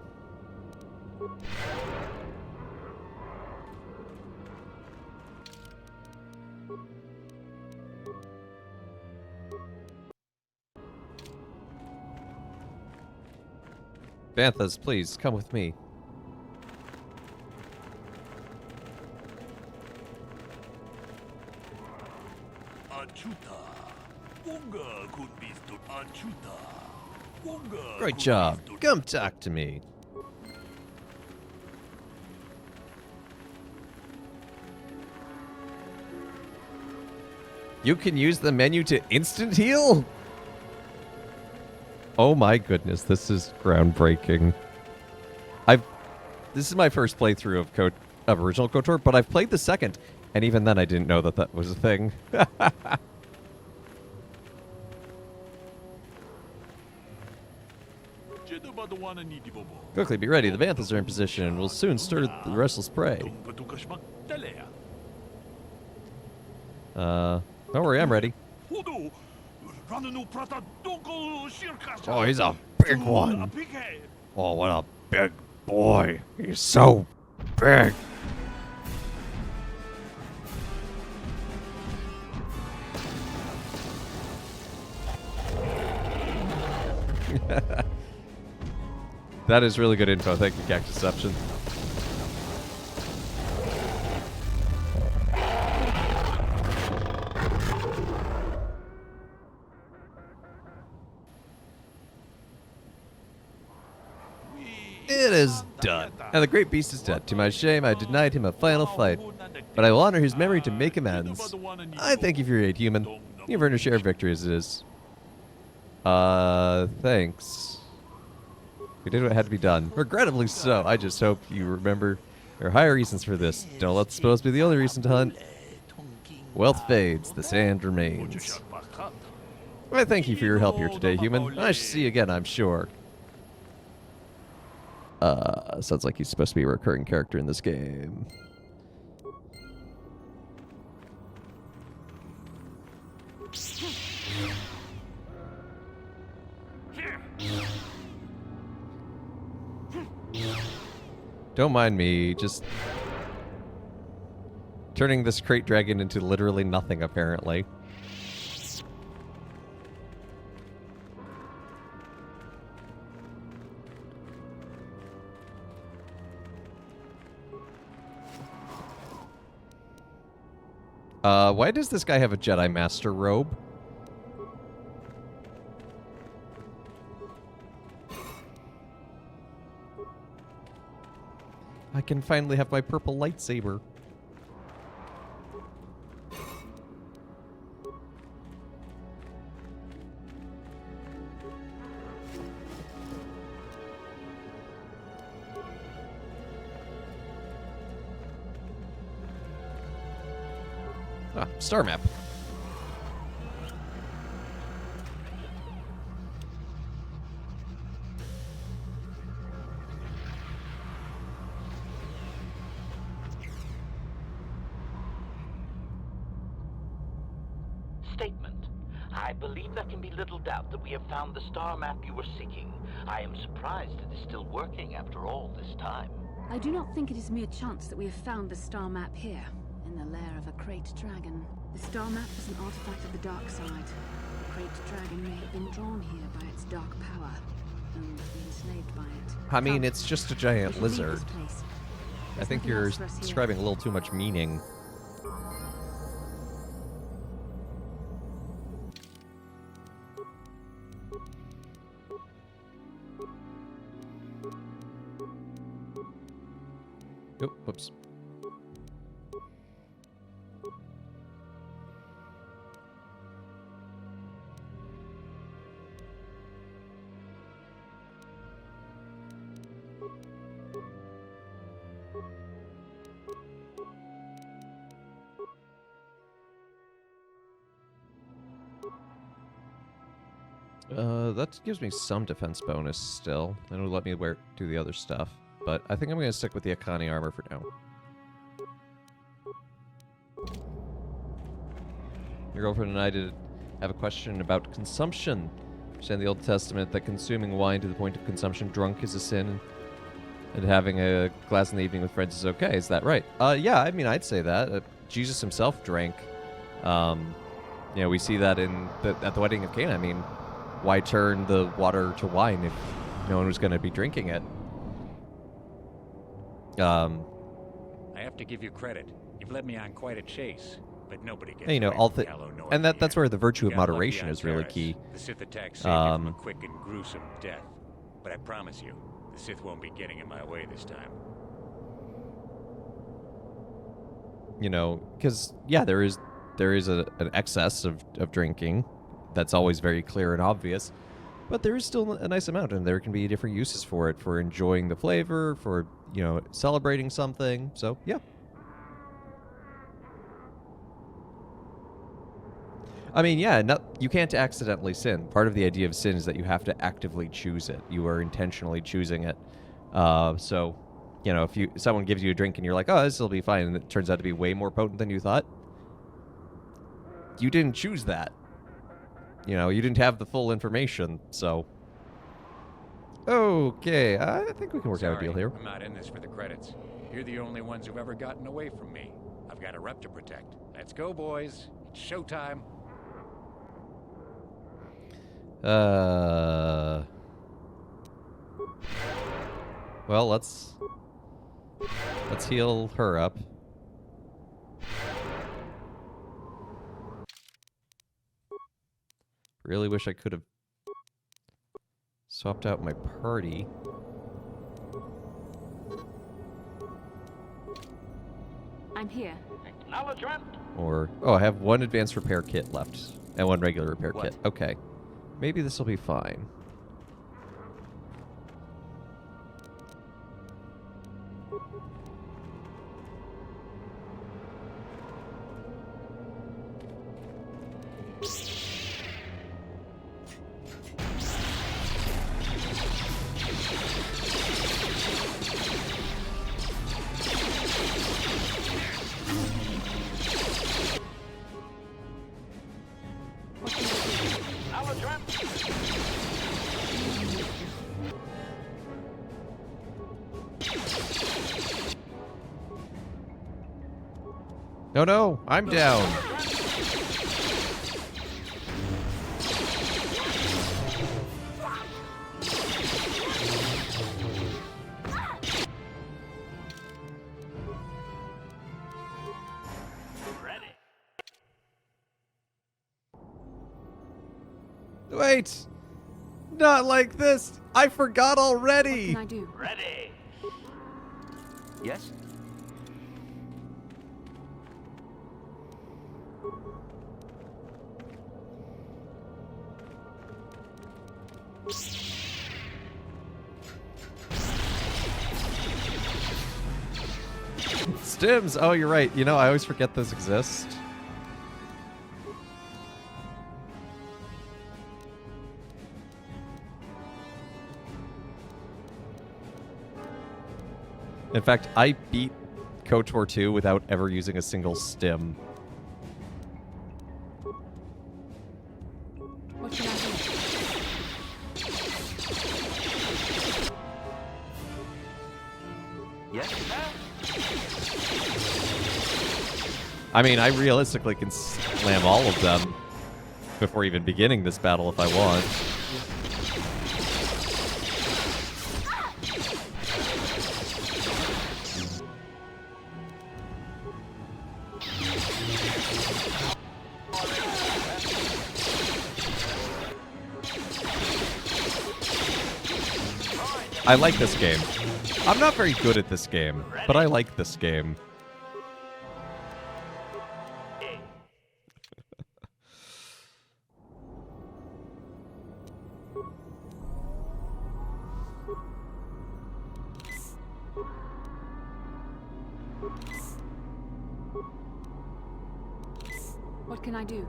Banthas, please, come with me. Great job. Come talk to me. You can use the menu to instant heal? Oh my goodness, this is groundbreaking. This is my first playthrough of original KOTOR, but I've played the second, and even then I didn't know that was a thing. Quickly, be ready. The Banthas are in position, and we'll soon stir the restless prey. Don't worry, I'm ready. Oh, he's a big one. Oh, what a big boy. He's so big. That is really good info. Thank you, Cactusception. It is done. And the great beast is dead. To my shame, I denied him a final fight. But I will honor his memory to make amends. I thank you for your aid, human. You've earned a share of victory as it is. Thanks. We did what had to be done. Regrettably so. I just hope you remember there are higher reasons for this. Don't let the spoils be the only reason to hunt. Wealth fades, the sand remains. I thank you for your help here today, human. I shall see you again, I'm sure. Sounds like he's supposed to be a recurring character in this game. Don't mind me, just turning this crate dragon into literally nothing, apparently. Why does this guy have a Jedi Master robe? I can finally have my purple lightsaber. Ah, star map. Statement. I believe there can be little doubt that we have found the star map you were seeking. I am surprised it is still working after all this time. I do not think it is mere chance that we have found the star map here, in the lair of a Krayt dragon. The star map is an artifact of the dark side. The Krayt dragon may have been drawn here by its dark power, and be enslaved by it. I mean, it's just a giant lizard. I think you're describing a little too much meaning. Oh, whoops. That gives me some defense bonus still. And it'll let me do the other stuff. But I think I'm going to stick with the Akani armor for now. Your girlfriend and I did have a question about consumption. In the Old Testament that consuming wine to the point of consumption drunk is a sin, and having a glass in the evening with friends is okay. Is that right? Yeah, I mean, I'd say that. Jesus himself drank. We see that at the wedding of Cana. I mean, why turn the water to wine if no one was going to be drinking it? I have to give you credit. You've led me on quite a chase, but nobody gets and, away all from the Calo Nord and that's where the virtue You of got lucky moderation on is really Taris. key. The Sith attack saved you from a quick and gruesome death, but I promise you, the Sith won't be getting in my way this time. Because there is an excess of drinking that's always very clear and obvious, but there is still a nice amount, and there can be different uses for it, for enjoying the flavor, for celebrating something. So yeah. I mean, yeah, you can't accidentally sin. Part of the idea of sin is that you have to actively choose it. You are intentionally choosing it. So, if someone gives you a drink and you're like, oh, this will be fine, and it turns out to be way more potent than you thought, you didn't choose that. You didn't have the full information, so... Okay, I think we can work out a deal here. I'm not in this for the credits. You're the only ones who've ever gotten away from me. I've got a rep to protect. Let's go, boys. It's showtime. Well, let's heal her up. Really wish I could have swapped out my party. I'm here. Acknowledgement. Or, I have one advanced repair kit left and one regular repair kit. Okay. Maybe this will be fine. Oh no, I'm down. Ready. Wait! Not like this! I forgot already! What can I do? Ready. Yes? Stims! Oh, you're right. I always forget those exist. In fact, I beat KOTOR 2 without ever using a single stim. What can I do? Yes? I mean, I realistically can slam all of them before even beginning this battle if I want. I like this game. I'm not very good at this game, but I like this game. What can I do?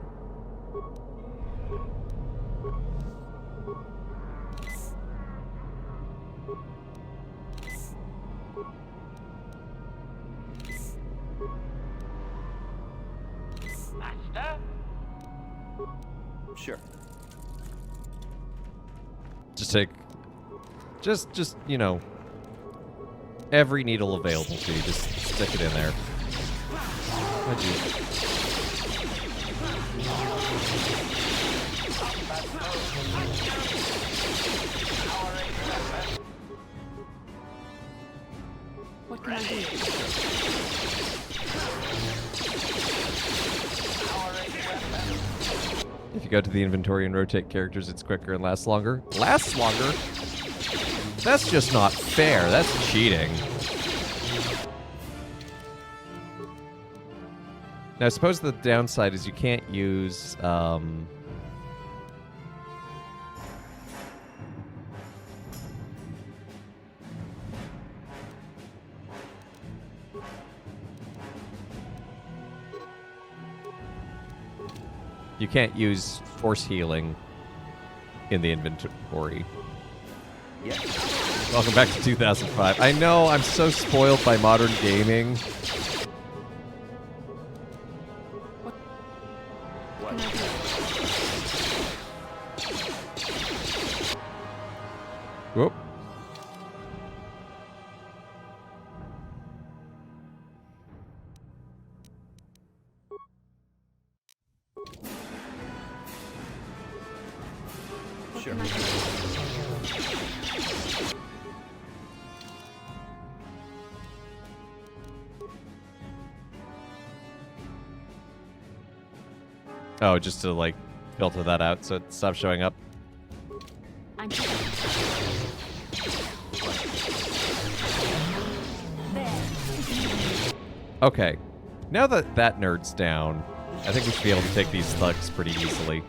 Master? Sure. Just take, just you know, every needle available to you. Just stick it in there. What'd you? What can I do? If you go to the inventory and rotate characters, it's quicker and lasts longer. Lasts longer? That's just not fair. That's cheating. Now, I suppose the downside is you can't use, you can't use force healing in the inventory. Yeah. Welcome back to 2005. I know, I'm so spoiled by modern gaming. Whoop. Sure. Oh, just to like filter that out so it stops showing up. I'm Okay. Now that that nerd's down, I think we should be able to take these thugs pretty easily.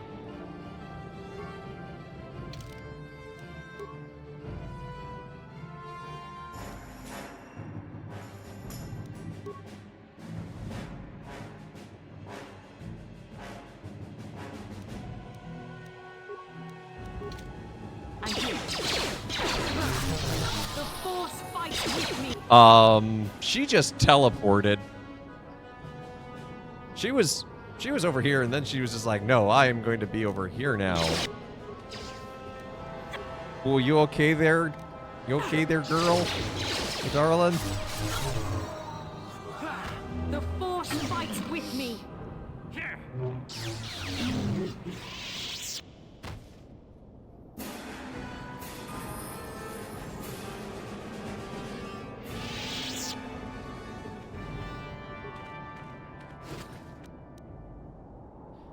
I'm here. The Force fights with me. She just teleported. She was over here, and then she was just like, no, I am going to be over here now. Well, you okay there? You okay there, girl? Darling? The Force fights with me.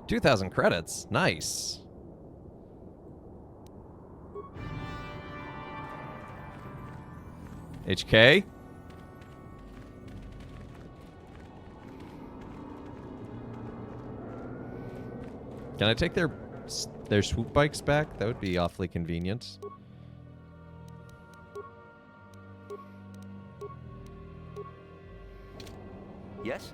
2,000 credits. Nice. HK? Can I take their swoop bikes back? That would be awfully convenient. Yes?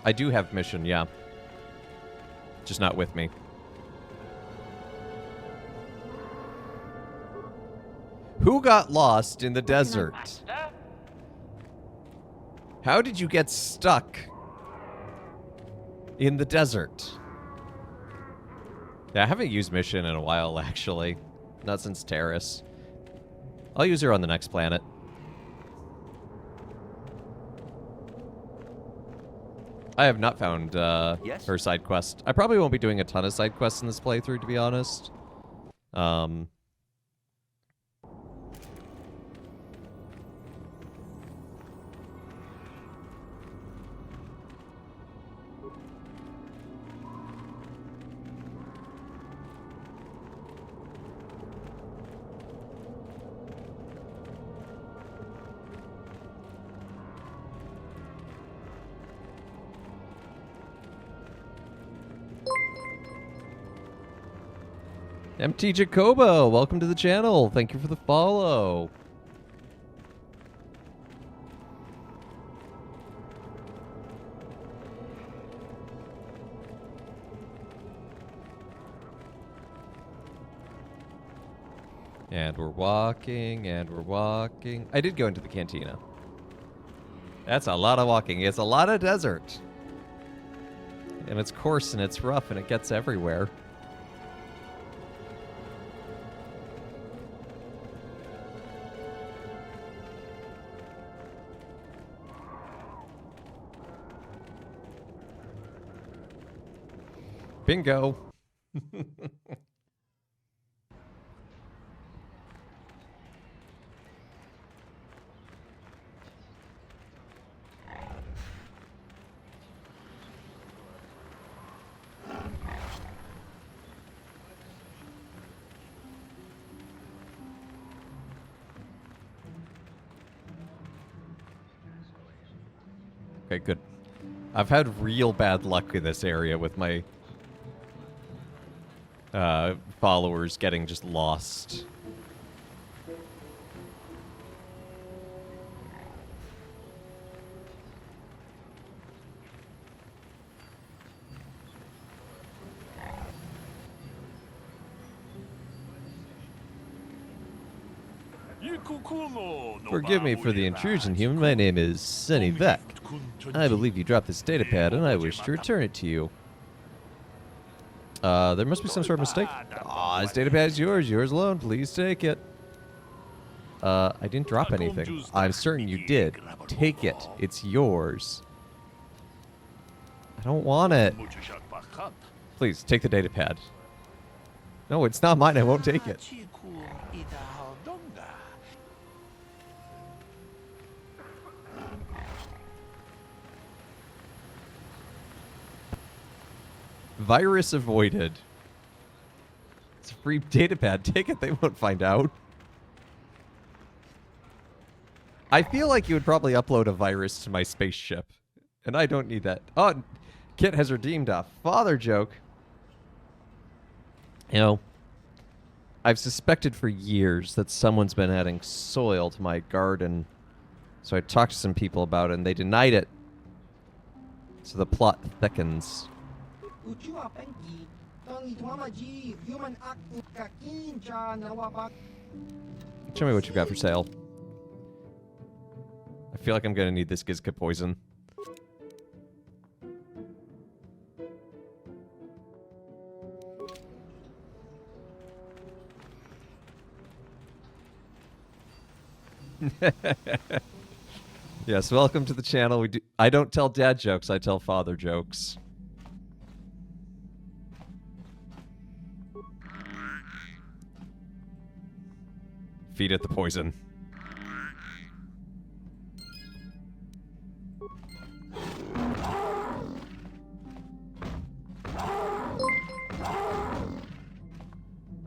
I do have mission, yeah. Just not with me. Who got lost in the desert? How did you get stuck in the desert? Yeah, I haven't used mission in a while, actually. Not since Terrace. I'll use her on the next planet. I have not found her side quest. I probably won't be doing a ton of side quests in this playthrough, to be honest. MT Jacobo, welcome to the channel. Thank you for the follow. And we're walking, and we're walking. I did go into the cantina. That's a lot of walking. It's a lot of desert. And it's coarse, and it's rough, and it gets everywhere. Bingo. Okay, good. I've had real bad luck in this area with my followers getting just lost. Forgive me for the intrusion, human. My name is Sunny Vec. I believe you dropped this datapad, and I wish to return it to you. There must be some sort of mistake. Aw, this datapad is yours. Yours alone. Please take it. I didn't drop anything. I'm certain you did. Take it. It's yours. I don't want it. Please, take the datapad. No, it's not mine. I won't take it. Virus avoided. It's a free datapad. Take it. They won't find out. I feel like you would probably upload a virus to my spaceship. And I don't need that. Oh, Kit has redeemed a father joke. You know, I've suspected for years that someone's been adding soil to my garden. So I talked to some people about it, and they denied it. So the plot thickens. Show me what you got for sale. I feel like I'm gonna need this Gizka poison. Yes, welcome to the channel. I don't tell dad jokes, I tell father jokes. Feed it the poison.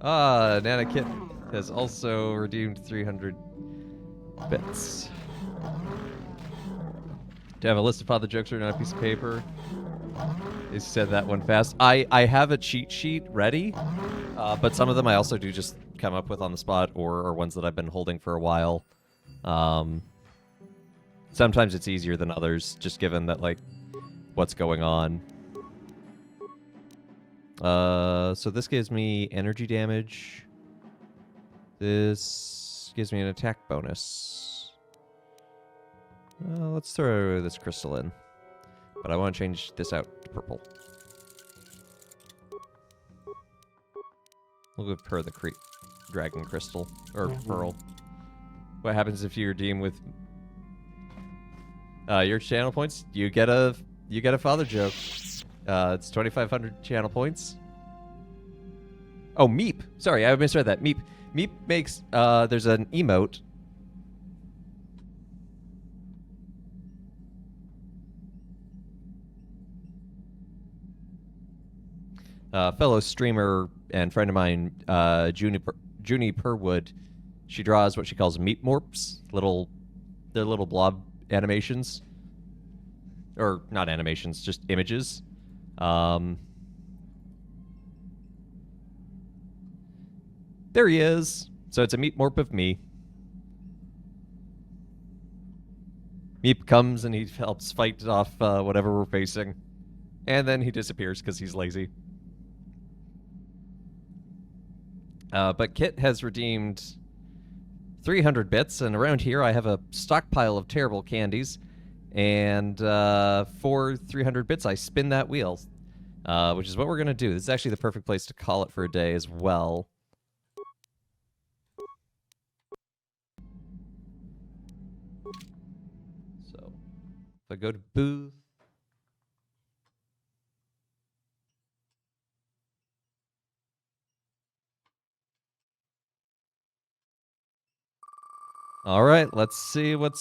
Nana Kit has also redeemed 300 bits. Do you have a list of father jokes written on a piece of paper? They said that one fast. I have a cheat sheet ready, but some of them I also do just come up with on the spot, or ones that I've been holding for a while. Sometimes it's easier than others, just given that, like, what's going on. So this gives me energy damage. This gives me an attack bonus. Let's throw this crystal in. But I want to change this out to purple. We'll give her Dragon Crystal or Pearl. What happens if you redeem with your channel points? You get a father joke. It's 2,500 channel points. Oh, Meep. Sorry, I misread that. Meep. Meep makes there's an emote. Fellow streamer and friend of mine, Junie Perwood, she draws what she calls meat morphs, they're little blob animations, or not animations, just images. There he is. So it's a meat morph of me. Meep comes and he helps fight off whatever we're facing, and then he disappears because he's lazy. But Kit has redeemed 300 bits, and around here I have a stockpile of terrible candies, and for 300 bits I spin that wheel, which is what we're going to do. This is actually the perfect place to call it for a day as well. So, if I go to booth, all right, let's see what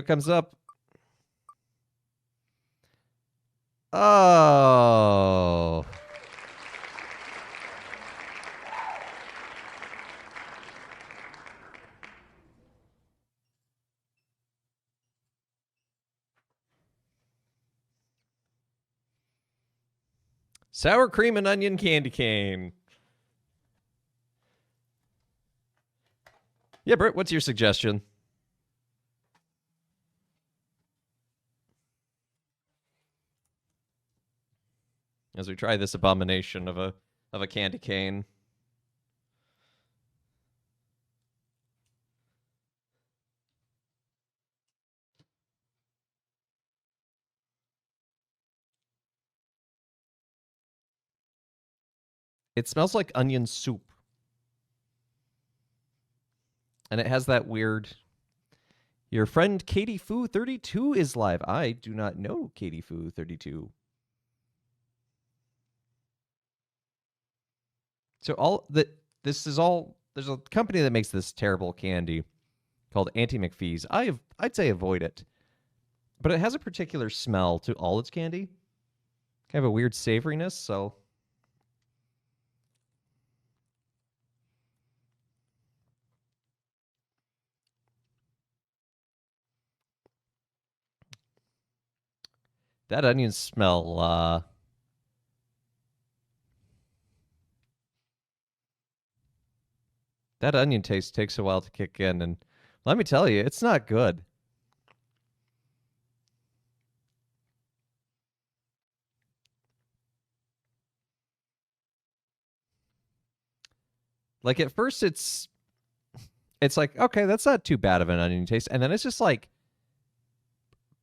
comes up. Oh. Sour cream and onion candy cane. Yeah, Britt, what's your suggestion? As we try this abomination of a candy cane. It smells like onion soup. And it has that weird... Your friend Katie Fu 32 is live. I do not know Katie Fu 32. So this is all... There's a company that makes this terrible candy called Auntie McPhee's. I'd say avoid it. But it has a particular smell to all its candy. Kind of a weird savoriness, so... That onion smell, that onion taste takes a while to kick in, and let me tell you, it's not good. Like, at first, it's like, okay, that's not too bad of an onion taste, and then it's just like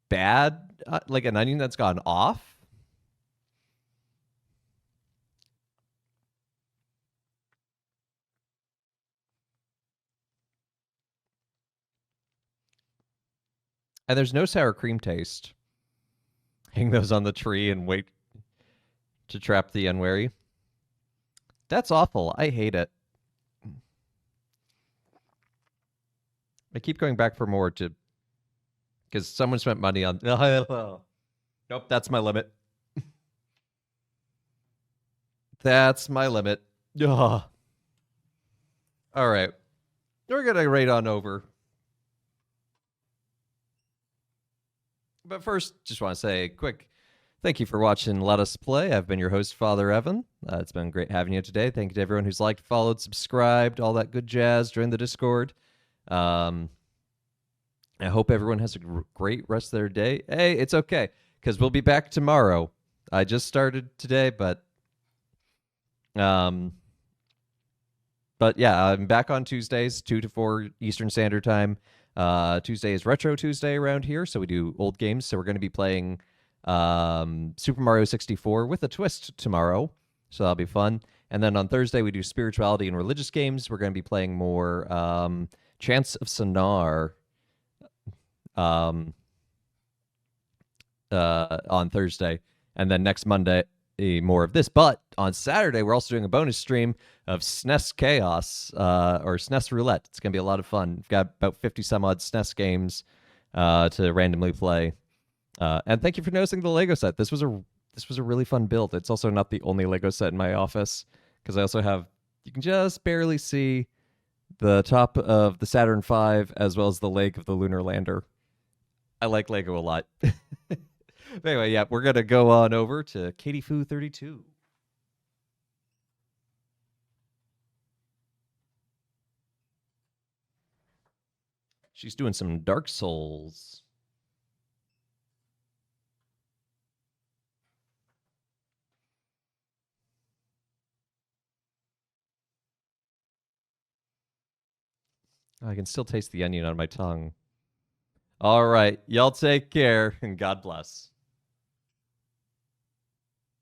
bad, like an onion that's gone off. And there's no sour cream taste. Hang those on the tree and wait to trap the unwary. That's awful. I hate it. I keep going back for more to... Because someone spent money on... Nope, that's my limit. That's my limit. Ugh. All right. We're going to rate on over. But first, just want to say a quick thank you for watching Let Us Play. I've been your host, Father Evan. It's been great having you today. Thank you to everyone who's liked, followed, subscribed, all that good jazz, joined the Discord. I hope everyone has a great rest of their day. Hey, it's okay, because we'll be back tomorrow. I just started today, but yeah, I'm back on Tuesdays, 2 to 4 Eastern Standard Time. Tuesday is Retro Tuesday around here, so we do old games. So we're going to be playing Super Mario 64 with a twist tomorrow, so that'll be fun. And then on Thursday, we do spirituality and religious games. We're going to be playing more Chants of Sonar on Thursday. And then next Monday, more of this. But on Saturday, we're also doing a bonus stream of SNES Chaos or SNES Roulette. It's going to be a lot of fun. We've got about 50 some odd SNES games to randomly play. And thank you for noticing the Lego set. This was a really fun build. It's also not the only Lego set in my office, because I also have, you can just barely see the top of the Saturn V as well as the leg of the lunar lander. I like Lego a lot. But anyway, yeah, we're going to go on over to Katie Fu 32. She's doing some Dark Souls. I can still taste the onion on my tongue. All right, y'all take care, and God bless.